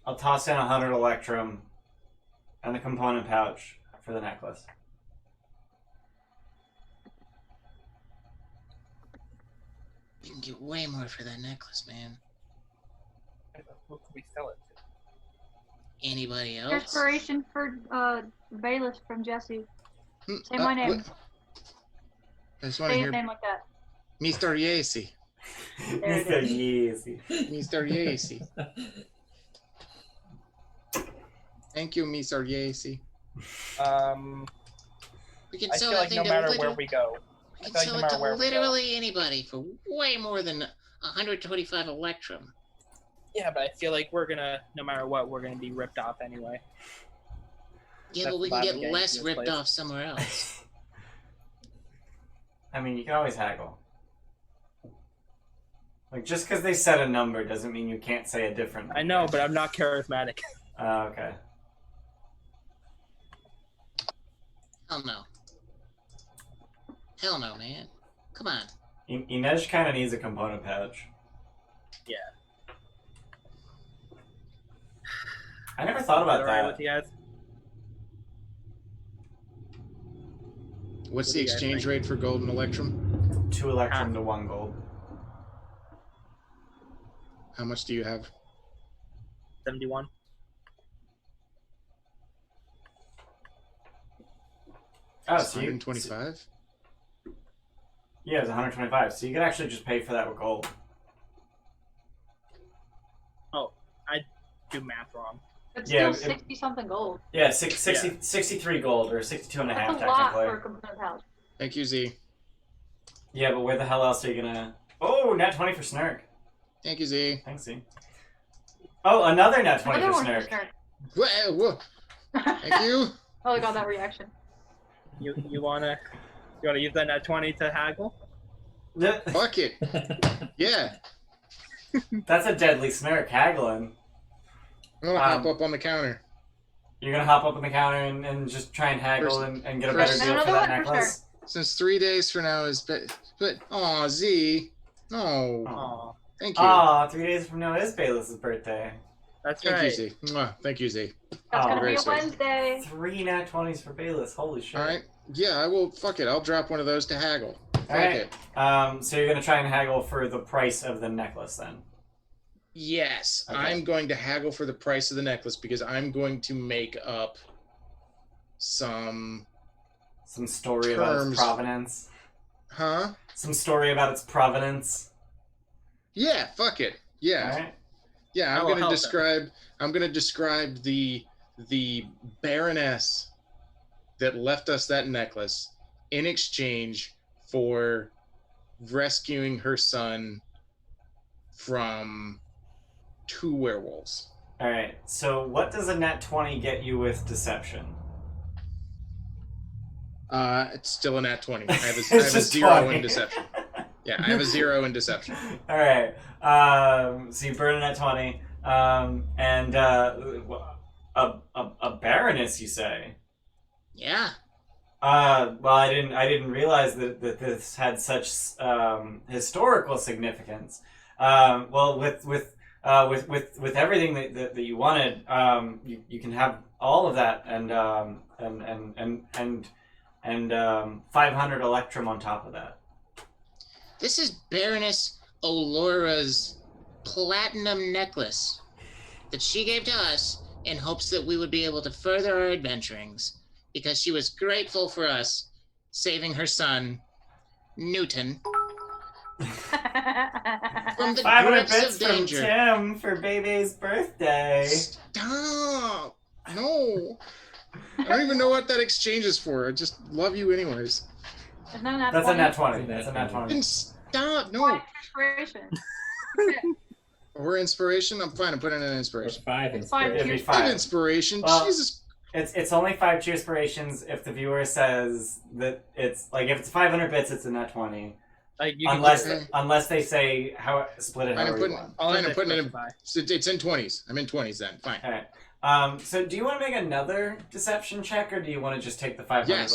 I'll toss in 100 electrum and the component pouch for the necklace. You can get way more for that necklace, man. Who can we sell it to? Anybody else? Inspiration for Bayless from Jesse. Say my name. what? I just want to Say hear his name like that. Mr. Yacy. There it Mr. is. Yeezy. Mr. Yacy. Thank you, Mr. Yacy. We can I sell feel that like thing no to matter literally, where we go. we I can feel like sell no it matter to where we go. literally anybody for way more than 125 electrum. Yeah, but I feel like we're gonna, no matter what, we're gonna be ripped off anyway. Yeah, That's but we the can vibe get I'm getting less from this ripped place. off somewhere else. I mean, you can always haggle. Like, just because they said a number doesn't mean you can't say a different number. I know, but I'm not charismatic. Okay. Hell no. Hell no, man. Come on. Inej kind of needs a component pouch. Yeah. I never thought about Alright that. with you guys? What's What the do you guys exchange think? rate for gold and electrum? 2 electrum to 1 gold. How much do you have? 71. Oh, so you... 125? Yeah, it's 125. So you could actually just pay for that with gold. Oh, I do math wrong. It's Yeah, still 60 something gold. Yeah, 63 gold, or 62 and a half That's a lot technically. for a component pouch. Thank you, Z. Yeah, but where the hell else are you gonna... Oh, nat 20 for Snurk. Thank you, Z. Thanks, Z. Oh, another nat 20 Another for one Snurk. for Snurk. Whoa, whoa. Thank you. Oh, I got that reaction. You wanna use that net 20 to haggle? Fuck it. Yeah. That's a deadly Snurk, haggling. I'm gonna hop up on the counter. You're gonna hop up on the counter and just try and haggle and get a better first- deal for Another that one for necklace? Since 3 days from now is... But, aw, Z. No. Aw, Thank you. Aw, 3 days from now is Bayless's birthday. that's Thank you, right. Z. Mwah. Thank you, Z. That's Oh, gonna very be a sweet. Wednesday. 3 nat 20s for Bayless, holy shit. All right. Yeah, I will. Fuck it. I'll drop one of those to haggle. Fuck Alright. it. So you're gonna try and haggle for the price of the necklace then? Yes, Okay. I'm going to haggle for the price of the necklace because I'm going to make up some... Some story about its Terms. provenance? Huh? Some story about its provenance? Yeah, fuck it. Yeah. Alright. Yeah, I I'm will going to help describe... I'm going to describe the Baroness that left us that necklace in exchange for rescuing her son from 2 werewolves. Alright, so what does a nat 20 get you with deception? It's still a nat 20. I have a It's just 0 20. in deception. Yeah, I have a 0 in deception. All right. So you burn it at 20. And a baroness, you say? Yeah. Well, I didn't realize that this had such historical significance. Well, with everything that you wanted, you can have all of that and 500 electrum on top of that. This is Baroness Olora's platinum necklace that she gave to us in hopes that we would be able to further our adventurings, because she was grateful for us saving her son, Newton, from the 500 grips bits of from danger. Tim for Bebe's birthday. Stop! No! I don't even know what that exchange is for. I just love you anyways. Isn't that That's a nat 20. Isn't that That's a nat 20. And stop! No! Why inspiration? We're inspiration? I'm fine. I'm putting in Or inspiration. 5 It's fine. inspiration. It'd be Five 5. inspiration? Well, Jesus. It's only 5 true inspirations if the viewer says that it's like if it's 500 bits, it's a nat 20. Like you can Unless they say how split it Fine, however I'm you putting, want. fine, I'm putting it in. specify. It's in 20s. I'm in 20s then. Fine. All right. So do you want to make another deception check, or do you want to just take the 500 Yes.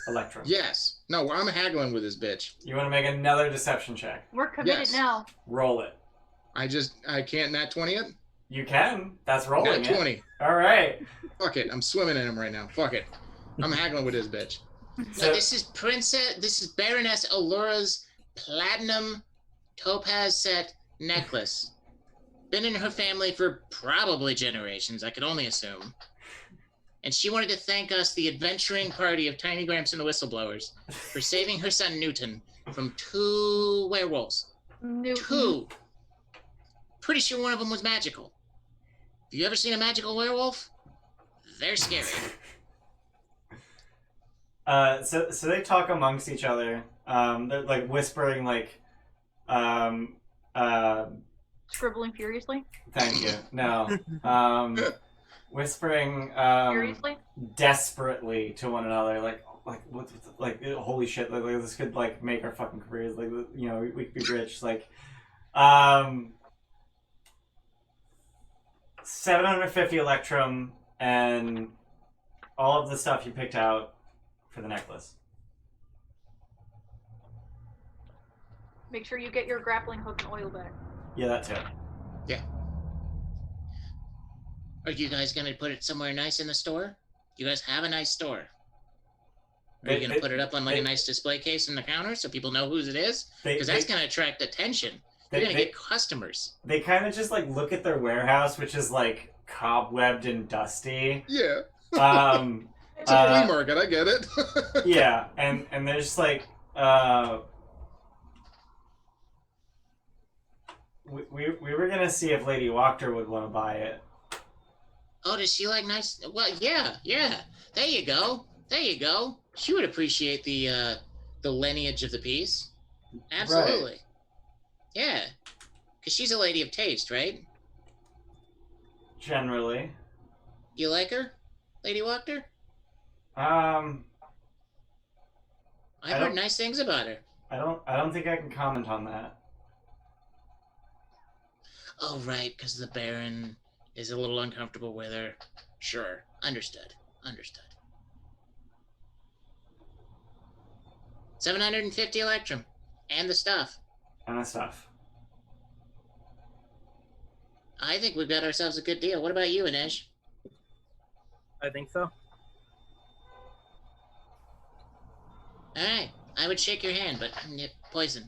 electrum? Yes. No, I'm haggling with this bitch. You want to make another deception check? We're committed Yes. now. Roll it. I can't nat 20 it? You can. That's rolling Nat 20. it. All right. Fuck it. I'm swimming in him right now. Fuck it. I'm haggling with this bitch. So this is Baroness Olora's platinum topaz set necklace. Been in her family for probably generations, I could only assume. And she wanted to thank us, the adventuring party of Tiny Gramps and the Whistleblowers, for saving her son Newton from 2 werewolves. Newton. 2. Pretty sure one of them was magical. Have you ever seen a magical werewolf? They're scary. So they talk amongst each other. They're like whispering, like, Scribbling furiously. thank you. No. Whispering Furiously. desperately to one another, like holy shit, like this could like make our fucking careers, like we could be rich, like 750 electrum and all of the stuff you picked out for the necklace. Make sure you get your grappling hook and oil back. Yeah, that too. Are you guys going to put it somewhere nice in the store? You guys have a nice store. Are you going to put it up on like a nice display case in the counter so people know whose it is? Because that's going to attract attention. You're going to get customers. They kind of just like look at their warehouse, which is like cobwebbed and dusty. Yeah. It's a flea market. I get it. Yeah, and they're just like, we were gonna see if Lady Wachter would want to buy it. Oh, does she like nice? Well, yeah. There you go. She would appreciate the lineage of the piece. Absolutely. Right. Yeah. Because she's a lady of taste, right? Generally. You like her, Lady Wachter? I I've heard nice things about her. I don't think I can comment on that. Oh, right, because the Baron is a little uncomfortable with her. Sure. Understood. 750 electrum. And the stuff. I think we've got ourselves a good deal. What about you, Inej? I think so. Alright. I would shake your hand, but poison.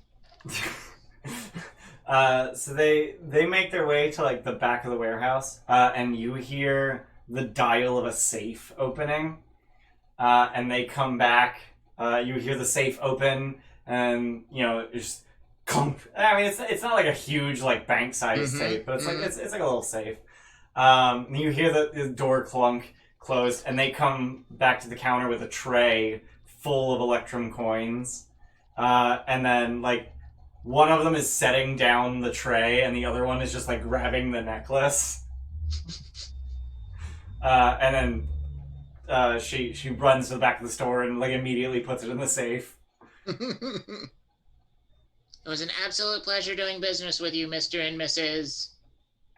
So they make their way to like the back of the warehouse, and you hear the dial of a safe opening, and they come back. You hear the safe open, and it's just clunk. I mean, it's not like a huge like bank size safe, but it's like it's like a little safe. And you hear the door clunk closed, and they come back to the counter with a tray full of electrum coins, and then like. One of them is setting down the tray, and the other one is just like grabbing the necklace. And then she runs to the back of the store and like immediately puts it in the safe. It was an absolute pleasure doing business with you, Mr. and Mrs.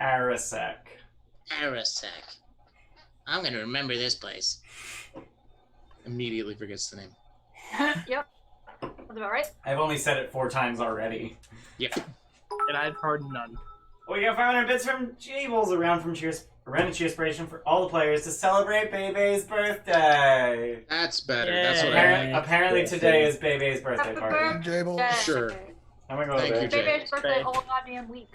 Arasek. Arasek. I'm going to remember this place. Immediately forgets the name. Yep. That's about right. I've only said it 4 times already. Yep. And I've heard none. We got 500 bits from Jables around from Cheerspiration for all the players to celebrate Bebe's birthday. That's better. Yay. That's what I meant. Apparently Yes, today yes. is Bebe's birthday Happy party. Jable. birthday. Sure. I'm gonna go Thank there. you, Jay. Baby's birthday Jay. all goddamn week.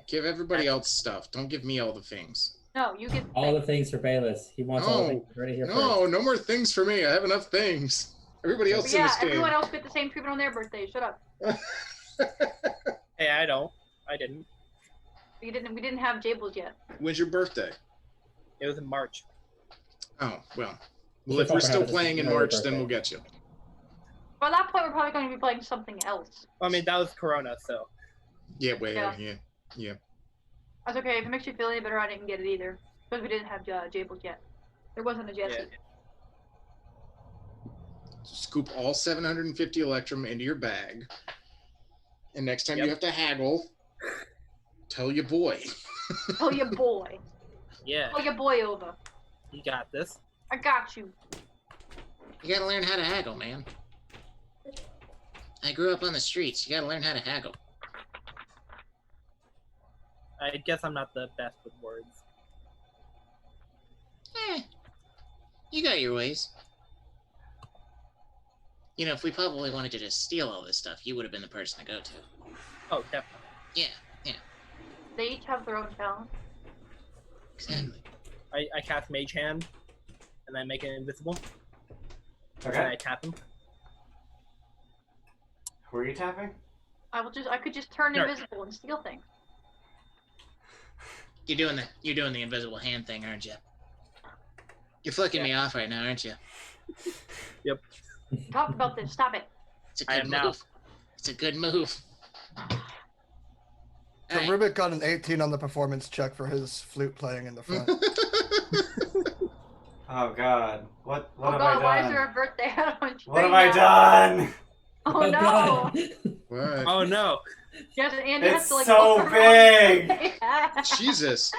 Give everybody else stuff. Don't give me all the things. No, you get All the things for Bayless. He wants all the things ready here No, first. no more things for me. I have enough things. Everybody else But in yeah, this game. everyone else get the same treatment on their birthday. Shut up. Hey, I don't. I didn't. We didn't have Jables yet. When's your birthday? It was in March. Oh, well. You Well, if should we're probably still have it playing in as your March, then birthday. we'll get you. By that point, we're probably going to be playing something else. I mean, that was Corona, so. Yeah, wait, Yeah. yeah. That's okay. If it makes you feel any better, I didn't get it either. Because we didn't have Jables yet. There wasn't a Jesse. Yeah. Scoop all 750 Electrum into your bag. And next time you have to haggle, tell your boy. Tell your boy. Yeah, Tell your boy over. you got this. I got you. You gotta learn how to haggle, man. I grew up on the streets. You gotta learn how to haggle. I guess I'm not the best with words. You got your ways. You know, if we probably wanted to just steal all this stuff, you would have been the person to go to. Oh, definitely. Yeah, They each have their own talent. exactly. I cast Mage Hand, and then make it invisible, and Okay. I tap him. Who are you tapping? I could just turn Sure. invisible and steal things. You're doing the invisible hand thing, aren't you? You're flicking me off right now, aren't you? Talk about this. Stop it. It's a I good am move. now. It's a good move. So Alright. Rubik got an 18 on the performance check for his flute playing in the front. Oh God. What Oh have God, why I is there done? a birthday hat on What have I done? Oh Oh, no! God. What? Oh no! Yes, Andy has It's to like. so walk around big. with the hat. Jesus.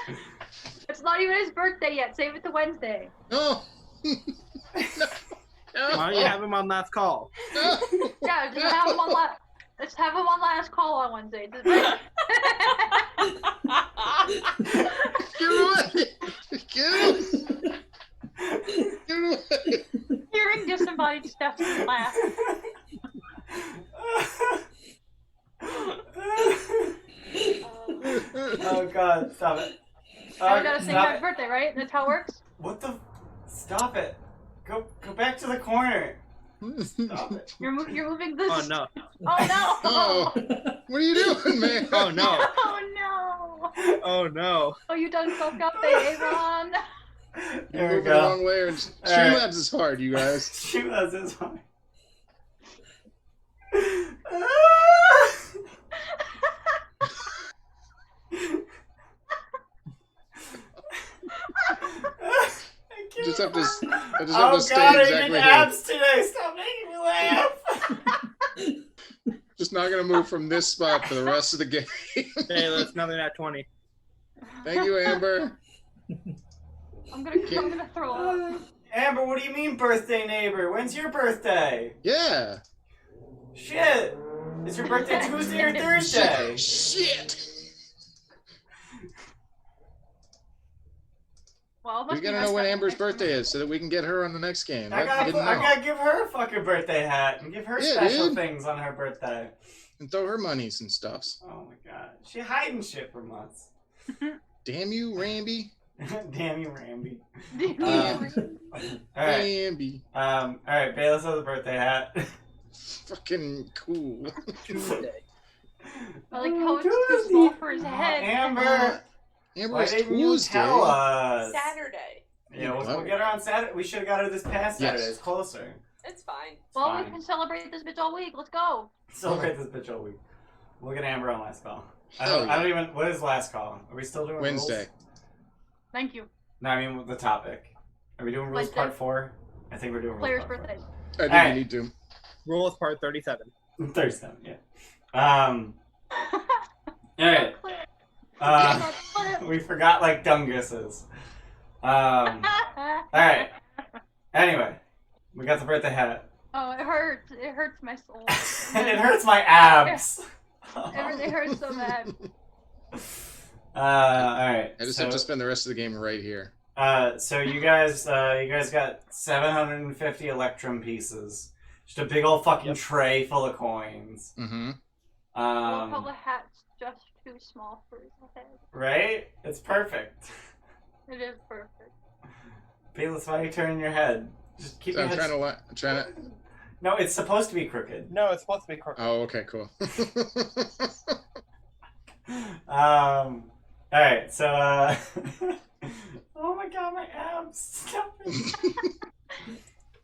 It's not even his birthday yet. Save it to Wednesday. No. Why don't you have him on last call? No. Yeah, just have him on let's have him on last call on Wednesday. It's his birthday. Get away. Get away. Hearing disembodied steps and laugh. Oh God! Stop it! Now we gotta sing Stop happy it. birthday, right? That's how it works. What the? Stop it! Go back to the corner. Stop it! You're moving this. Oh no! Oh no! Oh, what are you doing, man? Oh no! Oh no! Oh no! Oh, you done fucked up, Aaron. You're There we moving the wrong go. way. Streamlabs is hard, you guys. Shoot us this one. I just have to Oh stay God! I exactly did here. abs today. Stop making me laugh. Just not gonna move from this spot for the rest of the game. Hey, let's another nat 20. Thank you, Amber. I'm gonna throw up. Amber, what do you mean, birthday neighbor? When's your birthday? Yeah. Shit! Is your birthday Tuesday or Thursday? Shit. Well, it must We be gotta nice know when that- Amber's birthday is so that we can get her on the next game. I I didn't know. gotta give her a fucking birthday hat and give her Yeah, special dude. things on her birthday. And throw her monies and stuffs. Oh my God, she hiding shit from us. Damn you, Ramby. Damn you, Ramby. Alright, Ramby. alright, Bayless has a birthday hat. Fucking cool. Tuesday. I like how it's too small for his head. Amber, Amber, why it's didn't you Tuesday. tell us? Saturday. Yeah, we'll get her on Saturday. We should have got her this past Yes. Saturday. It's closer. It's fine. Well, we fine. can celebrate this bitch all week. Let's go. Celebrate this bitch all week. We'll get Amber on last call. Hell I don't even. What is last call? Are we still doing Wednesday. rules? Thank you. No, I mean the topic. Are we doing rules Wednesday. part 4? I think we're doing rules Players' part 4. birthdays. I think Alright. we need to. Rules part 37. Thursday, yeah. All right. We forgot like Dungus's. All right. Anyway, we got the birthday hat. Oh, it hurts. It hurts my soul. And it hurts my abs. Everything hurts so bad. Alright. I just have to spend the rest of the game right here. So you guys got 750 Electrum pieces. Just a big old fucking tray full of coins. Mm-hmm. Well, how the hat's just too small for his head. Right? It's perfect. It is perfect. Bayless, why are you turning your head? Just keep So your I'm head... trying to. No, it's supposed to be crooked. No, it's supposed to be crooked. Oh, okay, cool. Alright, so, oh my god, my abs. Stop it.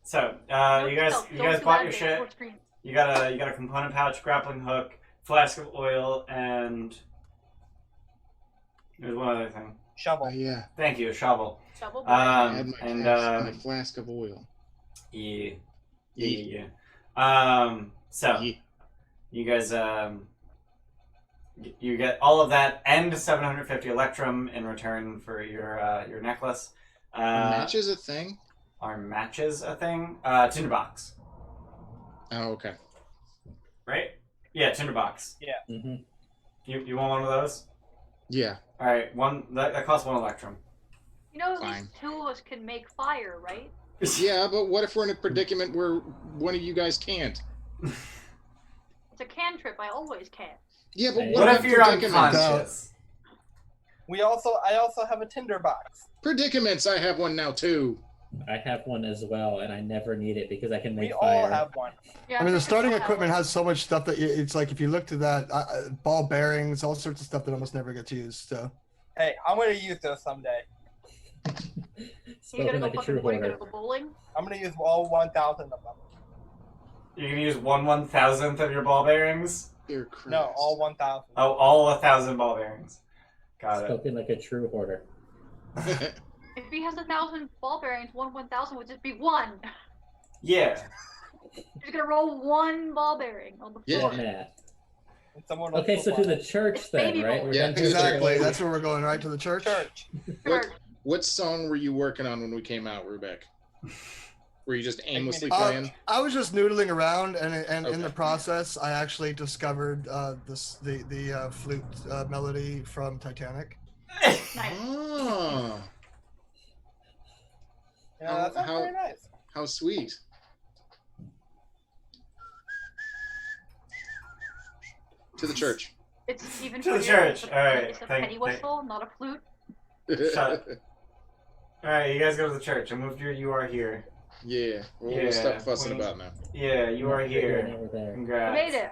So, you guys bought your shit. You got a component pouch, grappling hook, flask of oil, and there's one other thing. Shovel. Yeah. Thank you, a shovel. Shovel. I had my and and a flask of oil. Yeah. Yeah. So Yeah. you guys you get all of that and 750 Electrum in return for your necklace. Match is a thing? Are matches a thing? Tinderbox. Oh, okay. Right? Yeah, tinderbox. Yeah. Mm-hmm. You want one of those? Yeah. Alright, that costs 1 Electrum. You know, at Fine. least 2 of us can make fire, right? Yeah, but what if we're in a predicament where one of you guys can't? It's a cantrip. I always can. Yeah, but What what if about you're predicaments? unconscious? I also have a tinder box. Predicaments, I have one now too. I have one as well, and I never need it because I can make We fire. all have one. Yeah, I mean, the think starting I have equipment one. has so much stuff that it's like if you look to that, ball bearings, all sorts of stuff that almost never gets used. So Hey, I'm gonna use those someday. You Spoken gonna go like a fucking true what, you gonna hoarder. go bowling? I'm gonna use all 1,000 of them. You're gonna use 1/1000th of your ball bearings? Dear Christ. No, all 1,000. Oh, all 1,000 ball bearings. Got it. Spoken like a true hoarder. If he has 1,000 ball bearings, 1/1000 would just be 1. Yeah. He's gonna roll 1 ball bearing on the Yeah. floor. Good math. And someone else Okay, will so to buy the church It's then, baby right? bowl. We're Yeah, done to the exactly, church. that's where we're going, right to the church. church. What what song were you working on when we came out, Rubek? Were you just aimlessly playing? I was just noodling around, and in Okay. the process, I actually discovered the flute melody from Titanic. Nice. Oh, Yeah, that sounds How- very nice. how sweet. To the church. It's even To the funnier that church. It's a, All right, it's a thank- penny whistle, not a flute. Shut Alright, you guys go to the church. I moved your "you are here." Yeah, we'll Yeah, stop fussing we- about now. Yeah, you are We're here. over there. I Congrats. made it.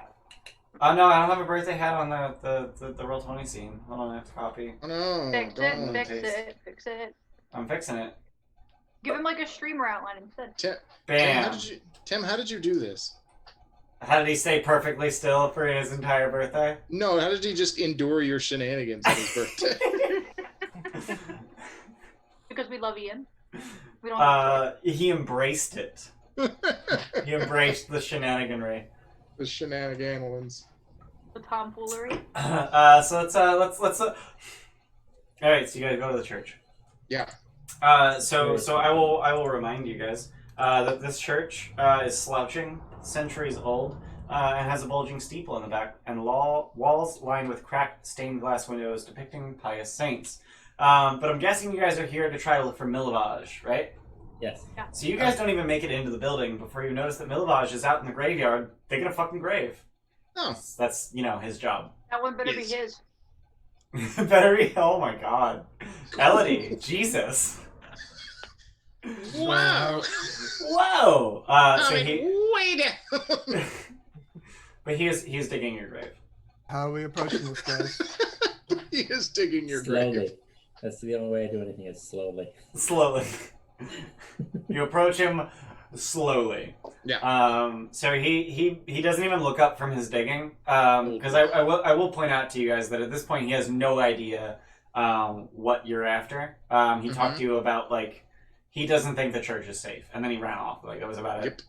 Oh no, I don't have a birthday hat on the Roll20 scene. Hold on, I have to copy. Oh no, Fix don't. it, fix taste. it, fix it. I'm fixing it. Give him like a streamer outline instead. Bam. Tim, how did you do this? How did he stay perfectly still for his entire birthday? No, how did he just endure your shenanigans on his birthday? Because we love Ian. We don't have to. He embraced it. He embraced the shenaniganry. The shenanigans. The tomfoolery. So let's all right, so you guys go to the church. Yeah. So I will remind you guys that this church is slouching, centuries old, and has a bulging steeple in the back, and walls lined with cracked stained glass windows depicting pious saints. But I'm guessing you guys are here to try to look for Milivage, right? Yes. So you guys don't even make it into the building before you notice that Milivage is out in the graveyard digging a fucking grave. Oh. That's his job. That one better be Yes. his. Better be. Oh my god, Elodie, Jesus. Wow. Whoa. So way down. but he is digging your grave. How are we approaching this, guys? He is digging your Slowly. grave. That's the only way to do anything is slowly. Slowly. You approach him slowly. Yeah. So he doesn't even look up from his digging. Because I will point out to you guys that at this point he has no idea what you're after. He talked to you about he doesn't think the church is safe, and then he ran off. That was about it.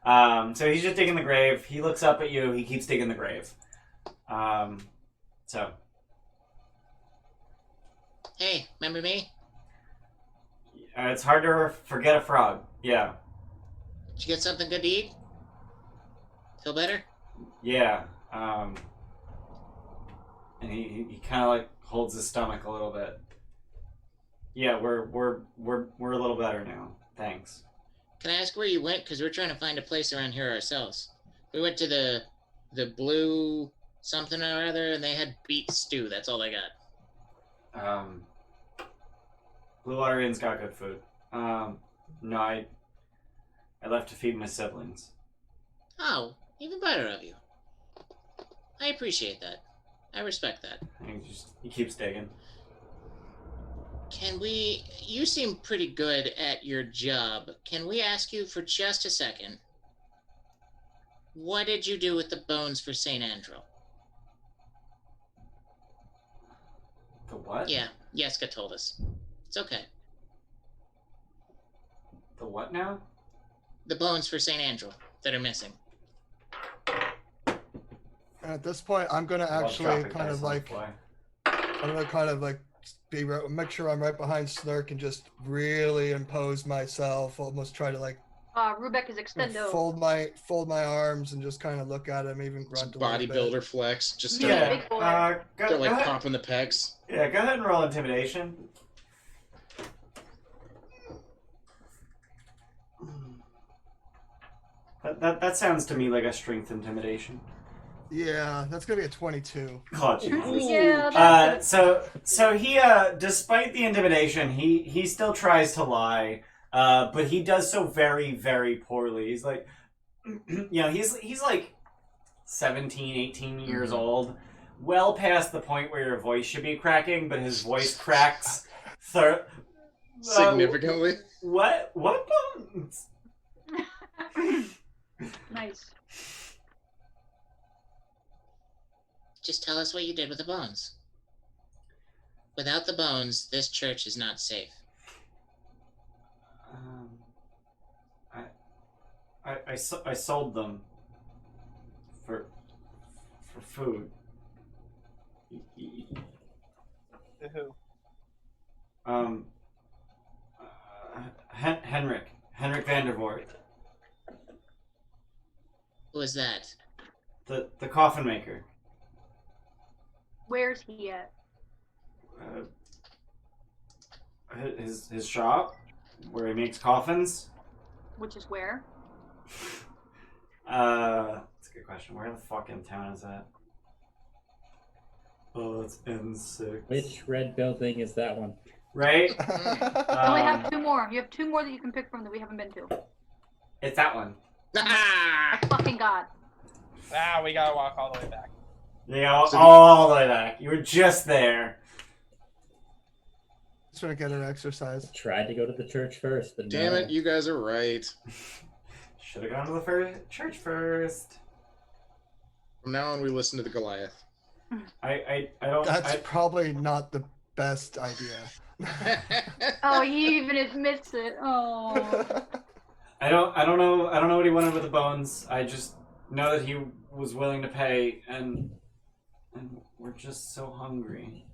Yep. So he's just digging the grave. He looks up at you. He keeps digging the grave. So, Hey, remember me? it's hard to forget a frog. Yeah. Did you get something good to eat? Feel better? Yeah. And he kind of like holds his stomach a little bit. Yeah, we're a little better now. Thanks. Can I ask where you went? Because we're trying to find a place around here ourselves. We went to the blue something or other, and they had beet stew. That's all I got. Blue Water Inn's got good food. No, I left to feed my siblings. Oh, even better of you. I appreciate that. I respect that. He keeps digging. Can we... You seem pretty good at your job. Can we ask you for just a second? What did you do with the bones for St. Andral? The what? Yeah, Yeska told us. It's okay. The what now? The bones for St. Andral that are missing. At this point, I'm gonna actually kind of like, make sure I'm right behind Snurk and just really impose myself. Almost try to like Rubek is extendo. fold my arms and just kind of look at him, even grunt a little bit. Bodybuilder flex. Just start, Yeah. Big boy. start like ahead. popping the pecs. Yeah, go ahead and roll intimidation. That sounds to me like a strength intimidation. Yeah, that's gonna be a 22. Oh, Jesus. Yeah. So he, despite the intimidation, he still tries to lie, but he does so very, very poorly. He's like, he's like 17, 18 years old, well past the point where your voice should be cracking, but his voice cracks Significantly. What bones? Nice. Just tell us what you did with the bones. Without the bones, this church is not safe. I sold them for food. To who? Henrik Vandervoort, Who is that? the coffin maker. Where's he at? His shop, where he makes coffins. Which is where? That's a good question. Where the fuck in town is that? Oh, it's N6. Which red building is that one? Right? You only have 2 more. You have 2 more that you can pick from that we haven't been to. It's that one. Ah! I fucking God. We gotta walk all the way back. Yeah, all the way back. You were just there. Just trying to get an exercise. Tried to go to the church first, but Damn no. it, you guys are right. Should have gone to the church first. From now on, we listen to the Goliath. I don't. That's probably not the best idea. Oh, he even admits it. Oh. I don't know what he wanted with the bones. I just know that he was willing to pay, and we're just so hungry,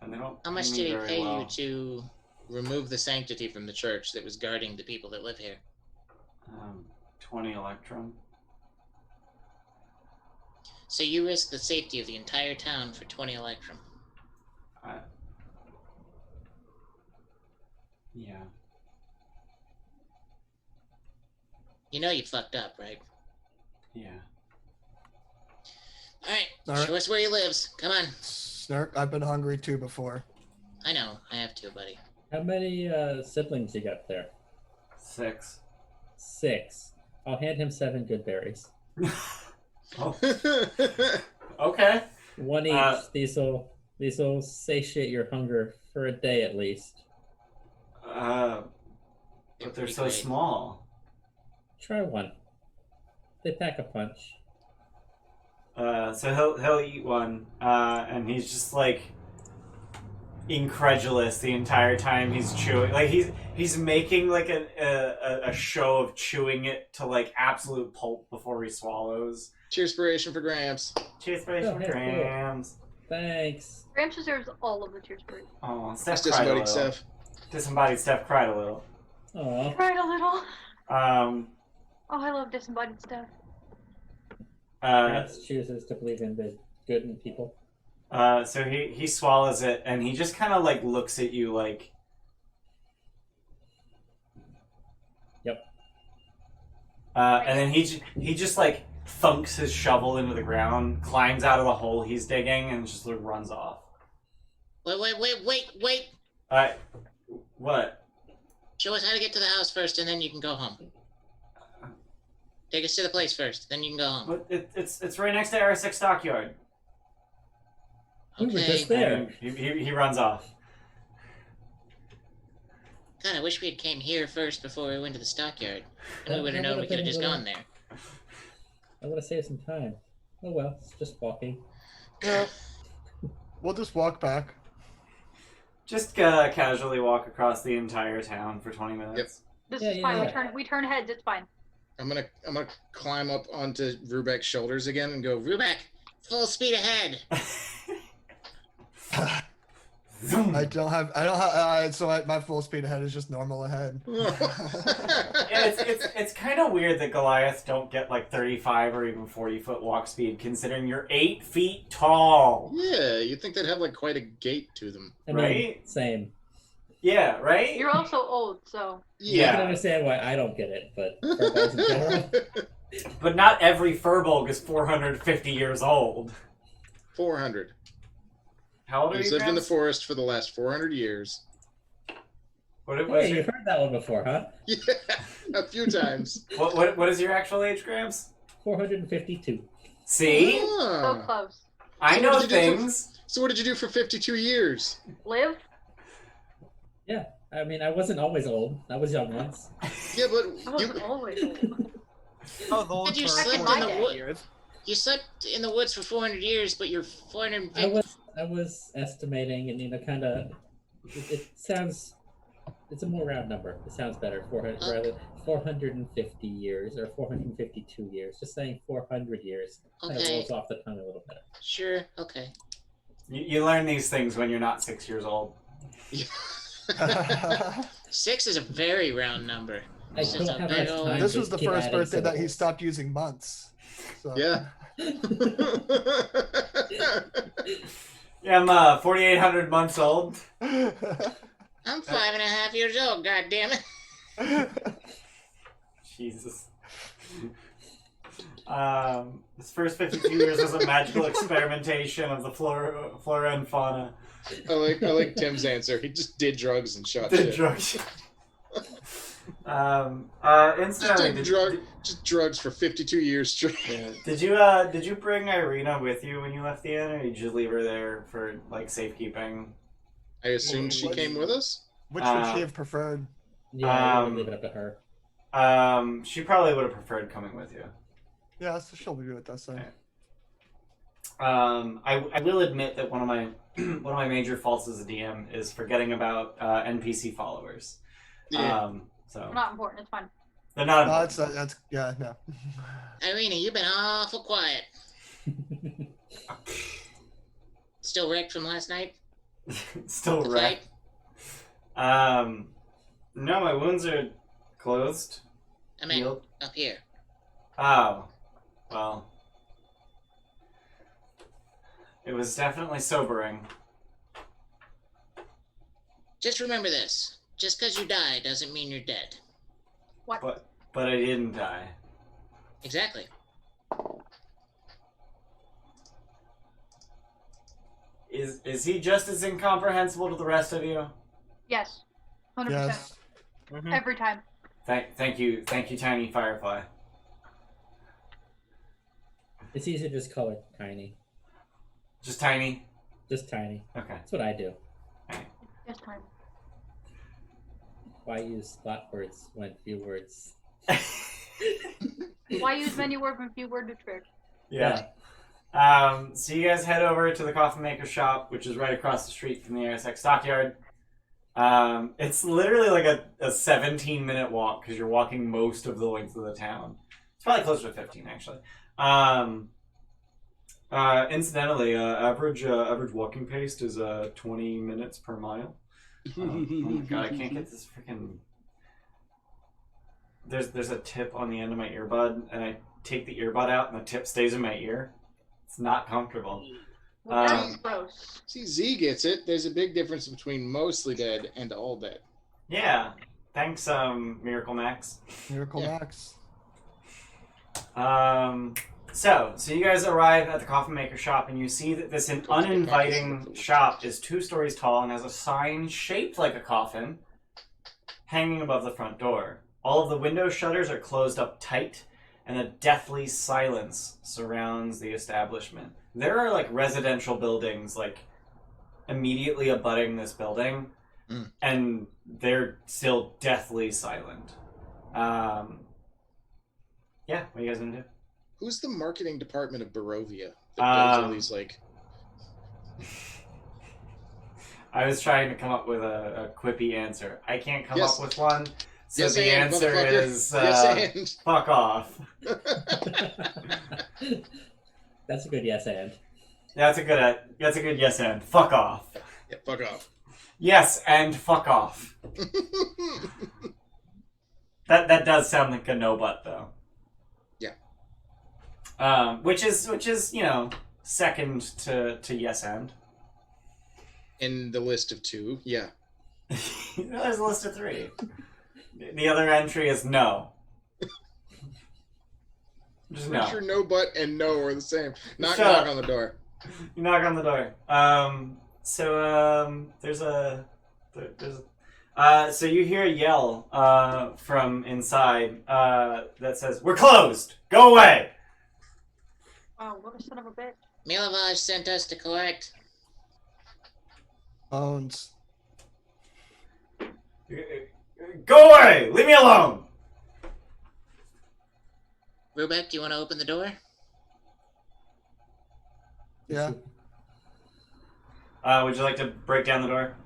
and they don't. How much me did he very pay well. you to remove the sanctity from the church that was guarding the people that live here? 20 electrum. So you risked the safety of the entire town for 20 electrum. Yeah. You know you fucked up, right? Yeah. Alright, show us where he lives. Come on. Snurk, I've been hungry too before. I know, I have to, buddy. How many siblings you got there? 6. 6. I'll hand him 7 good berries. Oh. Okay. 1 each. These'll satiate your hunger for a day at least. But they're so small. Try 1. They pack a punch. So he'll eat one, and he's just like, incredulous the entire time he's chewing. Like he's making like a show of chewing it to like absolute pulp before he swallows. Cheerspiration for Gramps. Cheerspiration for hey, Grams. Thanks. Gramps deserves all of the tears for it. Oh, Steph That's cried a disembodied little. stuff. Disembodied Steph cried a little. Aw. Cried a little. Oh, I love disembodied stuff. Gramps chooses to believe in the good in people. So he swallows it and he just kind of like looks at you like. Yep. And then he just like thunks his shovel into the ground, climbs out of the hole he's digging, and just like runs off. Wait. What? Show us how to get to the house first, and then you can go home. Take us to the place first, then you can go home. But it's right next to R6 Stockyard. We were Okay. just there. And he runs off. God, I wish we had came here first before we went to the stockyard. And we would have That known we would've could have been a just little- gone there. I would have saved some time. Oh well, it's just walking. Yeah. We'll just walk back. Just casually walk across the entire town for 20 minutes. This Yeah, is yeah, fine. yeah. We turn heads. It's fine. I'm gonna climb up onto Rubek's shoulders again and go, Rubek, full speed ahead. Zoom. I don't have. So my full speed ahead is just normal ahead. Yeah, it's kind of weird that Goliaths don't get like 35 or even 40-foot walk speed, considering you're 8 feet tall. Yeah, you'd think they'd have like quite a gait to them. I mean, Right? same. Yeah, right? You're also old, so I Yeah. can understand why I don't get it, but furballs in general. But not every Furbolg is 450 years old. 400. How old are He's you, lived in the Grams? forest for the last 400 years. What Oh, was yeah, your, you've heard that one before, huh? Yeah, a few times. what is your actual age, Grams? 452. See? so Ah. close. I So know what did you do for- things. So what did you do for 52 years? Live. Yeah, I mean, I wasn't always old. I was young once. Yeah, I but wasn't always old. I was old But you for slept in 400 the wood. years. You slept in the woods for 400 years, but you're 450. I was estimating, and kind of, it sounds, it's a more round number. It sounds better. 400 rather 450 years or 452 years. Just saying 400 years. Kind of Okay, rolls off the tongue a little bit. sure, okay. You learn these things when you're not 6 years old. 6 is a very round number. I This is don't a have big much old- time. This to was the keep first adding birthday that he syllables. stopped using months. So. yeah. Yeah, I'm 4,800 months old. I'm 5.5 years old, God damn it. Jesus. This first 52 years was a magical experimentation of the flora and fauna. I like Tim's answer. He just did drugs and shot Did shit. drugs. Incidentally, Just drugs for 52 years straight. did you bring Irina with you when you left the inn, or did you leave her there for like safekeeping? I assumed she came with us. Which would she have preferred? Yeah, I Um, would leave it up to her. She probably would have preferred coming with you. Yeah, so she'll be with us then. I will admit that one of my one of my major faults as a DM is forgetting about NPC followers. Yeah. So Not important. It's fine. they're not No, important. that's yeah, no. Irina, you've been awful quiet. Still wrecked from last night? Still The wrecked. No, my wounds are closed. I mean, Healed. up here. Oh, well, it was definitely sobering. Just remember this. Just because you die doesn't mean you're dead. What? But I didn't die. Exactly. Is he just as incomprehensible to the rest of you? Yes. 100%. Yes. Mhm. Every time. Thank you, Tiny Firefly. It's easier to just call her Tiny. Just Tiny. Just Tiny. Okay. That's what I do. Just time. Why use spot words when few words? Why use many words when few word to trick? Yeah. So you guys head over to the coffin maker shop, which is right across the street from the ASX stockyard. It's literally like a 17-minute walk because you're walking most of the length of the town. It's probably closer to 15, actually. Incidentally, average walking pace is 20 minutes per mile. Oh my god, I can't get this freaking... There's a tip on the end of my earbud, and I take the earbud out, and the tip stays in my ear. It's not comfortable. Well, that's gross. See, Z gets it. There's a big difference between mostly dead and all dead. Yeah. Thanks, Miracle Max. Miracle Max. So you guys arrive at the coffin maker shop, and you see that this uninviting shop is 2 stories tall and has a sign shaped like a coffin hanging above the front door. All of the window shutters are closed up tight, and a deathly silence surrounds the establishment. There are, like, residential buildings, like, immediately abutting this building, and they're still deathly silent. Yeah, what are you guys gonna do? Who's the marketing department of Barovia that does all these, like... I was trying to come up with a quippy answer. I can't come up with one, so Yes, the and, answer motherfucker. is Yes, and. fuck off. That's a good yes and. That's a good yes and. Fuck off. Yeah, fuck off. Yes and fuck off. That does sound like a no but though. Yeah. Which is second to yes and. In the list of 2, yeah. There's a list of 3. The other entry is no. Just no. Pretty sure no but and no are the same. Knock Shut up. on the door. You knock on the door. So you hear a yell from inside that says, "We're closed! Go away!" Oh, what a son of a bitch. Milovaj sent us to collect. Bones. Go away! Leave me alone! Rubek, do you want to open the door? Yeah. Would you like to break down the door?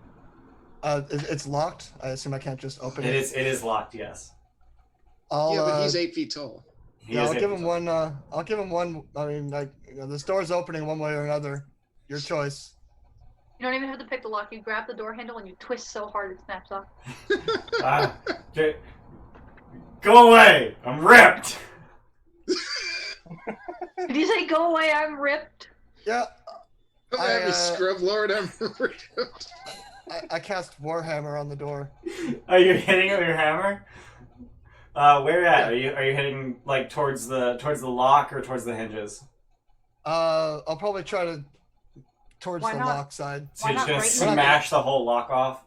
It's locked. I assume I can't just open it. It is locked, yes. I'll, Yeah, but he's 8 feet tall. I'll give him one. I'll give him one. I mean, like, this door's opening one way or another. Your choice. You don't even have to pick the lock. You grab the door handle and you twist so hard it snaps off. Go away! I'm ripped! Did you say go away? I'm ripped. Yeah. Come at me, Scrub Lord. I'm ripped. I cast Warhammer on the door. Are you hitting it with your hammer? Where at? Are you hitting like towards the lock or towards the hinges? I'll probably try to towards Why the not? lock side. So you're just gonna right in the smash the whole lock off?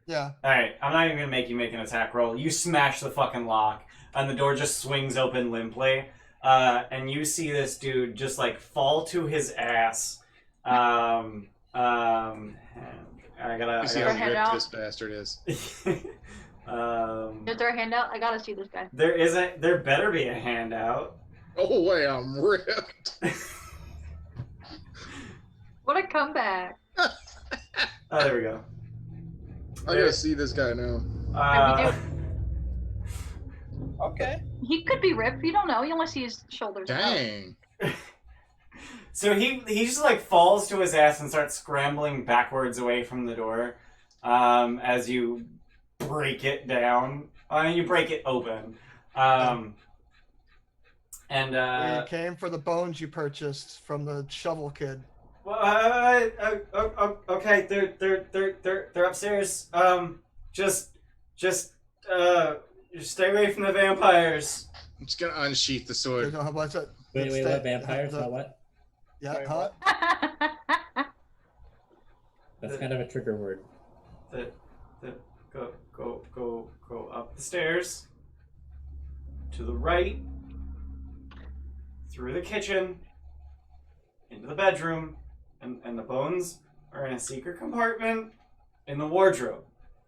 Yeah. Alright, I'm not even gonna make you make an attack roll. You smash the fucking lock, and the door just swings open limply. And you see this dude just like fall to his ass. I You see gotta- how hand ripped out. this bastard is. Is there a handout? I gotta see this guy. There better be a handout. Oh, wait, I'm ripped. What a comeback. Oh, there we go. I gotta see this guy now. Okay. He could be ripped. You don't know. You only see his shoulders. Dang. So he just like falls to his ass and starts scrambling backwards away from the door as you break it down. You break it open. We came for the bones you purchased from the shovel kid. Okay, they're upstairs. Just stay away from the vampires. I'm just gonna unsheath the sword. What's it? Wait, Stay- what? Vampires? the- What? Yeah, Wait, huh? That's kind of a trigger word. Go up the stairs. To the right. Through the kitchen. Into the bedroom. And the bones are in a secret compartment in the wardrobe.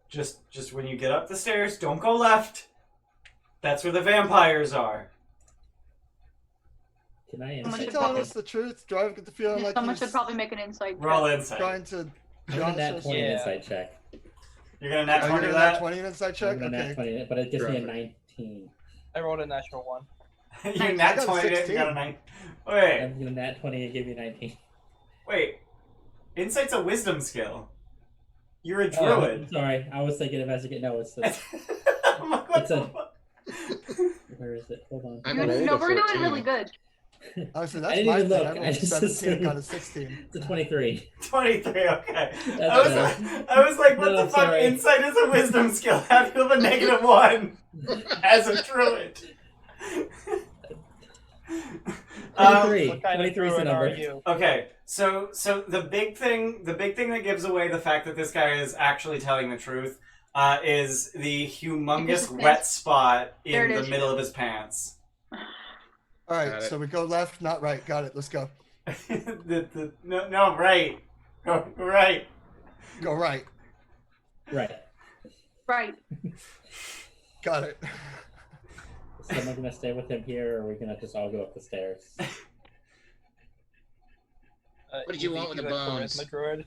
Just when you get up the stairs, don't go left. That's where the vampires are. Can I Someone Is he should insight? telling probably- us the truth? Do I get the feeling like Someone he's should probably make an insight We're all check. insight. trying to I'm gonna josh nat us? 20 Yeah. insight check. You're gonna nat Oh, 20 you're to gonna nat that? 20 an insight check? I'm gonna Okay. nat 20, but it gives me a Perfect. 19. I rolled a natural one. You I nat got a 20 it, you 16. got a 9. Wait, I'm gonna nat 20 and give you 19. wait. Insight's a wisdom skill. You're a Oh, druid. sorry, I was thinking investigate. No, it's the, I'm like, what It's the a- fuck? where is it? Hold on. I You're- rolled no, a we're doing 14. really good. Honestly, I that's didn't my even thing. look. I I rolled just 17, got a assumed. 16. It's a 23. 23, okay. That's I was like, what No, the fuck? sorry. Insight is a wisdom skill. How do you have a -1 as a druid? 23. What kind of 23 is the druid are number. you? Okay, so the big thing that gives away the fact that this guy is actually telling the truth is the humongous his wet pants. spot There in it the is. middle of his pants. All right, Got it. so we go left, not right. Got it. Let's go. No, right. Go right. Go right. Right. Right. Got it. Is someone gonna stay with him here, or are we gonna just all go up the stairs? What did you want with the bones? Charisma druid?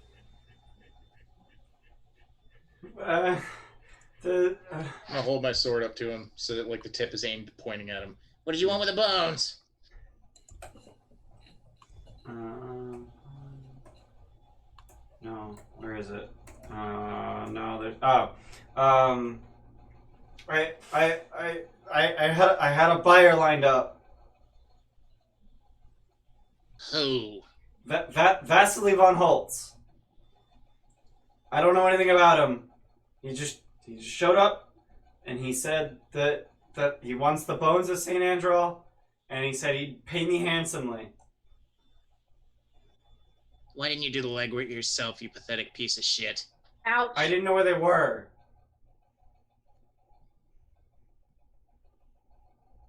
The I'm gonna hold my sword up to him so that like the tip is aimed pointing at him. What did you want with the bones? no, where is it? No, there's I had a buyer lined up. Who? Vasily von Holtz. I don't know anything about him. He just showed up, and he said that he wants the bones of Saint Andral, and he said he'd pay me handsomely. Why didn't you do the legwork yourself, you pathetic piece of shit? Ouch. I didn't know where they were.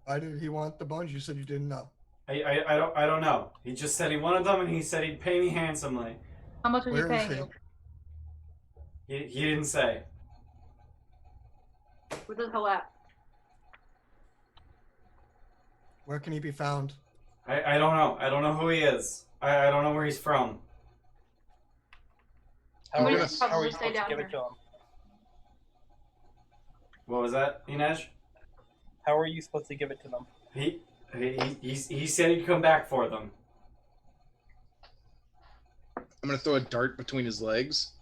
Why did he want the bones? You said you didn't know. I don't know. He just said he wanted them, and he said he'd pay me handsomely. How much was he Where is paying he? you? He didn't say. Where the hell at? Where can he be found? I don't know. I don't know who he is. I don't know where he's from. How are, We you, should how are probably you stay supposed to down give here. it to him? What was that, Inej? How are you supposed to give it to them? He said he'd come back for them. I'm gonna throw a dart between his legs.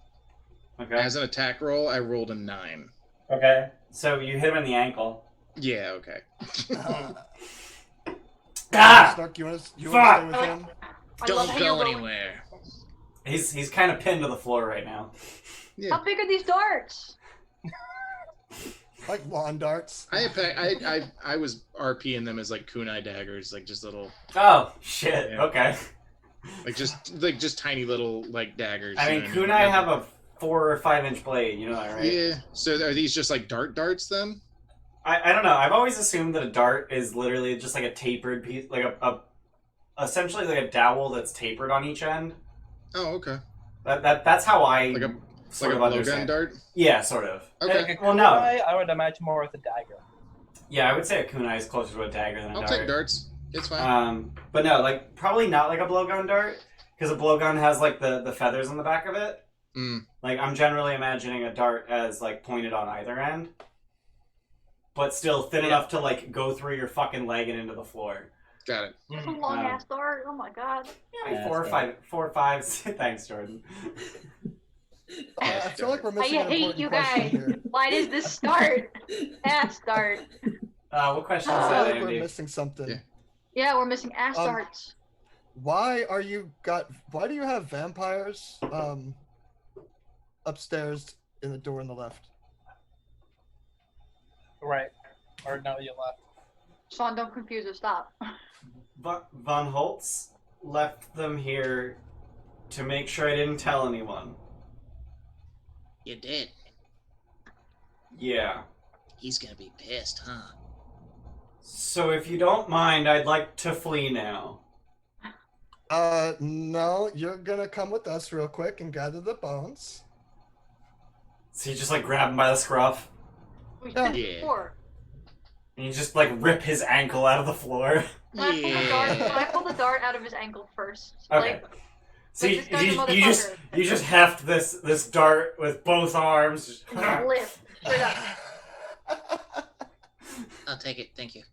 Okay. As an attack roll, I rolled a 9. Okay. So you hit him in the ankle. Yeah, okay. Ah! Snark, you want to stay Fuck! with him? I love Don't how go you're going. anywhere. He's kind of pinned to the floor right now. Yeah, How big are these darts? like lawn darts. I was RPing them as like kunai daggers, like just little, Oh shit. Yeah. Okay. like just tiny little like daggers. I you mean, know what kunai have a 4 or 5 inch blade. You know that, right? Yeah. So are these just like darts then? I don't know. I've always assumed that a dart is literally just like a tapered piece, like a essentially like a dowel that's tapered on each end. Oh, okay. That's how I Like a sort like of a blowgun understand. dart. Yeah, sort of. Okay. Well, no. I would imagine more with a dagger. Yeah, I would say a kunai is closer to a dagger than a I'll dart. take darts. It's fine. But no, like probably not like a blowgun dart because a blowgun has like the feathers on the back of it. Mm. Like I'm generally imagining a dart as like pointed on either end, but still thin enough to like go through your fucking leg and into the floor. Got it. That's a long ass dart. Oh my god. Yeah, like Yeah, 4 or that's 5, 4 or 5. Thanks, Jordan. I feel like we're I missing an hate important you question guys. here. Why does this start? Ass dart. What question is I feel that, like we're Andy? missing something. Yeah. Yeah, we're missing ass Um, darts. Why do you have vampires upstairs in the door on the left? Right. Or no, you left. Sean, don't confuse us. Stop. Von Holtz left them here to make sure I didn't tell anyone. You did. Yeah. He's gonna be pissed, huh? So if you don't mind, I'd like to flee now. No, you're gonna come with us real quick and gather the bones. So you just like grab him by the scruff. We Yeah. said Yeah. before. And you just like rip his ankle out of the floor. Can I pull the dart out of his ankle first? Okay. Like, So like you, this guy's a you just motherfucker. heft this dart with both arms. And lift straight up. I'll take it. Thank you.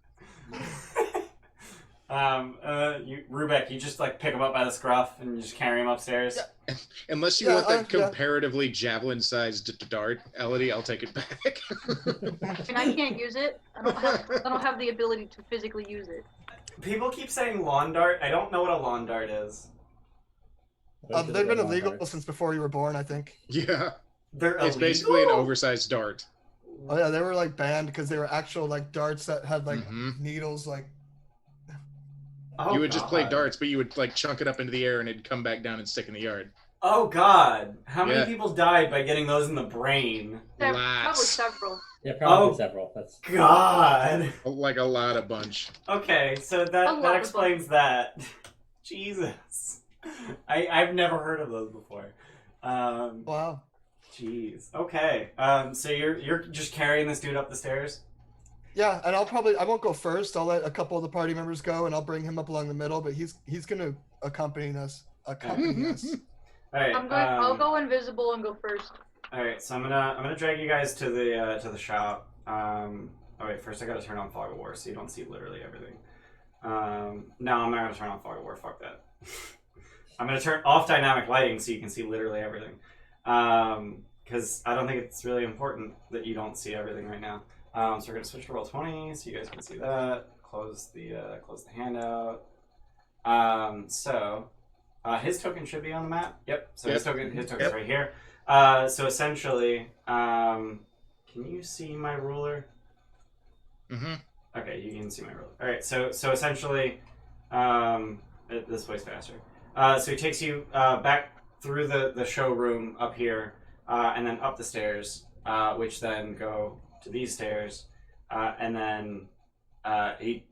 Rubek, you just like pick him up by the scruff and you just carry him upstairs. Yeah. Unless you want that comparatively javelin-sized dart, Elodie, I'll take it back. And I can't use it. I don't have the ability to physically use it. People keep saying lawn dart. I don't know what a lawn dart is. They've been illegal since before you were born, I think. Yeah. They're It's illegal? basically an oversized dart. Oh yeah, they were like banned because they were actual like darts that had like needles like. Oh, you would just play God. darts, but you would like chunk it up into the air and it'd come back down and stick in the yard. Oh God! How many Yeah. people died by getting those in the brain? Probably Lots. several. Yeah, probably Oh. several. That's God. Like a lot of bunch. Okay, so A that lot of explains that. Jesus, I've never heard of those before. Wow. Jeez. Okay. So you're just carrying this dude up the stairs? Yeah, and I won't go first. I'll let a couple of the party members go, and I'll bring him up along the middle. But he's gonna accompany us. All right. I'll go invisible and go first. All right. So I'm gonna drag you guys to the shop. Oh wait. First I gotta turn on Fog of War so you don't see literally everything. No, I'm not gonna turn on Fog of War. Fuck that. I'm gonna turn off dynamic lighting so you can see literally everything. Because I don't think it's really important that you don't see everything right now. So we're gonna switch to roll 20 so you guys can see that. Close the handout. So his token should be on the map. Yep. So his token's right here. So essentially, can you see my ruler? Mm-hmm. Okay, you can see my ruler. All right. So essentially, this way's faster. So he takes you back through the showroom up here, and then up the stairs, which then go to these stairs, and then he,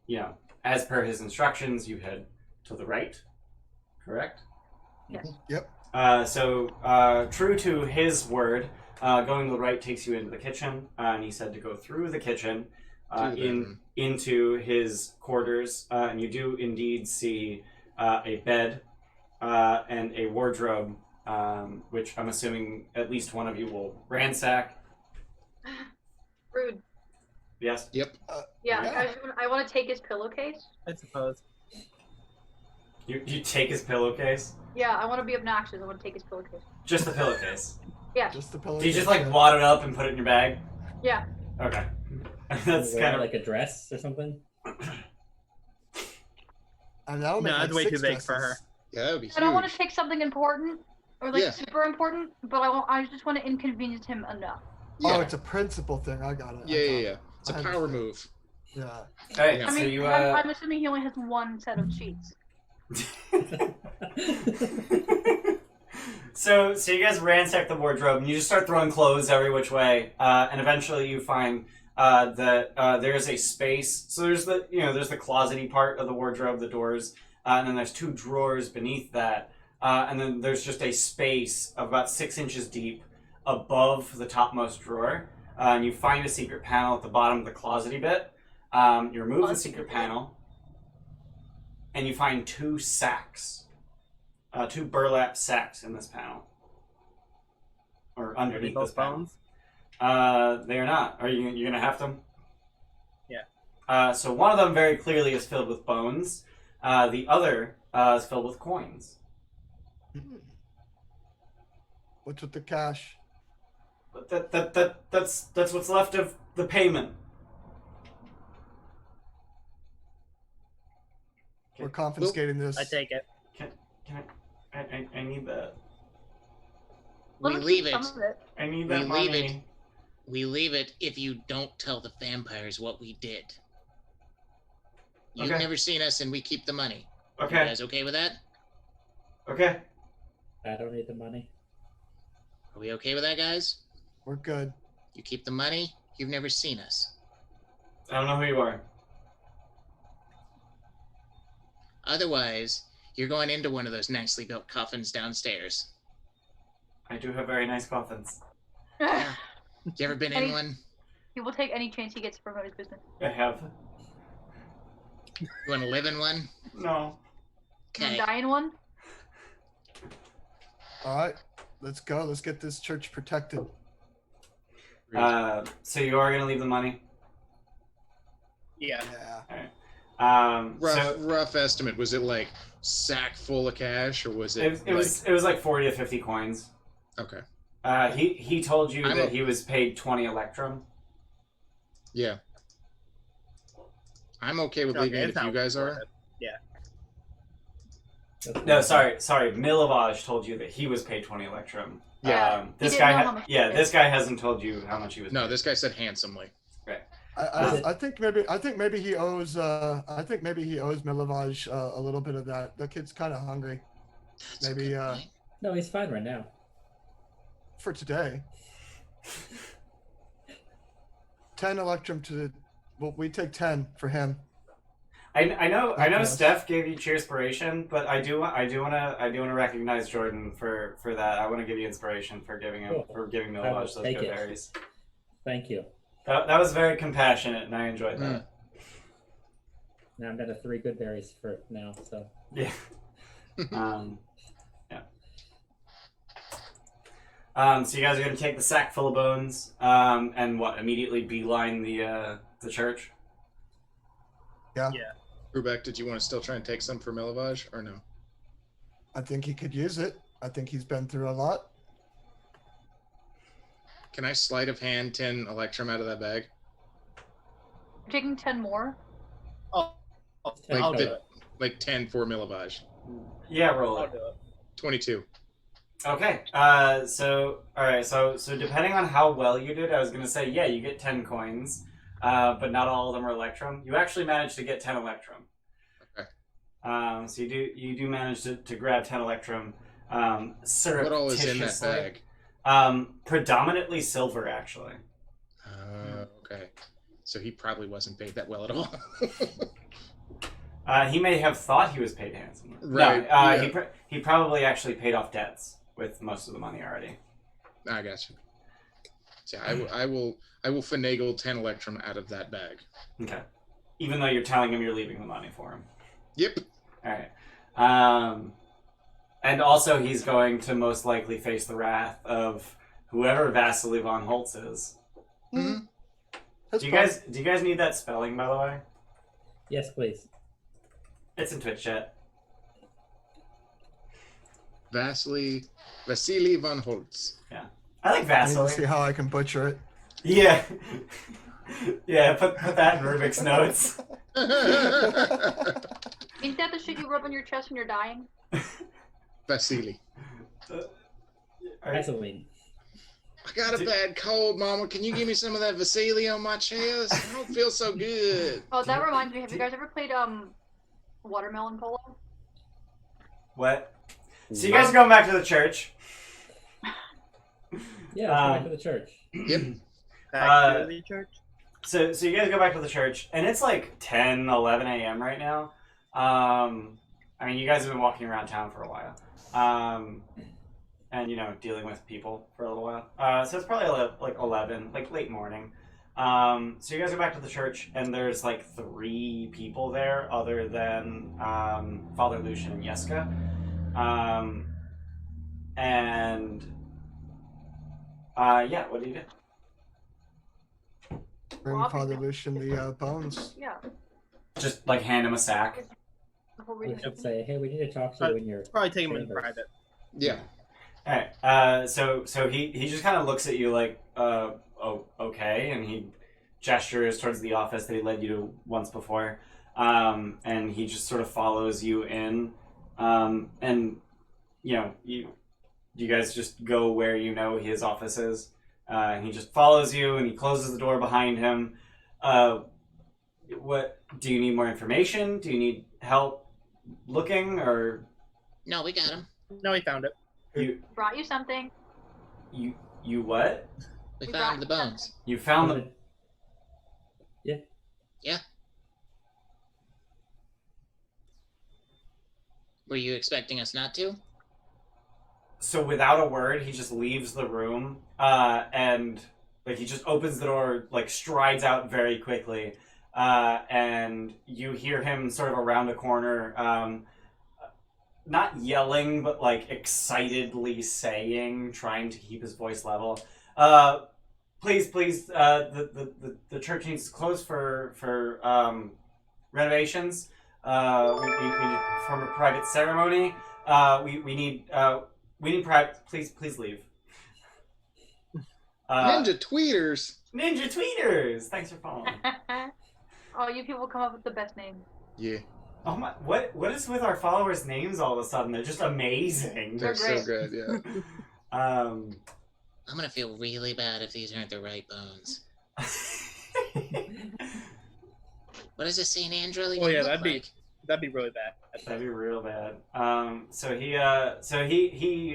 as per his instructions, you head to the right. Correct? Yes. Yep. So true to his word, going to the right takes you into the kitchen, and he said to go through the kitchen into his quarters, and you do indeed see a bed and a wardrobe, which I'm assuming at least one of you will ransack. Rude. Yes? Yep. Yeah. I want to take his pillowcase. I suppose. You take his pillowcase? Yeah, I want to be obnoxious. I want to take his pillowcase. Just the pillowcase? Yeah. Just the pillow. Do you just like wad it up and put it in your bag? Yeah. Okay. That's wear kind of like a dress or something. And that'll make No, like that's way 6 too big for her. dresses. Yeah, that would be huge. I don't want to take something important or like Yeah. super important, but I just want to inconvenience him enough. Yeah. Oh, it's a principle thing. I got it. Yeah. It's a I power understand. move. Yeah. Alright, Yeah. I so mean, you I'm assuming he only has one set of cheats. So you guys ransack the wardrobe and you just start throwing clothes every which way, and eventually you find that there's a space. So there's the closet-y part of the wardrobe, the doors, and then there's 2 drawers beneath that, and then there's just a space of about 6 inches deep above the topmost drawer, and you find a secret panel at the bottom of the closet-y bit. You remove the secret panel, and you find 2 sacks. 2 burlap sacks in this panel. Or underneath Both this panel. bones? They are not. Are you going to have them? Yeah. So one of them very clearly is filled with bones. The other is filled with coins. What's with the cash? But that's what's left of the payment. We're confiscating this. I take it. Can I need that. We Let him leave keep it. some of it. I need We that leave money. it. We leave it if you don't tell the vampires what we did. You've Okay. never seen us, and we keep the money. You Okay. guys okay with that? Okay. I don't need the money. Are we okay with that, guys? We're good. You keep the money. You've never seen us. I don't know who you are. Otherwise, you're going into one of those nicely built coffins downstairs. I do have very nice coffins. You ever been in Any- one? He will take any chance he gets to promote his business. I have. You want to live in one? No. You Okay. die in one? All right, let's go. Let's get this church protected. So you are gonna leave the money? Yeah. Yeah. Rough estimate. Was it like sack full of cash, or was it? It was like 40 to 50 coins. Okay. He told you I'm that he was paid 20 electrum. Yeah. I'm okay with Okay, leaving it it's if you not guys worth are. it. Yeah. That's No, fine. sorry. Milovage told you that he was paid 20 electrum. Yeah. This He guy, didn't know how much he was paid. this guy hasn't told you how much he was. No, paid. this guy said handsomely. I think maybe he owes Milovaj a little bit of that. The kid's kind of hungry. That's a Maybe good point. No, he's fine right now. for today. 10 electrum to the. Well, we take 10 for him. I know Yes. Steph gave you cheerspiration, but I do wanna recognize Jordan for that. I want to give you inspiration for giving Cool. Milovage those take good it. berries. Thank you. That was very compassionate, and I enjoyed that. Now I'm down to 3 good berries for now. So Yeah. Yeah. So you guys are gonna take the sack full of bones, and immediately beeline the church. Yeah. Yeah. Rubeck, did you want to still try and take some for Milovage, or no? I think he could use it. I think he's been through a lot. Can I sleight of hand 10 electrum out of that bag? You're taking 10 more? Oh, Like I'll do the- it. Like 10 for Milovage. Yeah, roll I'll it. do it. 22. Okay. So all right. So depending on how well you did, I was gonna say yeah, you get 10 coins, but not all of them are electrum. You actually managed to get 10 electrum. Okay. So you do manage to grab 10 electrum. What all is in that surreptitiously. bag? Predominantly silver, actually. Okay. So he probably wasn't paid that well at all. He may have thought he was paid handsomely. Right, No, yeah. he probably actually paid off debts with most of the money already. I got you. So I will finagle 10 electrum out of that bag. Okay. Even though you're telling him you're leaving the money for him. Yep. All right. And also he's going to most likely face the wrath of whoever Vasily von Holtz is. Mhm. That's Do you guys need that spelling, by the way? yes, please. It's in Twitch chat. Vasily von Holtz. I like I need to Vasily. see how I can butcher it. Yeah. Yeah, put that in Rubik's notes. Ain't that the shit you rub on your chest when you're dying? Vasily. Vaseline. I got a bad cold, Mama. Can you give me some of that Vasily on my chest? I don't feel so good. Oh, that reminds me. Have you guys ever played watermelon polo? What? So you guys are going back to the church. Yeah, let's go back to the church. Yep. Back to the church. So you guys go back to the church, and it's like 10, 11 a.m. right now. I mean, you guys have been walking around town for a while. And, dealing with people for a little while. So it's probably like 11, like late morning. So you guys go back to the church, and there's like 3 people there other than Father Lucian and Yeska. Yeah, what do you do? Bring Well, Father obviously- Lucian the bones. Yeah. Just like hand him a sack. Before We we should say, hey, we need to talk to you in your. Probably take him in chambers. private. Yeah. Alright, so he just kind of looks at you like, okay, and he gestures towards the office that he led you to once before, and he just sort of follows you in, and, you guys just go where his office is, and he just follows you, and he closes the door behind him. What, do you need more information? Do you need help looking, or No, we got him. No, he found it. you brought you something. you what? We We found brought the you bones. You found the Were you expecting us not to? So without a word, he just leaves the room, and Like he just opens the door, like strides out very quickly, and you hear him sort of around a corner, not yelling, but like excitedly saying, trying to keep his voice level. Please, the church needs to close for renovations. We need to perform a private ceremony. We need private. Please leave. Ninja tweeters. Ninja tweeters. Thanks for following. Oh, you people come up with the best names. Yeah, Oh my! What is with our followers' names all of a sudden? They're just amazing. they're They're so good. Yeah. I'm gonna feel really bad if these aren't the right bones. What does a St. Andral even Oh yeah, look that'd like? be really bad. That'd be real bad. So he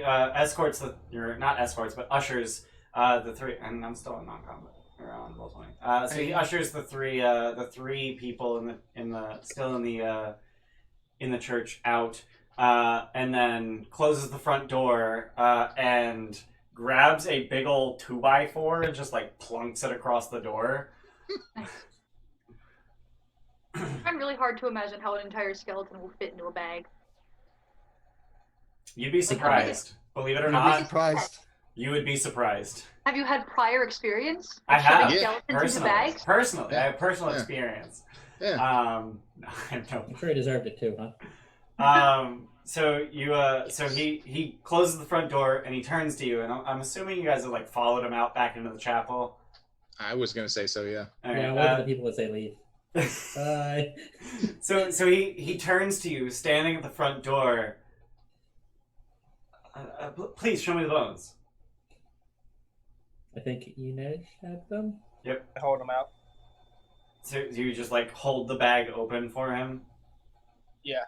escorts or not escorts, but ushers the three, and I'm still in non-combat. We're on level 20. So he ushers the three people in the church out, and then closes the front door and grabs a big old 2x4 and just like plunks it across the door. I find really hard to imagine how an entire skeleton will fit into a bag. You'd be surprised. Believe it or I'm not, surprised. you would be surprised. Have you had prior experience? I have. Shoving Yeah, skeletons Personally, into bags? personally, I have personal Yeah. experience. Yeah. No, I have no. I'm sure he deserved it too, huh? So he closes the front door and he turns to you, and I'm assuming you guys have like followed him out back into the chapel. I was gonna say so. Yeah. All Yeah, right, I'm waiting for the people as they leave. Bye. so he turns to you, standing at the front door. Please show me the bones. I think Inez had them. I hold him out. So you just like hold the bag open for him. Yeah.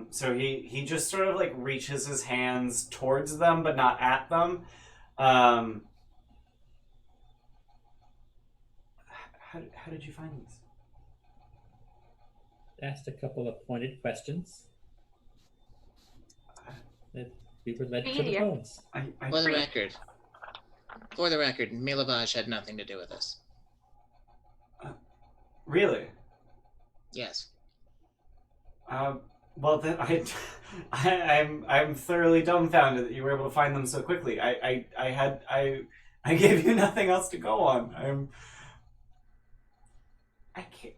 So he just sort of like reaches his hands towards them, but not at them. How did you find these? Asked a couple of pointed questions. That we were led to the Idiot. bones. For the record, Milavage had nothing to do with this. Really? Yes. Well then I'm thoroughly dumbfounded that you were able to find them so quickly. I gave you nothing else to go on.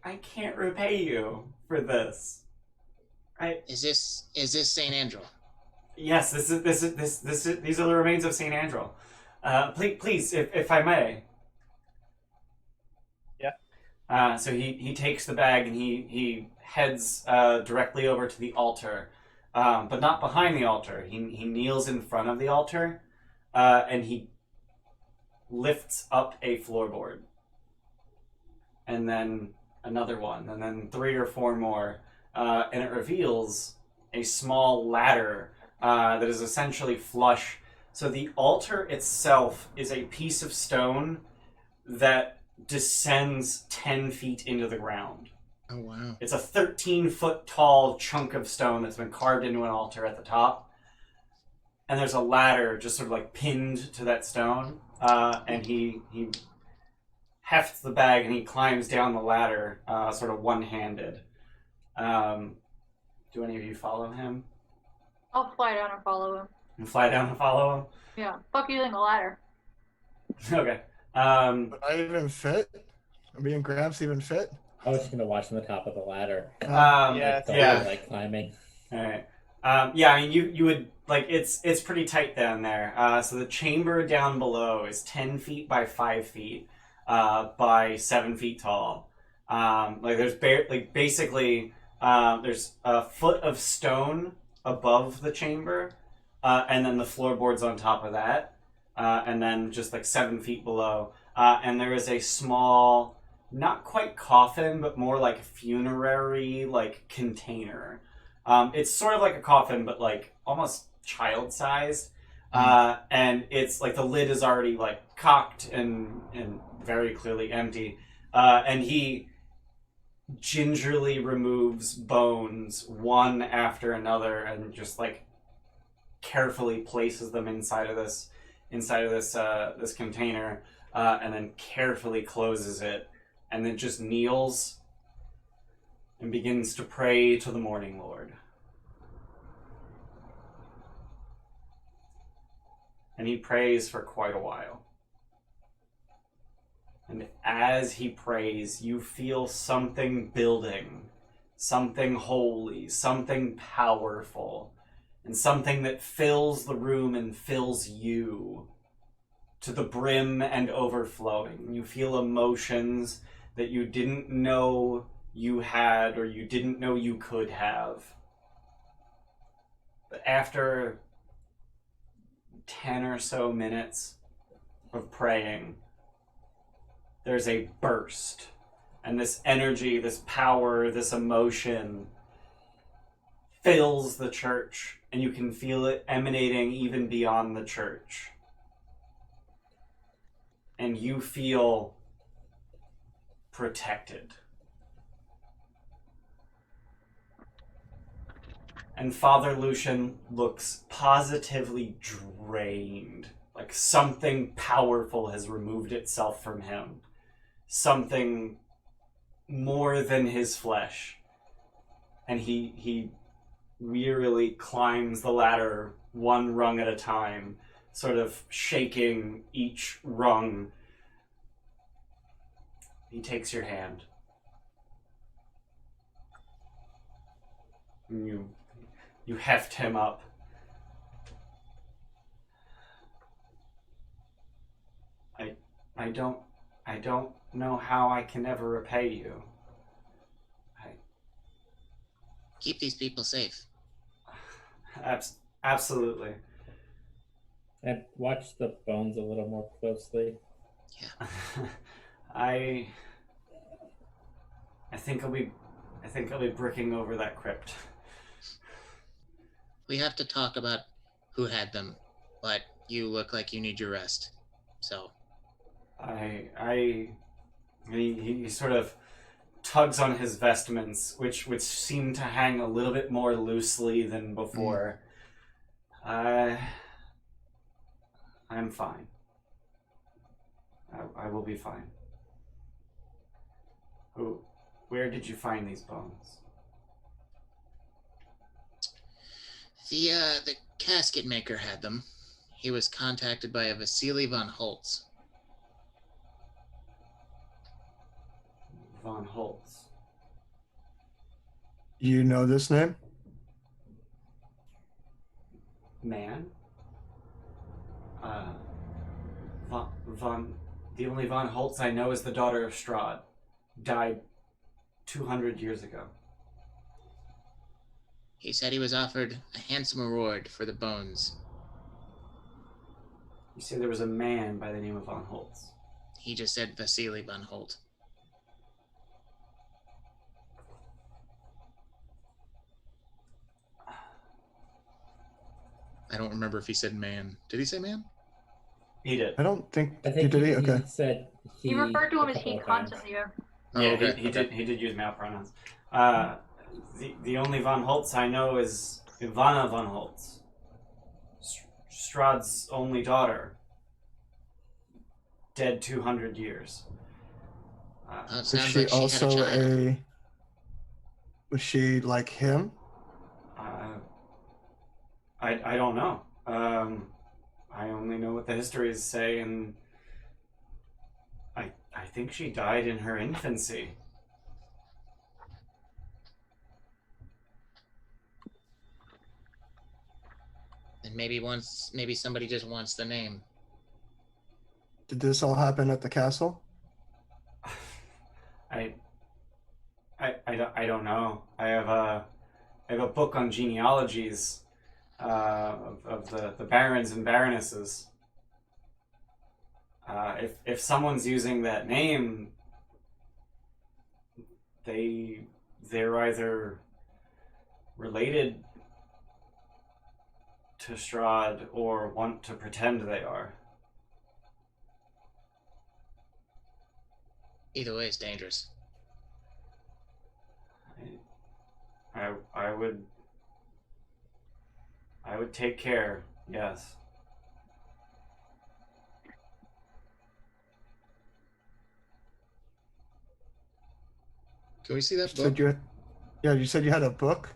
I can't repay you for this. Is this St. Andral? Yes, these are the remains of Saint Andral. Please, if I may. Yeah. So he takes the bag and he heads directly over to the altar, but not behind the altar. He kneels in front of the altar, and he lifts up a floorboard, and then another one, and then 3 or 4 more, and it reveals a small ladder that is essentially flush. So the altar itself is a piece of stone that descends 10 feet into the ground. Oh wow. It's a 13-foot tall chunk of stone that's been carved into an altar at the top. And there's a ladder just sort of like pinned to that stone. And he hefts the bag and he climbs down the ladder sort of one-handed. Do any of you follow him? I'll fly down and follow him. You fly down and follow Yeah. Fuck using a ladder. him? Okay. Would I even fit? Are me and Gramps even fit? I was just gonna watch from the top of the ladder. Yeah. Like, yeah. Like climbing. All right. Yeah, I mean, you would like it's pretty tight down there. So the chamber down below is 10 feet by 5 feet by 7 feet tall. Like there's basically there's a foot of stone above the chamber, and then the floorboards on top of that, and then just like 7 feet below. And there is a small, not quite coffin, but more like funerary like container. It's sort of like a coffin, but like almost child-sized. And it's like the lid is already like cocked and very clearly empty. And he gingerly removes bones one after another and just like carefully places them inside of this container. and then carefully closes it, and then just kneels and begins to pray to the Morning Lord. And he prays for quite a while. And as he prays, you feel something building, something holy, something powerful, and something that fills the room and fills you to the brim and overflowing. You feel emotions that you didn't know you had or you didn't know you could have. But after 10 or so minutes of praying, there's a burst, and this energy, this power, this emotion fills the church, and you can feel it emanating even beyond the church. And you feel protected. And Father Lucian looks positively drained, like something powerful has removed itself from him. Something more than his flesh. And he wearily climbs the ladder one rung at a time, sort of shaking each rung. He takes your hand. And you heft him up. I don't know how I can ever repay you. Keep these people safe. Absolutely. And watch the bones a little more closely. Yeah. I think I'll be bricking over that crypt. We have to talk about who had them, but you look like you need your rest. So he sort of tugs on his vestments, which seem to hang a little bit more loosely than before. I'm fine. I will be fine. Where did you find these bones? The casket maker had them. He was contacted by a Vasily von Holtz. Von Holtz. You know this name? Man? The only Von Holtz I know is the daughter of Strahd. Died 200 years ago. He said he was offered a handsome reward for the bones. You say there was a man by the name of Von Holtz. He just said Vasily von Holt. I don't remember if he said man. Did he say man? He did. I don't think. I think did he? he Okay. said he. He referred to him a as couple he of times. constantly. Yeah. Yeah, okay. he did use male pronouns. The only Von Holtz I know is Ivana Von Holtz, Strahd's only daughter. Dead 200 years. It Was sounds she like she also had a child. Was she like him? I don't know. I only know what the histories say, and I think she died in her infancy. And maybe somebody just wants the name. Did this all happen at the castle? I don't know. I have a book on genealogies of the barons and baronesses. If someone's using that name, they're either related to Strahd or want to pretend they are. Either way, it's dangerous. I would take care, yes. Can we see that You said book? you had, yeah, you said you had a book?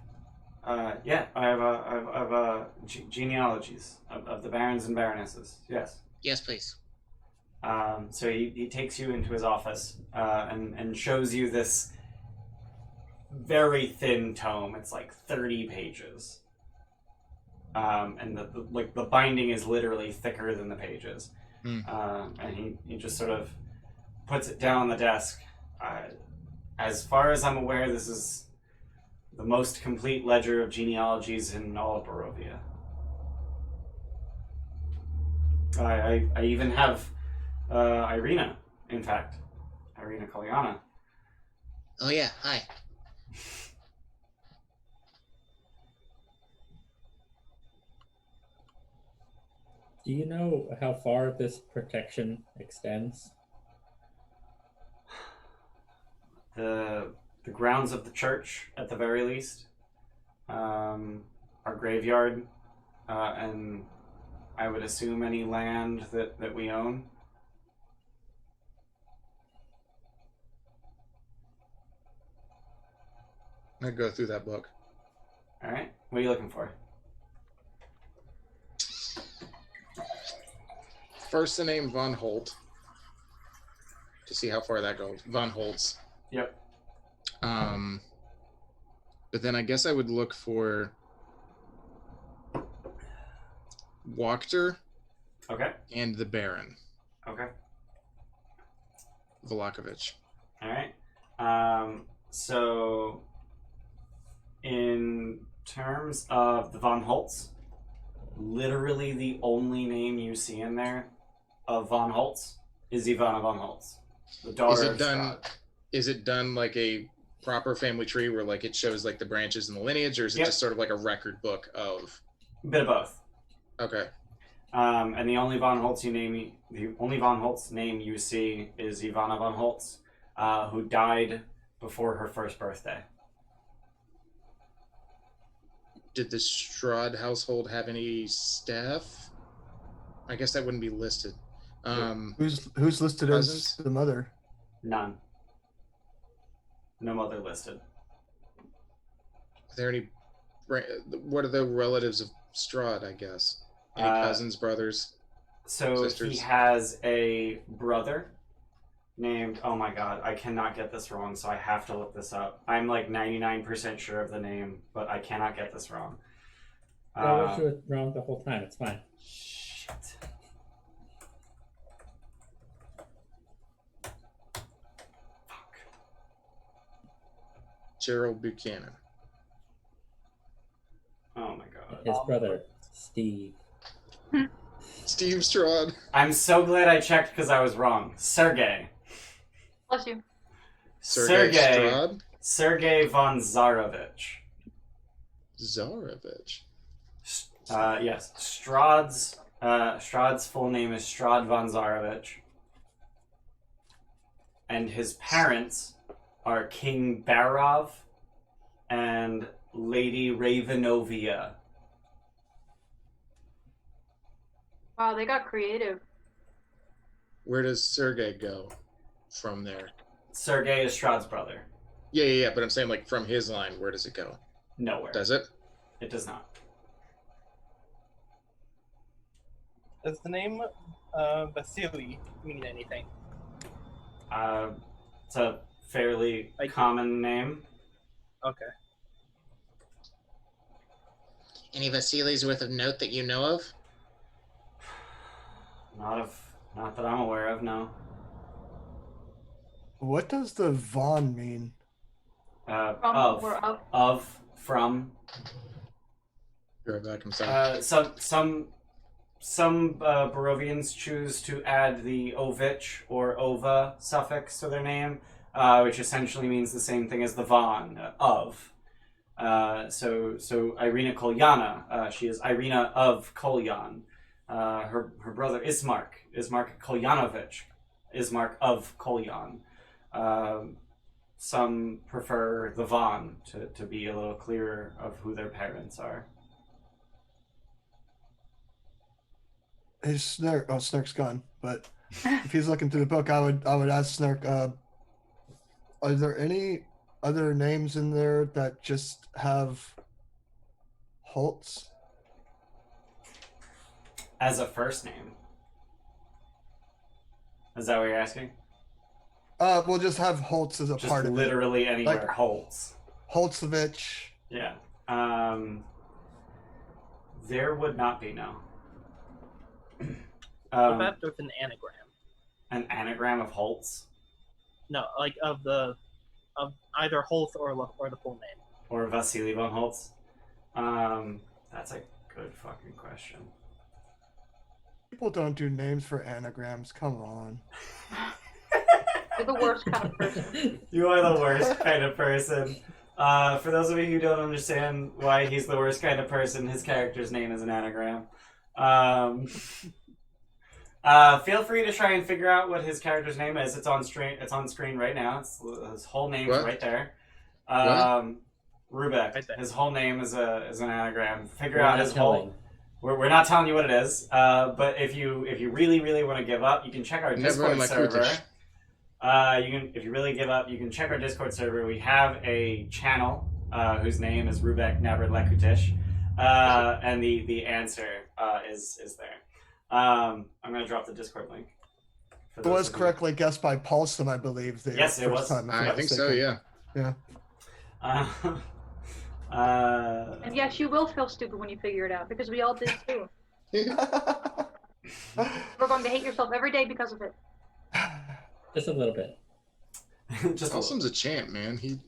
Yeah, I have genealogies of the barons and baronesses. Yes. Yes, please. So he takes you into his office and shows you this very thin tome. It's like 30 pages. And the binding is literally thicker than the pages. And he just sort of puts it down on the desk. As far as I'm aware, this is the most complete ledger of genealogies in all of Barovia. I even have Irina, in fact. Irina Kolyana. Oh yeah, hi. Do you know how far this protection extends? The grounds of the church, at the very least. Our graveyard, and I would assume any land that we own. I'm gonna go through that book. Alright, what are you looking for? First, the name Von Holt. To see how far that goes. Von Holtz. Yep. But then I guess I would look for Wachter Okay. and the Baron Okay. Vlakovich. Alright. So, in terms of the Von Holtz, literally the only name you see in there of Von Holtz is Ivana Von Holtz, the daughter of Strahd. Is it done like a proper family tree where like it shows like the branches and the lineage, or is it Yep. just sort of like a record book of? Bit of both. Okay. And the only Von Holtz name you see is Ivana Von Holtz, who died before her first birthday. Did the Strahd household have any staff? I guess that wouldn't be listed. Who's listed Cousins? as the mother? None. No mother listed. Are there any? What are the relatives of Strahd? I guess any cousins, brothers. So Sisters. he has a brother named, oh my god, I cannot get this wrong, so I have to look this up. I'm like 99% sure of the name, but I cannot get this wrong. I wish you were wrong the whole time. It's fine. Shit. Fuck. Gerald Buchanan. Oh my god. His brother, Steve. Steve Strahd. I'm so glad I checked because I was wrong. Sergei. Bless you. Sergei Strahd. Sergei von Zarovich. Zarovich. Yes. Strahd's full name is Strahd von Zarovich. And his parents are King Barov and Lady Ravenovia. Wow, they got creative. Where does Sergei go from there? Sergei is Strahd's brother. Yeah. But I'm saying, like, from his line, where does it go? Nowhere. Does it? It does not. Does the name Vasily mean anything? It's a fairly common name. Okay. Any Vasilis worth of note that you know of? Not that I'm aware of, no. What does the Von mean? From. You're back. I'm sorry. Some Barovians choose to add the ovich or ova suffix to their name, which essentially means the same thing as the von, of. So Irina Kolyana, she is Irina of Kolyan. Her brother Ismark Kolyanovich, Ismark of Kolyan. Some prefer the von to be a little clearer of who their parents are. Hey, Snurk. Oh, Snurk's gone. But if he's looking through the book, I would ask Snurk. Are there any other names in there that just have Holtz? As a first name. Is that what you're asking? We'll just have Holtz as a Just part of it. literally anywhere Like- Holtz. Holtzovich. Yeah. There would not be, no. What about with an anagram? An anagram of Holtz? No, like of either Holtz or the full name. Or Vasily von Holtz? That's a good fucking question. People don't do names for anagrams. Come on. You're the worst kind of person. You are the worst kind of person. For those of you who don't understand why he's the worst kind of person, his character's name is an anagram. Feel free to try and figure out what his character's name is. It's on screen. It's on screen right now. His whole name's What? right there. What? Rubek. Right there. His whole name is an anagram. Figure We're out not his telling. whole. We're not telling you what it is. But if you really want to give up, you can check our Never Discord in my server. Kurdish. If you really give up, you can check our Discord server. We have a channel whose name is Rubek Never Lekutish, and the answer is there. I'm gonna drop the Discord link. for It those was of you- correctly guessed by Paulson, I believe. The Yes, it first was. time, if I'm I not think so. mistaken. Yeah. And yes, you will feel stupid when you figure it out, because we all did too. We're going to hate yourself every day because of it. Just a little bit. just a little. Awesom's a champ, man. He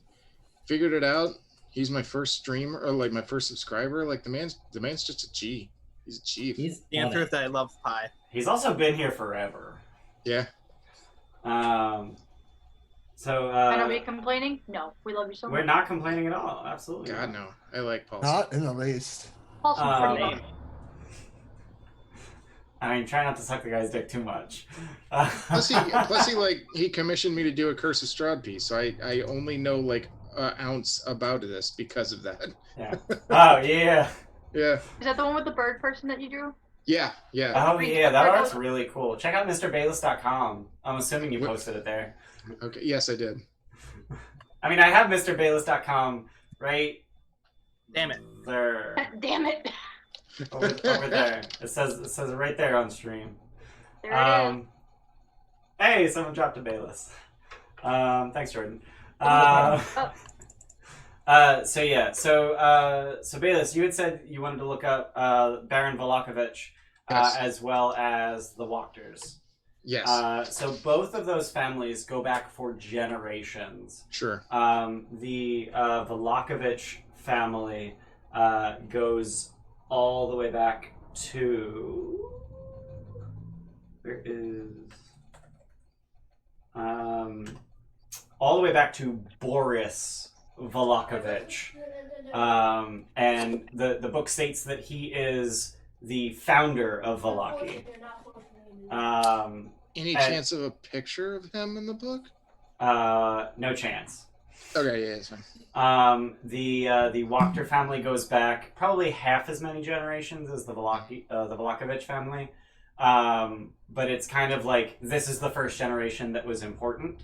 figured it out. He's my first streamer, or like my first subscriber. Like the man's just a G. He's a chief. He's The on answer it. is that I love pie. He's also been here forever. Yeah. So And are we complaining? No, we love you so we're much. not complaining at all. Absolutely. God not. no. I like Paul. Not in the least. Paulson's Um, pretty much. I mean, try not to suck the guy's dick too much. Plus he like he commissioned me to do a Curse of Strahd piece, so I only know like an ounce about this because of that. Yeah. Oh yeah. Yeah. Is that the one with the bird person that you drew? Yeah. Yeah. Oh yeah. That art's really cool. Check out MrBayless.com. I'm assuming you What? posted it there. Okay. Yes, I did. I mean, I have MrBayless.com right Damn it. there. Damn it! Over there. It says it right there on stream. There it is. Hey, someone dropped a Bayless. Thanks, Jordan. Oh. So Bayless, you had said you wanted to look up Baron Volachevich, Yes. as well as the Wachters. Yes. So both of those families go back for generations. Sure. The Volachevich family goes all the way back to all the way back to Boris Volachevich. And the book states that he is the founder of Valaki. Any and- chance of a picture of him in the book? No chance. Okay. Yeah, it's fine. The Wachter family goes back probably half as many generations as the Volachevich family. But it's kind of like this is the first generation that was important.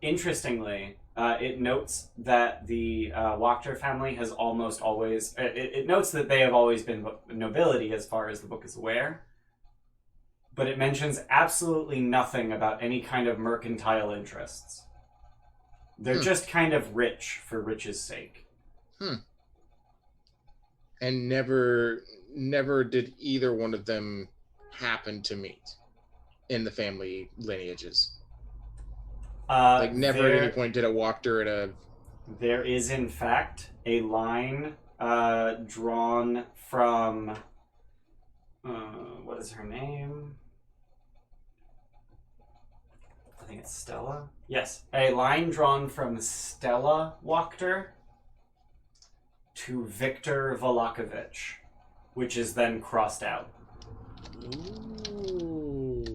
Interestingly, it notes that the Wachter family has almost always. It notes that they have always been nobility as far as the book is aware. But it mentions absolutely nothing about any kind of mercantile interests. They're just kind of rich for rich's sake. And never did either one of them happen to meet in the family lineages. Like never at any point did a Wachter at a. There is, in fact, a line drawn from. What is her name? I think it's Stella. Yes, a line drawn from Stella Wachter to Victor Volachevich, which is then crossed out. Ooh.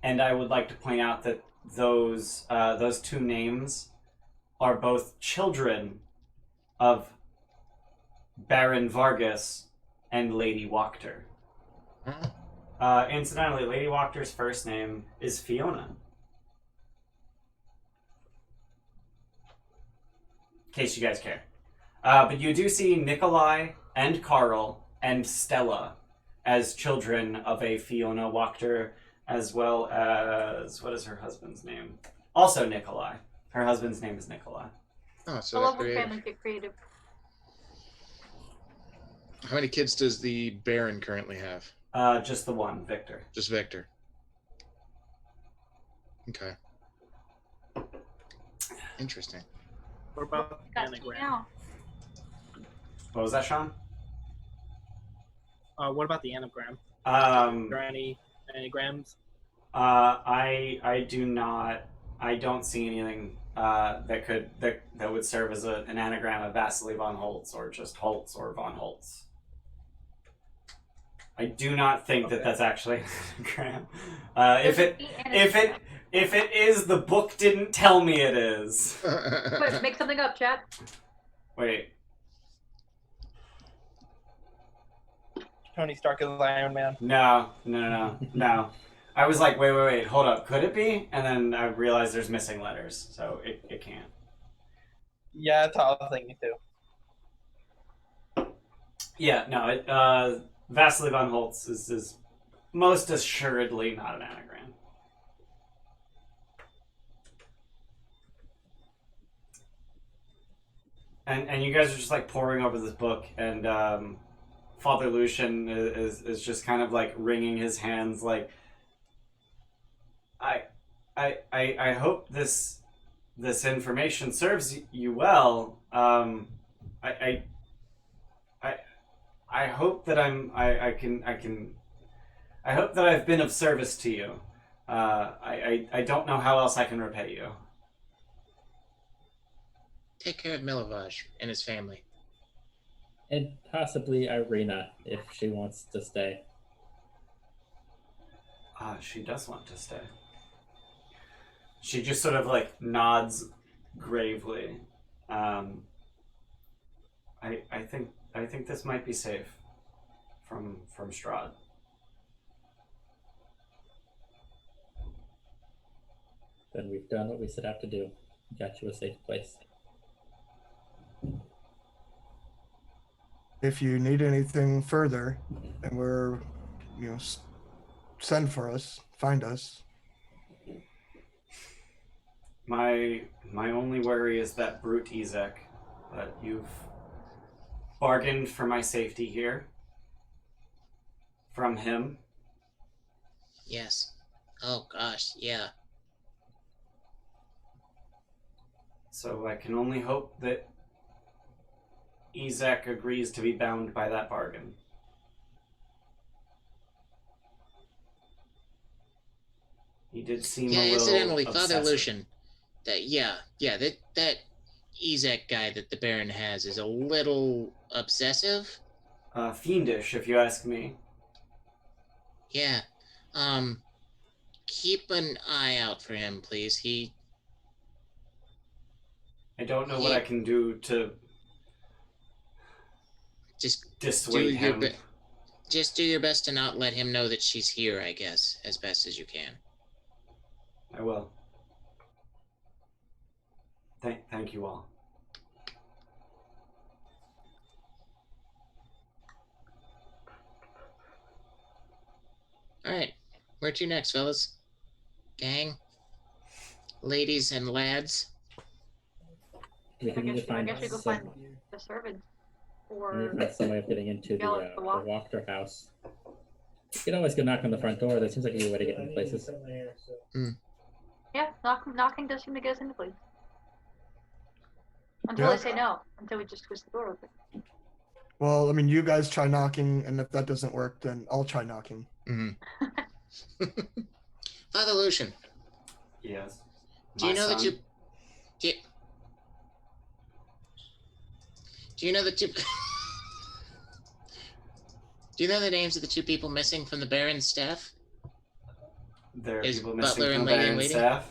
And I would like to point out that those two names are both children of Baron Vargas and Lady Wachter. Huh? Incidentally, Lady Wachter's first name is Fiona. in case you guys care. But you do see Nikolai and Carl and Stella as children of a Fiona Wachter, as well as, what is her husband's name? Also Nikolai. Her husband's name is Nikolai. Oh, I so love they're when creative. families get creative. How many kids does the Baron currently have? Just the one, Victor. Just Victor. Okay. Interesting. What about the Got to anagram? now. What was that, Sean? What about the anagram? Are there any anagrams? I do not. I don't see anything that would serve as an anagram of Vasily von Holtz or just Holtz or von Holtz. I do not think that that's actually an anagram. If it is, the book didn't tell me it is. Quick, make something up, chat. Wait. Tony Stark is Iron Man. No. I was like, wait, hold up. Could it be? And then I realized there's missing letters, so it can't. Yeah, that's all I was thinking too. Yeah, no, Vasily von Holtz is most assuredly not an anagram. And you guys are just like poring over this book, and Father Lucian is just kind of like wringing his hands, like, I hope this information serves you well. I hope that I hope that I've been of service to you. I don't know how else I can repay you. Take care of Milovaj and his family. And possibly Irina, if she wants to stay. She does want to stay. She just sort of like nods gravely. I think this might be safe from Strahd. Then we've done what we set out to do. Got you a safe place. If you need anything further, and send for us, find us. My only worry is that brute Ezek, that you've bargained for my safety here from him. Yes. Oh gosh, yeah. So I can only hope that Ezek agrees to be bound by that bargain. He did seem a little incidentally, obsessive. Father Lucian, that Ezek guy that the Baron has is a little obsessive. Fiendish, if you ask me. Yeah. Keep an eye out for him, please. I don't know what I can do to just dissuade him. Just do your best to not let him know that she's here, I guess, as best as you can. I will. Thank you all. Alright. Where to next, fellas? Gang? Ladies and lads? We I need to guess find we go some, find the servants. we Or need to find some way of getting into the the Wacht- Wachterhaus. You can always go knock on the front door. That seems like a good way to get into places. yeah, knocking does seem to get us into place. Until Yeah. they say no. Until we just twist the door open. Well, I mean, you guys try knocking, and if that doesn't work, then I'll try knocking. Mm-hmm. Father Lucian, Yes. do you know that you... Do you know the two... Do you know the names of the two people missing from the Baron's staff? There are His people missing butler from and the lady in Baron's waiting? staff.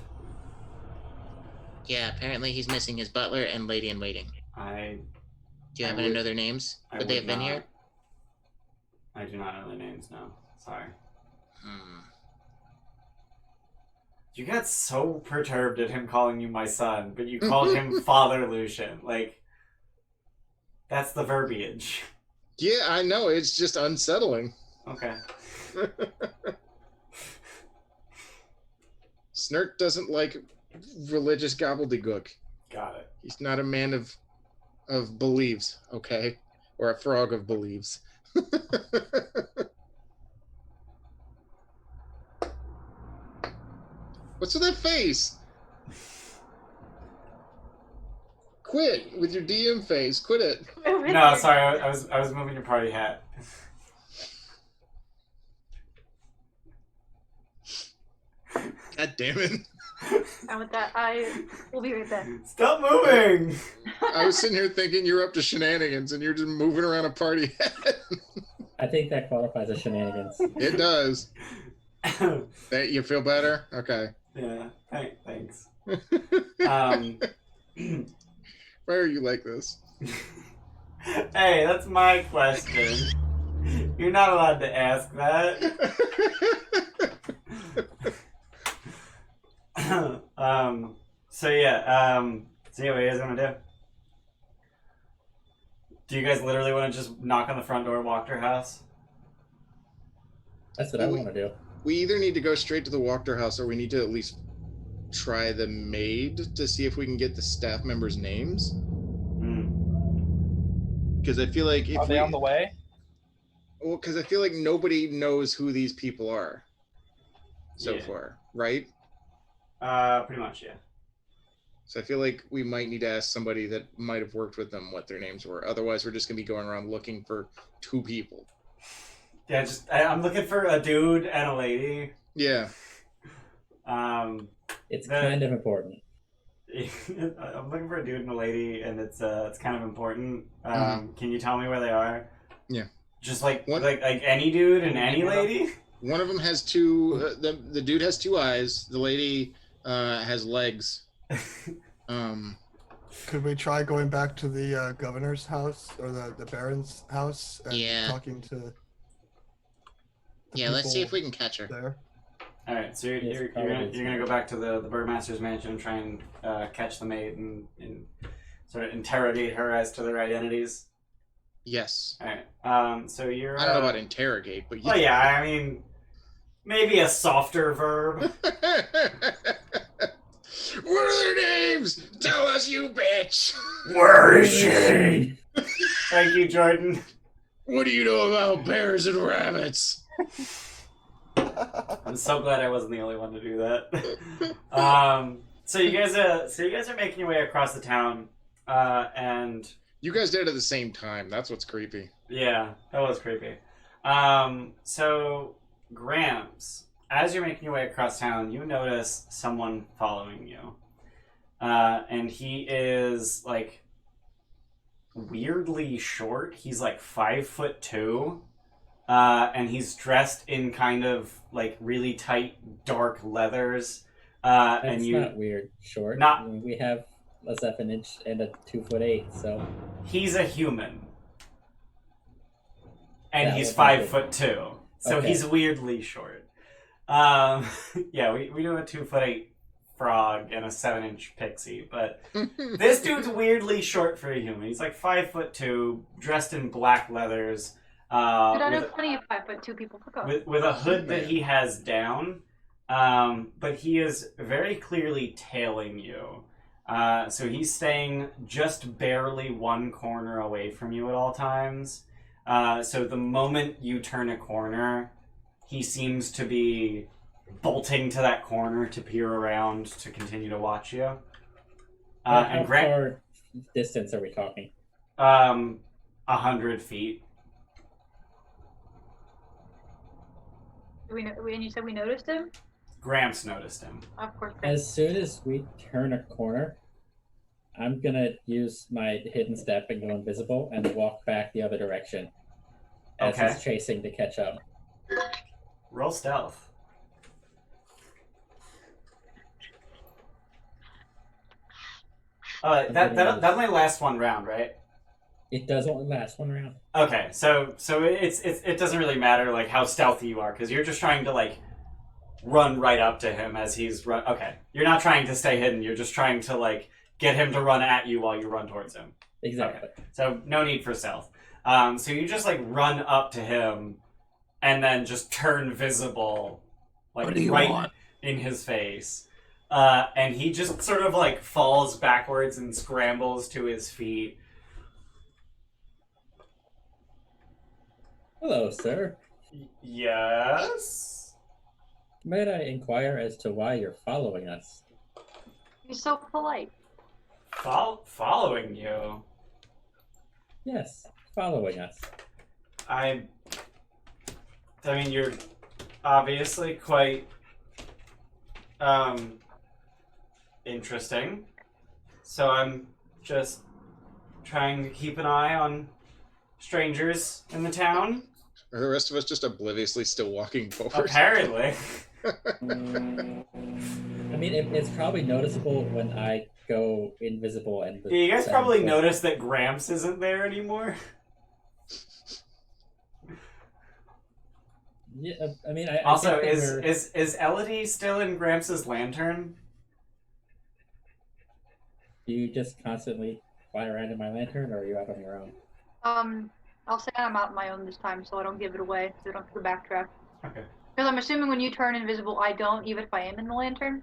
Yeah, apparently he's missing his butler and lady in waiting. Do you happen to know their names? Would they have been here? I do not know their names, no. Sorry. You got so perturbed at him calling you my son, but you called him Father Lucian. Like, that's the verbiage. Yeah, I know. It's just unsettling. Okay. Snert doesn't like religious gobbledygook. Got it. He's not a man of beliefs, okay? Or a frog of beliefs. What's with that face? Quit with your DM face. Quit it. No, sorry, I was moving your party hat. God damn it. And with that, I will be right back. Stop moving! I was sitting here thinking you're up to shenanigans and you're just moving around a party hat. I think that qualifies as shenanigans. It does. That you feel better? Okay. Yeah, thanks. Why are you like this? Hey, that's my question. You're not allowed to ask that. So what are you guys gonna do? Do you guys literally want to just knock on the front door of Wachterhaus? That's what I want to do. We either need to go straight to the Wachterhaus or we need to at least try the maid to see if we can get the staff members' names. Because I feel like Are they on the way? Well, because I feel like nobody knows who these people are so Yeah. far, right? Pretty much, yeah. So I feel like we might need to ask somebody that might have worked with them what their names were. Otherwise, we're just going to be going around looking for 2 people. Yeah, I'm looking for a dude and a lady. Yeah. It's kind of important. I'm looking for a dude and a lady, and it's kind of important. Can you tell me where they are? Yeah. Just like any dude and any lady? One of them has 2. The dude has 2 eyes. The lady has legs. Could we try going back to the governor's house or the baron's house and talking to the let's see if people we can catch her. there? All right, so you're gonna go back to the burgomaster's mansion and try and catch the maid and sort of interrogate her as to their identities. Yes. All right. So you're. I don't know about interrogate, but Well, yeah. I mean, maybe a softer verb. What are their names? Tell us, you bitch! Where is she? Thank you, Jordan. What do you know about bears and rabbits? I'm so glad I wasn't the only one to do that. So you guys are making your way across the town, and You guys did it at the same time. That's what's creepy. yeah, that was creepy. So Gramps, as you're making your way across town, you notice someone following you, and he is like weirdly short. He's like 5'2". And he's dressed in kind of like really tight, dark leathers. That's not weird. Short. Not- I mean, we have a 7 inch and a 2'8", so He's a human, and That he's would be 5'2". So Okay. he's weirdly short. Yeah, we do a 2'8" frog and a 7-inch pixie, but this dude's weirdly short for a human. He's like 5'2", dressed in black leathers. Dude, I know With- plenty of 5'2" people. Fuck off. with a hood that he has down, but he is very clearly tailing you. So he's staying just barely one corner away from you at all times. So the moment you turn a corner, he seems to be bolting to that corner to peer around to continue to watch you. how And Grant, far distance are we talking? 100 feet. And you said we noticed him? Gramps noticed him. Of course. As soon as we turn a corner, I'm gonna use my hidden step and go invisible and walk back the other direction as Okay. he's chasing to catch up. Roll stealth. That only lasts one round, right? It does only last one round. Okay, so it doesn't really matter like how stealthy you are because you're just trying to like run right up to him as he's run. Okay, you're not trying to stay hidden. You're just trying to like get him to run at you while you run towards him. Exactly. Okay. So no need for stealth. So you just like run up to him, and then just turn visible, like What do you right want? in his face. And he just sort of like falls backwards and scrambles to his feet. Hello, sir. Yes. Might I inquire as to why you're following us? He's so polite. Following you. Yes, following us. I mean, you're obviously quite interesting. So I'm just trying to keep an eye on strangers in the town. Are the rest of us just obliviously still walking forward? Apparently. I mean, it's probably noticeable when I go invisible and the Yeah, you guys sound probably goes- noticed that Gramps isn't there anymore. Yeah, I mean, I Also, think that we're- is Elodie still in Gramps' lantern? Do you just constantly fly around in my lantern, or are you out on your own? I'll say I'm out on my own this time, so I don't give it away, so I don't have to backtrack. Okay. Because I'm assuming when you turn invisible, I don't, even if I am in the lantern.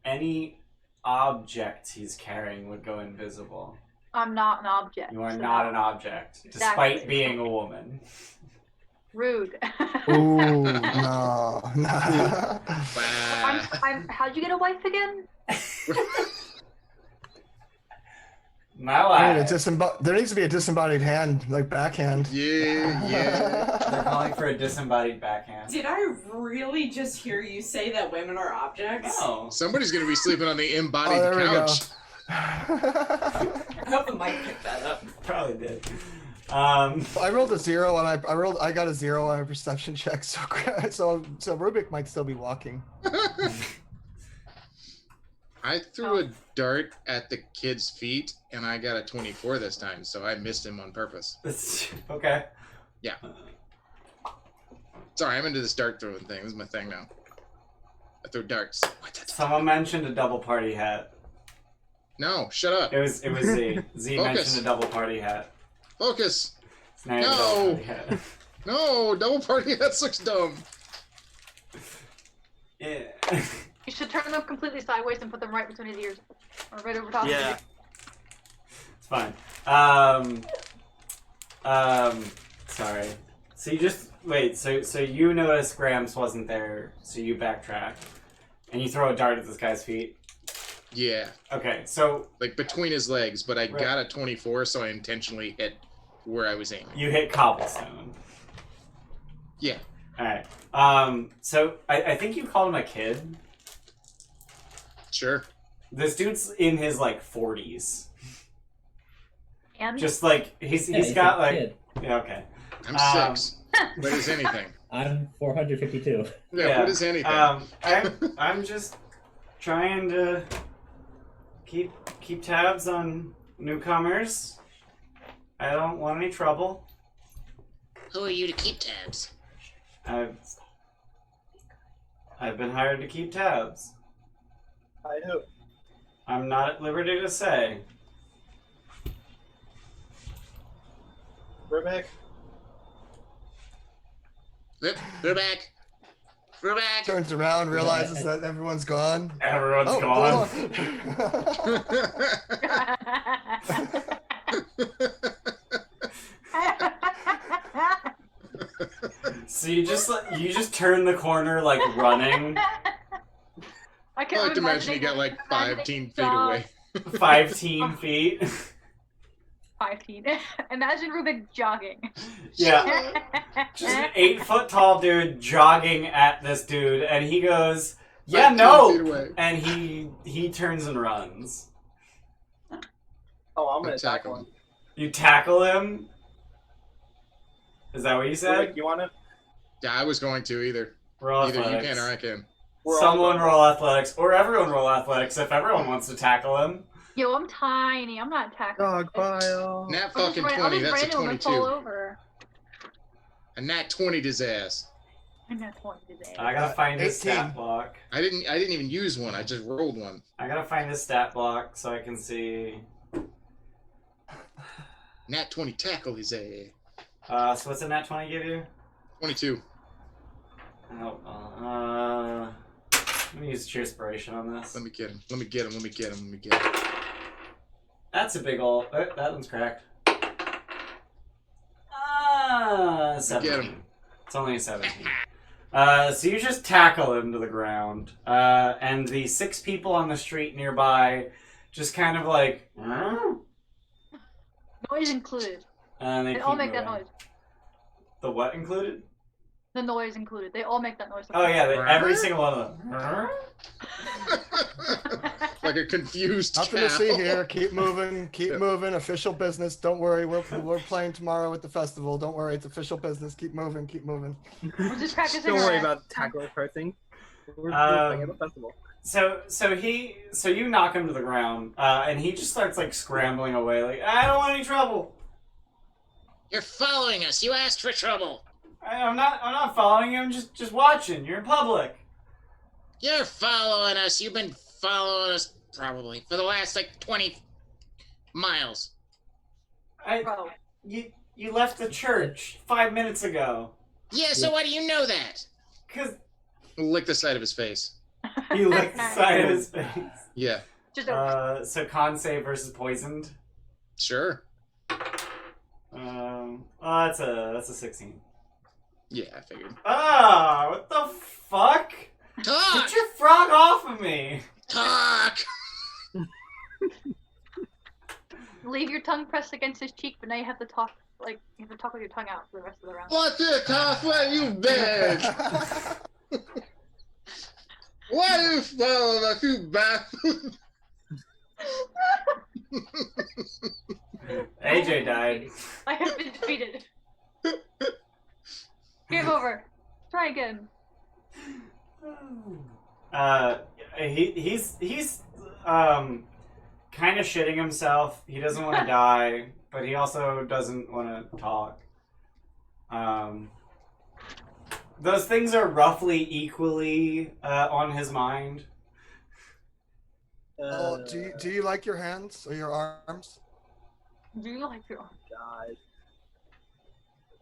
Any object he's carrying would go invisible. I'm not an object. You are so- not an object, despite Exactly. being a woman. Rude. Ooh, no. How'd you get a wife again? My I mean, wife. there needs to be a disembodied hand, like backhand. Yeah. They're calling for a disembodied backhand. Did I really just hear you say that women are objects? No. Somebody's gonna be sleeping on the embodied Oh, there we go. couch. I hope the mic picked that up. Probably did. I rolled a 0 and I got a 0 on a perception check, so Rubik might still be walking. I threw a dart at the kid's feet, and I got a 24 this time, so I missed him on purpose. Okay. Yeah. Sorry, I'm into this dart throwing thing. This is my thing now. I throw darts. Someone mentioned a double party hat. No, shut up. It was Z. Z Focus. mentioned a double party hat. Focus. It's not even a No. double party hat. No, double party. That looks dumb. Yeah. You should turn them completely sideways and put them right between his ears. Or right over top of Yeah. his It's fine. Sorry. So you just wait. So you notice Gramps wasn't there, so you backtrack, and you throw a dart at this guy's feet. Yeah, Okay. So like between his legs, but I Right. got a 24, so I intentionally hit where I was aiming. you hit cobblestone. Yeah. All right. So I think you called him a kid. Sure. This dude's in his like 40s. And Just like he's Yeah, got a like kid. yeah, okay. I'm Um, 6. What is anything? I'm 452. Yeah, what is anything? I'm just trying to keep tabs on newcomers. I don't want any trouble. Who are you to keep tabs? I've been hired to keep tabs. I do. I'm not at liberty to say. Rubik. We're back. We're back. Turns around, realizes that everyone's gone. Everyone's Oh, gone. So you just turn the corner like running I I can't like to imagine you got like 15 feet away. 15 feet. 5 feet. Imagine Rubik jogging. Yeah. Just an 8-foot tall dude jogging at this dude, and he goes, "Yeah, 15 feet no," away. and he turns and runs. Oh, I'm gonna Attack tackle him. him. You tackle him. Is that what you Rubik, said? you want to? Yeah, I was going to either. Roll Either you athletics. can or I can. Someone roll athletics, or everyone roll athletics if everyone wants to tackle him. Yo, I'm tiny. I'm not attacking. Dog pile. Nat I'll just fucking ran- I'll 20, just that's a random and fall 22. over. A nat 20 his ass. Nat 20 today. I gotta find his 18. stat block. I didn't even use one. I just rolled one. I gotta find his stat block so I can see. Nat 20 tackle is a So what's a nat 20 give you? 22. Oh, let me use Cheer Inspiration on this. Let me get him. That's a big ol'. Oh, that one's cracked. 17. It's only a 17. So you just tackle him to the ground, and the 6 people on the street nearby just kind of like, Noise included. and They keep all make that moving. noise. The what included? The noise included. They all make that noise. Oh yeah, every single one of them. Like a confused Nothing cow. to see here. Keep moving. Keep moving. Official business. Don't worry. We're playing tomorrow at the festival. Don't worry. It's official business. Keep moving. Keep moving. We're just practicing. Don't worry our- about tackling cursing. We're playing at the festival. So you knock him to the ground, and he just starts like scrambling away, like I don't want any trouble. You're following us. You asked for trouble. I'm not following him. Just watching. You're in public. You're following us. You've been following us probably for the last like 20 miles. Bro. You left the church 5 minutes ago. Yeah, so why do you know that? Cause Lick the side of his face. you licked the side of his face. Yeah, Just a So con save versus poisoned. sure. That's a 16. Yeah, I figured. Ah, what the fuck? Talk! Get your frog off of me! Talk! leave your tongue pressed against his cheek, but now you have to talk with your tongue out for the rest of the round. What's it, Tough? Where you been? Why do you follow us, you bastard? AJ died. I have been defeated. Game over. Try again. He's kind of shitting himself. He doesn't want to die, but he also doesn't want to talk. Those things are roughly equally on his mind. Oh, do you like your hands or your arms? Do you like your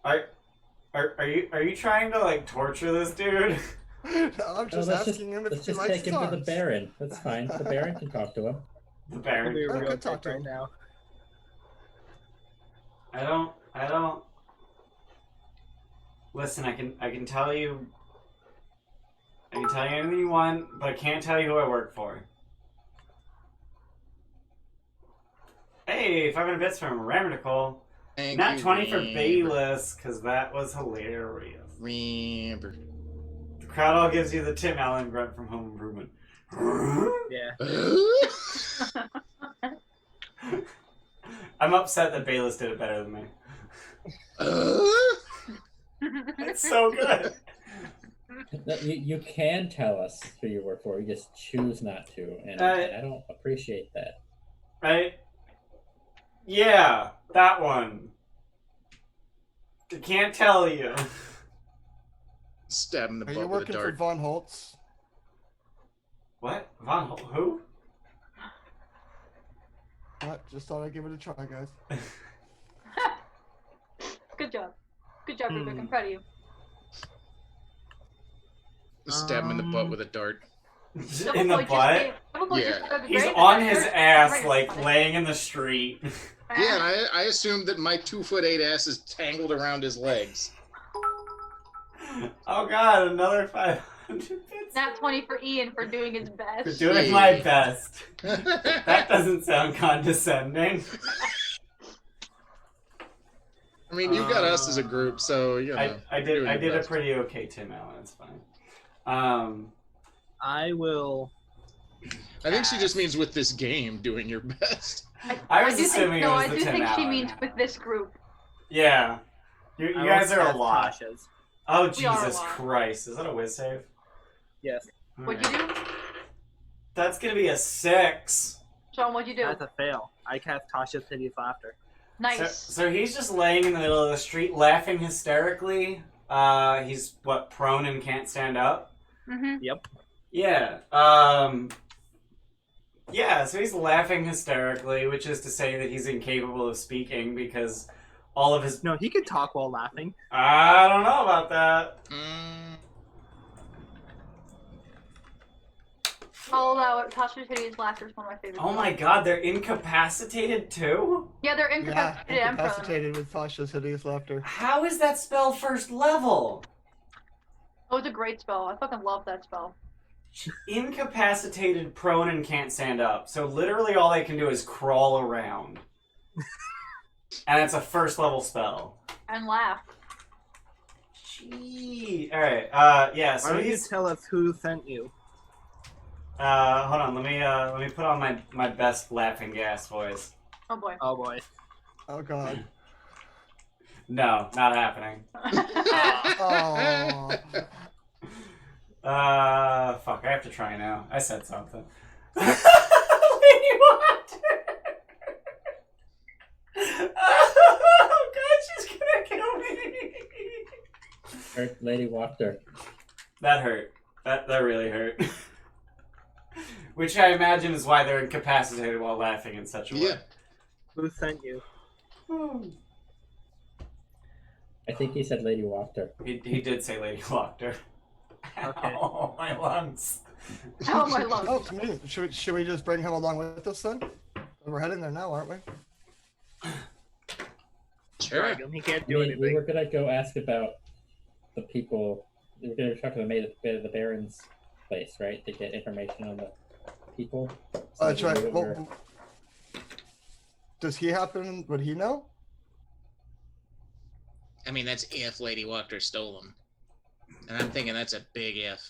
God. Are you trying to like torture this dude? No, I'm just asking him Let's if he just likes take his him to the arms. Baron. That's fine. The Baron can talk to him. The I'll Baron. be a I real could talk dick to right him. now. I don't. Listen, I can tell you. I can tell you anything you want, but I can't tell you who I work for. Hey, 500 bits from Nicole. Thank Not you, 20 for Amber. Bayless, because that was hilarious. Amber. The crowd all gives you the Tim Allen grunt from Home Improvement. Yeah. I'm upset that Bayless did it better than me. It's so good. No, you can tell us who you work for. You just choose not to, and I don't appreciate that. Yeah, that one. I can't tell you. Stab him in the Are butt you with a working for dart. Von Holtz? What? Who? What? Just thought I'd give it a try, guys. Good job. Good job, Rubik. I'm proud of you. Stab him in the butt with a dart. In the butt? Yeah. He's on his ass, like, laying in the street. Yeah, and I assumed that my 2'8" ass is tangled around his legs. Oh god, another 500 bits. Nat 20 for Ian for doing his For best. doing my best. That doesn't sound condescending. I mean, you got us as a group, so you know. I you're doing did your a best. pretty okay Tim Allen, it's fine. I will. I think she just means with this game, doing your best. I was do assuming think, it no, was I the do Tim think she Allen. means with this group. Yeah. You I will guys are a cast lot. Tasha's. Oh, We are a Jesus lot. Christ. Is that a whiz save? Yes. What'd you do? That's gonna be a 6. Sean, what'd you do? That's a fail. I cast Tasha's Hideous Laughter. Nice. So he's just laying in the middle of the street laughing hysterically He's what, prone and can't stand up? Mm-hmm. Yep. Yeah. Yeah, so he's laughing hysterically, which is to say that he's incapable of speaking because all of his... No, he could talk while laughing. I don't know about that. I'll allow it. Tasha's Hideous Laughter is one of my favorites. Oh my god, they're incapacitated too? Yeah, they're Yeah, incapacitated and prone. incapacitated with Tasha's Hideous Laughter. How is that spell first level? Oh, it's a great spell. I fucking love that spell. Incapacitated, prone, and can't stand up. So literally all they can do is crawl around. And it's a first level spell. And laugh. Gee. Alright, yeah, Why so don't you he's... tell us who sent you? hold on, let me put on my best laughing gas voice. Oh boy. Oh boy. Oh god. No, not happening. Oh. Fuck, I have to try now. I said something. Lady Wachter! Oh god, she's gonna kill me! Hurt Lady Wachter. That hurt. That really hurt. Which I imagine is why they're incapacitated while laughing in such a way. Yeah. Who sent you? I think he said Lady Wachter. He did say Lady Wachter. Okay. Oh, my lungs. Oh my lord. Oh, to me. Should we just bring him along with us then? We're heading there now, aren't we? Sure. Drag him. He can't do We anything. were gonna go ask about the people. We were gonna talk to the Baron's place, right? To get information on the people. So That's we knew right. what we were- Well, does he happen? Would he know? I mean, that's if Lady Wachter stole them. And I'm thinking that's a big if.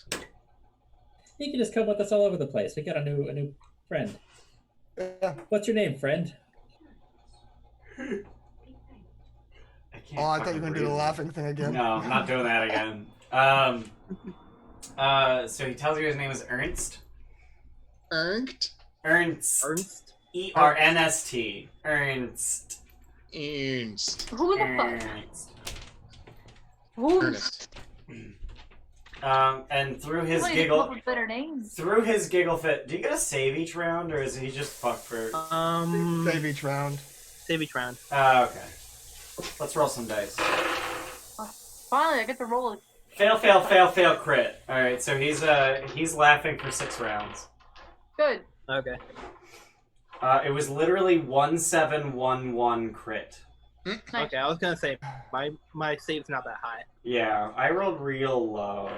He can just come with us all over the place. We got a new friend. Yeah. What's your name, friend? I can't Oh, I thought you fucking were gonna do breathe. the laughing thing again. No, I'm not doing that again. So he tells you his name is Ernst. Ernst? Ernst. Ernst? E-R-N-S-T. Ernst. Ernst. Who the fuck? Ernst. Who? Ernest. And through his Somebody come up giggle, with better names. through his giggle fit, do you get a save each round, or is he just fucked for? Save each round. Save each round. Okay. Let's roll some dice. Finally, I get to roll it. Fail, fail, fail, fail, crit. All right, so he's laughing for 6 rounds. Good. Okay. It was literally 1711 crit. Nice. Okay, I was gonna say my save's not that high. Yeah, I rolled real low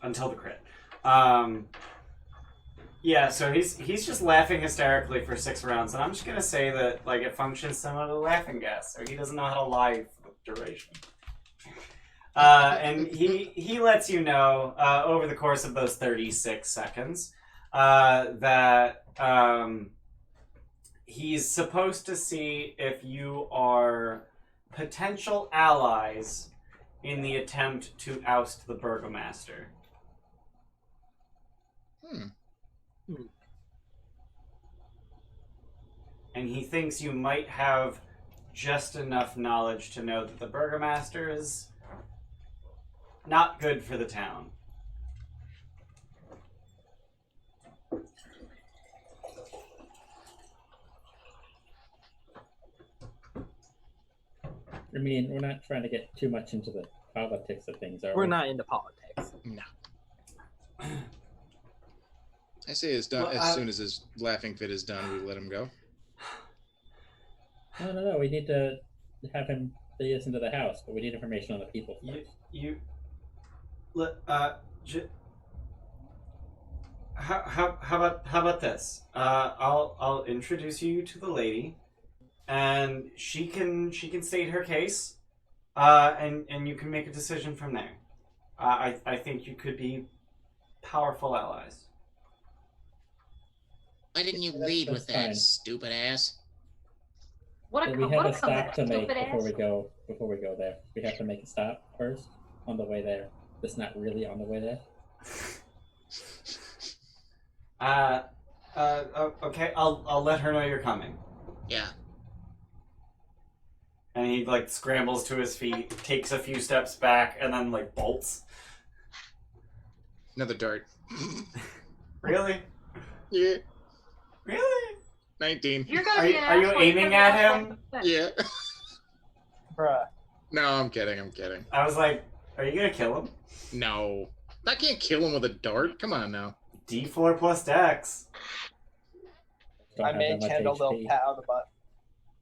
until the crit. Yeah, so he's just laughing hysterically for 6 rounds, and I'm just gonna say that like it functions similar to laughing gas, so he doesn't know how to lie for duration. And he lets you know over the course of those 36 seconds that he's supposed to see if you are potential allies in the attempt to oust the burgomaster. And he thinks you might have just enough knowledge to know that the burgomaster is not good for the town. I mean, we're not trying to get too much into the politics of things, are we? We're not into politics. No. I say as soon as his laughing fit is done, we let him go. No. We need to have him lead us into the house, but we need information on the people first. How about this? I'll introduce you to the lady, and she can state her case, and you can make a decision from there. I think you could be powerful allies. Why didn't you That's- lead that's with that, fine. stupid ass? What a But we what have a a stop comeback, to make stupid before ass. we go there. We have to make a stop first on the way there. That's not really on the way there. Okay, I'll let her know you're coming. Yeah. And he like scrambles to his feet, takes a few steps back, and then like bolts. Another dart. Really? Yeah. Really? 19. You're gonna Are be you- an are you asshole, aiming you're at gonna him? be Yeah. Bruh. No, I'm kidding. I'm kidding. I was like, are you gonna kill him? No. I can't kill him with a dart. Come on now. D4 plus Dex. Don't I have made that much Kendall little HP. pat on the butt.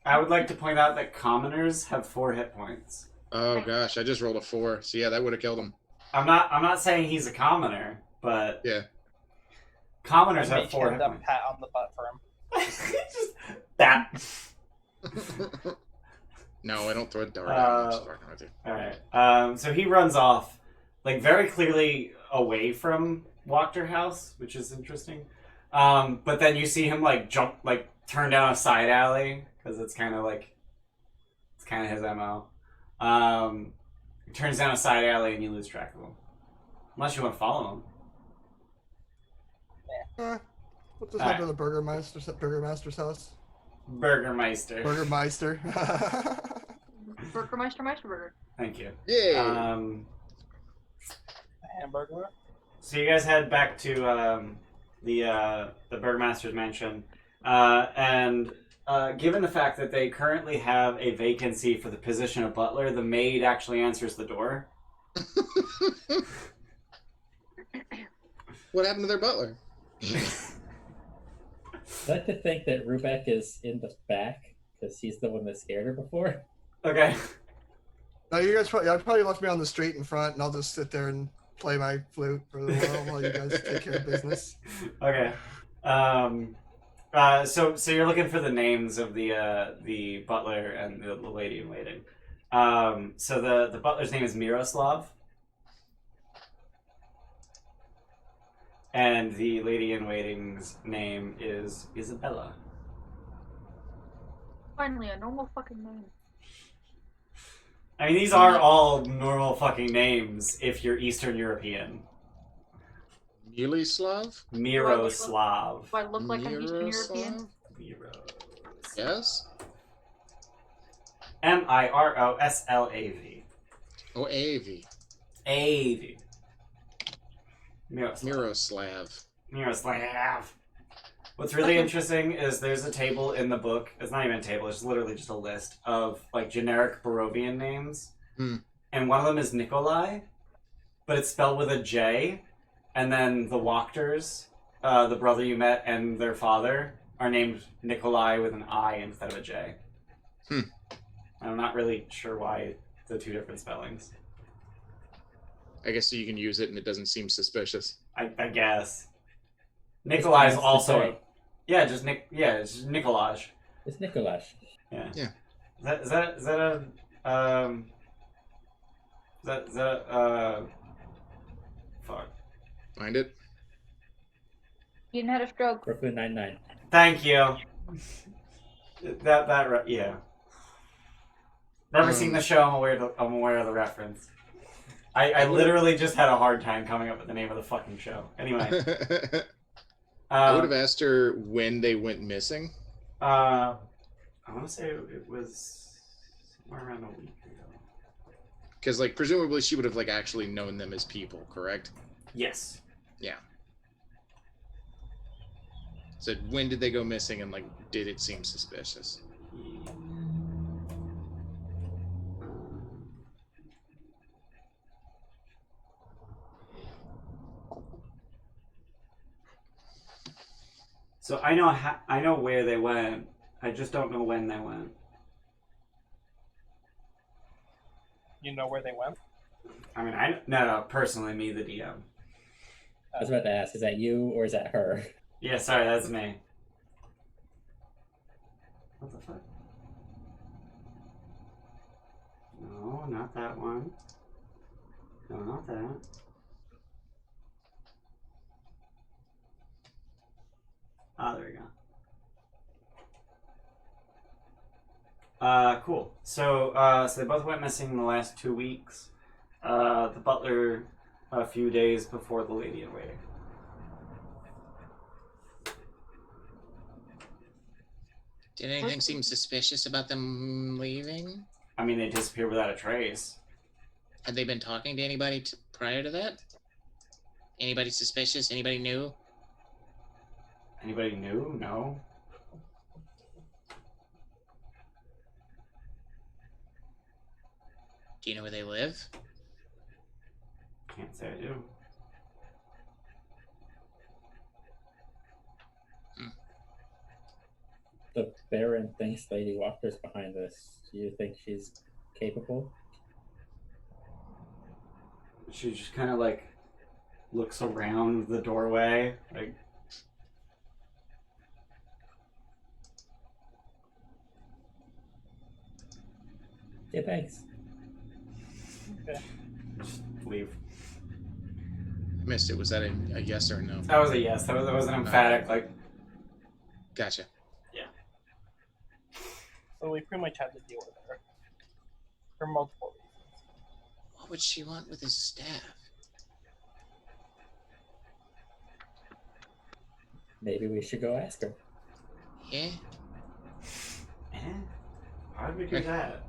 I would like to point out that commoners have 4 hit points. Oh gosh, I just rolled a 4. So yeah, that would have killed him. I'm not saying he's a commoner, but Yeah. commoners I have made 4 hit Kendall points. pat on the butt for him. Just that. No, I don't throw a dart. I'm just fucking with you. Alright. So he runs off, like very clearly away from Wachterhaus, which is interesting. But then you see him like jump, like turn down a side alley because it's kind of his MO. He turns down a side alley and you lose track of him, unless you want to follow him. What's this head to the Burgermeister's house? Burgermeister. Burgermeister. Burgermeister Meisterburger. Thank you. Yay! Hamburger. So you guys head back to the Burgomaster's mansion, and given the fact that they currently have a vacancy for the position of butler, the maid actually answers the door. What happened to their butler? I'd like to think that Rubek is in the back because he's the one that scared her before. Okay. No, you guys probably left me on the street in front, and I'll just sit there and play my flute for a little while while you guys take care of business. Okay. So you're looking for the names of the butler and the lady in waiting. So the butler's name is Miroslav. And the lady in waiting's name is Isabella. Finally, a normal fucking name. I mean, these are all normal fucking names if you're Eastern European. Miroslav? Miroslav. Do I look like an Eastern European? Miros. Yes? Miroslav. Oh, Avi. A-V. Miroslav. Miroslav. Miroslav. What's really interesting is there's a table in the book. It's not even a table. It's literally just a list of like generic Barovian names, and one of them is Nikolai, but it's spelled with a J. And then the Wachters, the brother you met, and their father are named Nikolai with an I instead of a J. I'm not really sure why the two different spellings. I guess so you can use it and it doesn't seem suspicious. I guess. Nikolai is It's also. Nikolai. Yeah, just Nick. Yeah, it's just Nikolaj. It's Nikolaj. Yeah. Yeah. Is that a fuck. Find it? Eden had a stroke. Brooklyn Nine-Nine. Thank you. Yeah. Never seen the show. I'm aware of the reference. I literally just had a hard time coming up with the name of the fucking show. Anyway. I would have asked her when they went missing. I want to say it was somewhere around a week ago. Because, like, presumably she would have, like, actually known them as people, correct? Yes. Yeah. So when did they go missing and, like, did it seem suspicious? So I know where they went. I just don't know when they went. You know where they went? I mean, no, personally, me, the DM. I was about to ask, is that you or is that her? Yeah, sorry, that's me. What the fuck? No, not that one. No, not that. Ah, there we go. Cool. So they both went missing in the last 2 weeks. The butler a few days before the lady in waiting. Did anything seem suspicious about them leaving? I mean, they disappeared without a trace. Had they been talking to anybody prior to that? Anybody suspicious? Anybody new? Anybody new? No. Do you know where they live? Can't say I do. The Baron thinks Lady Wachter's behind this. Do you think she's capable? She just kind of like looks around the doorway, like. Yeah, thanks. Just leave. Missed it. Was that a yes or a no? That was a yes. That was an emphatic, like. Gotcha. So we pretty much have to deal with her. For multiple reasons. What would she want with his staff? Maybe we should go ask her. Yeah? Why'd we do that?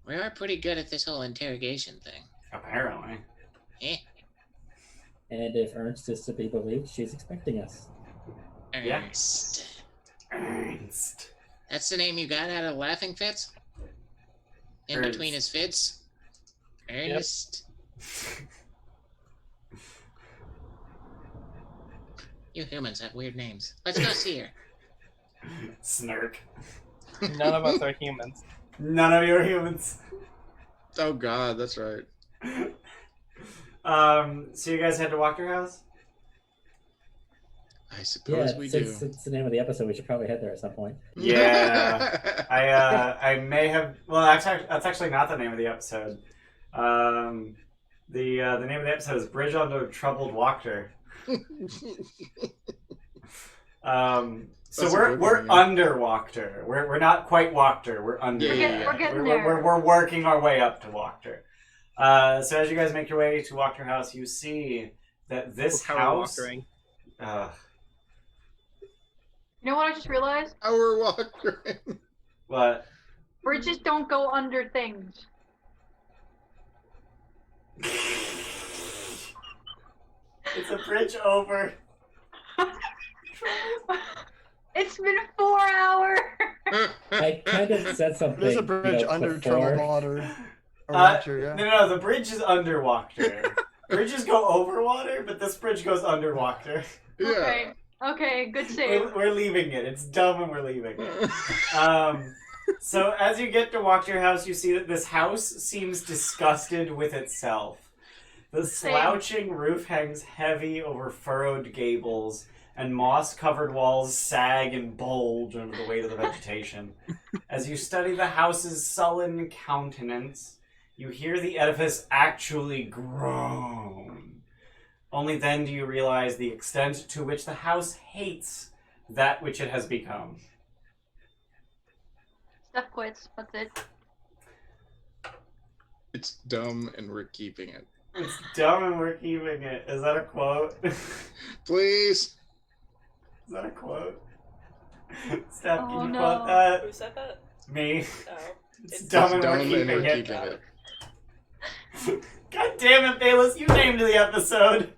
We are pretty good at this whole interrogation thing. Apparently. Eh? And if Ernst is to be believed, she's expecting us. Yeah. Ernst. Ernst. That's the name you got out of Laughing Fits? In Ernst. between his fits? Ernst. You humans have weird names. Let's go see her. Snark. None of us are humans. None of you are humans. Oh God, that's right. So you guys head to Wachterhaus? I suppose Yeah, we since do. it's the name of the episode, we should probably head there at some point. Yeah. I may have. Well, that's actually not the name of the episode. The name of the episode is Bridge onto Troubled Wachter. So That's a we're good we're one, yeah. under Wachter. We're not quite Wachter. We're under. Yeah, We're getting there. We're working our way up to Wachter. So as you guys make your way to Wachterhaus, you see that this Power house. walkering. You know what I just realized? Our walker. What? Bridges don't go under things. It's a bridge over. It's been 4 hours. I kind of said something. There's a bridge under before. troubled water. Or Wachter, yeah. No, the bridge is under Wachter. Bridges go over water, but this bridge goes under Wachter. Yeah. Okay. Okay, good save. We're leaving it. It's dumb and we're leaving it. So as you get to Wachterhaus, you see that this house seems disgusted with itself. The slouching roof hangs heavy over furrowed gables, and moss-covered walls sag and bulge under the weight of the vegetation. As you study the house's sullen countenance, you hear the edifice actually groan. Only then do you realize the extent to which the house hates that which it has become. Steph quits. That's it. It's dumb and we're keeping it. It's dumb and we're keeping it. Is that a quote? Please. Is that a quote? Steph, Oh, can you no. quote that? Who said that? Me. Oh. It's It's dumb, It's and, dumb we're and keeping we're it. keeping it. God damn it, Bayless, you named the episode.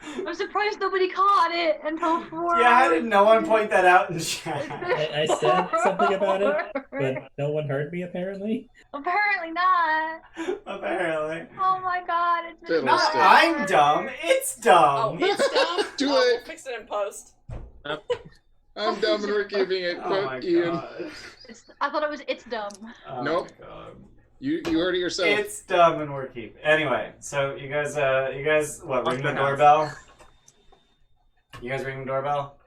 I'm surprised nobody caught it until 4 Yeah, how hours. did no one point that out in chat? I said something about it, but no one heard me apparently. Apparently not. Apparently. Oh my god, it's been Fiddle Not stick. I'm dumb, it's dumb. Oh, it's dumb? Do Oh, it. We'll fix it in post. I'm dumb and we're keeping it. Oh Quote my Ian. god. I thought it was it's dumb. Oh Nope. my god. You heard it yourself. It's dumb and we're keeping. Anyway, so you guys what, ring the Wachterhaus. doorbell? You guys ring the doorbell?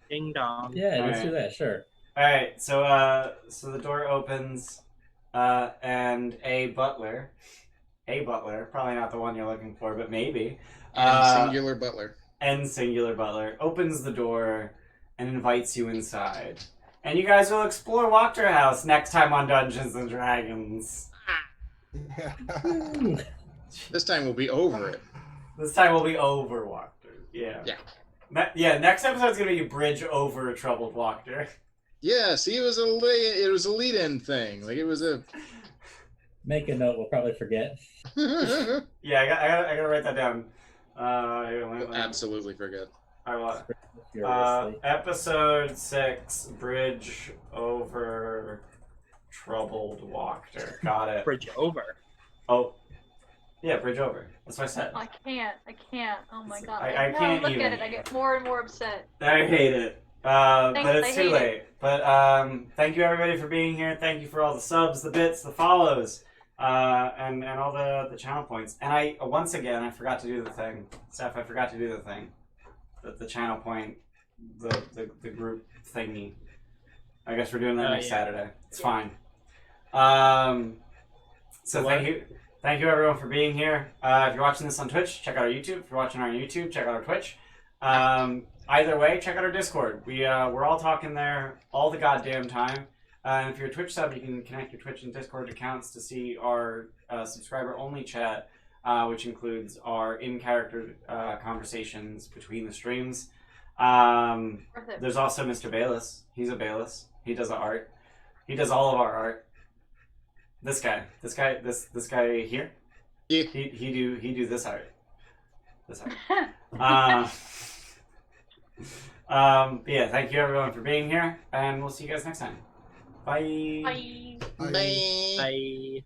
Ding dong. Yeah, let's Alright. do that, sure. Alright, so the door opens, and a butler, probably not the one you're looking for, but maybe, And singular butler. and singular butler, opens the door and invites you inside. And you guys will explore Wachterhaus next time on Dungeons and Dragons. This time we'll be over it. This time we'll be over Wachter. Yeah. Yeah. Yeah, next episode's gonna be Bridge over Troubled Wachter. Yeah, see, it was a lead-in thing. Like it was a. Make a note. We'll probably forget. Yeah, I gotta write that down. Absolutely forget. I will. Furiously. Episode 6, Bridge over Troubled Wachter. Got it. Bridge over. Oh. Yeah, Bridge over. That's what I said. I can't. Oh my god. I No, can't look even. at it. I get more and more upset. I hate it. Thanks, But it's I too hate late. But thank you everybody for being here. Thank you for all the subs, the bits, the follows, and all the channel points. And I once again I forgot to do the thing. Steph, I forgot to do the thing. The channel point, the group thingy. I guess we're doing that next Saturday. It's fine. So thank you everyone for being here. If you're watching this on Twitch, check out our YouTube. If you're watching on YouTube, check out our Twitch. Either way, check out our Discord. We're all talking there all the goddamn time. And if you're a Twitch sub, you can connect your Twitch and Discord accounts to see our subscriber-only chat, which includes our in-character conversations between the streams. There's also Mr. Bayless. He's a Bayless. He does art. He does all of our art. This guy here. Yeah. He do this art. This art. Yeah, thank you everyone for being here, and we'll see you guys next time. Bye. Bye. Bye. Bye.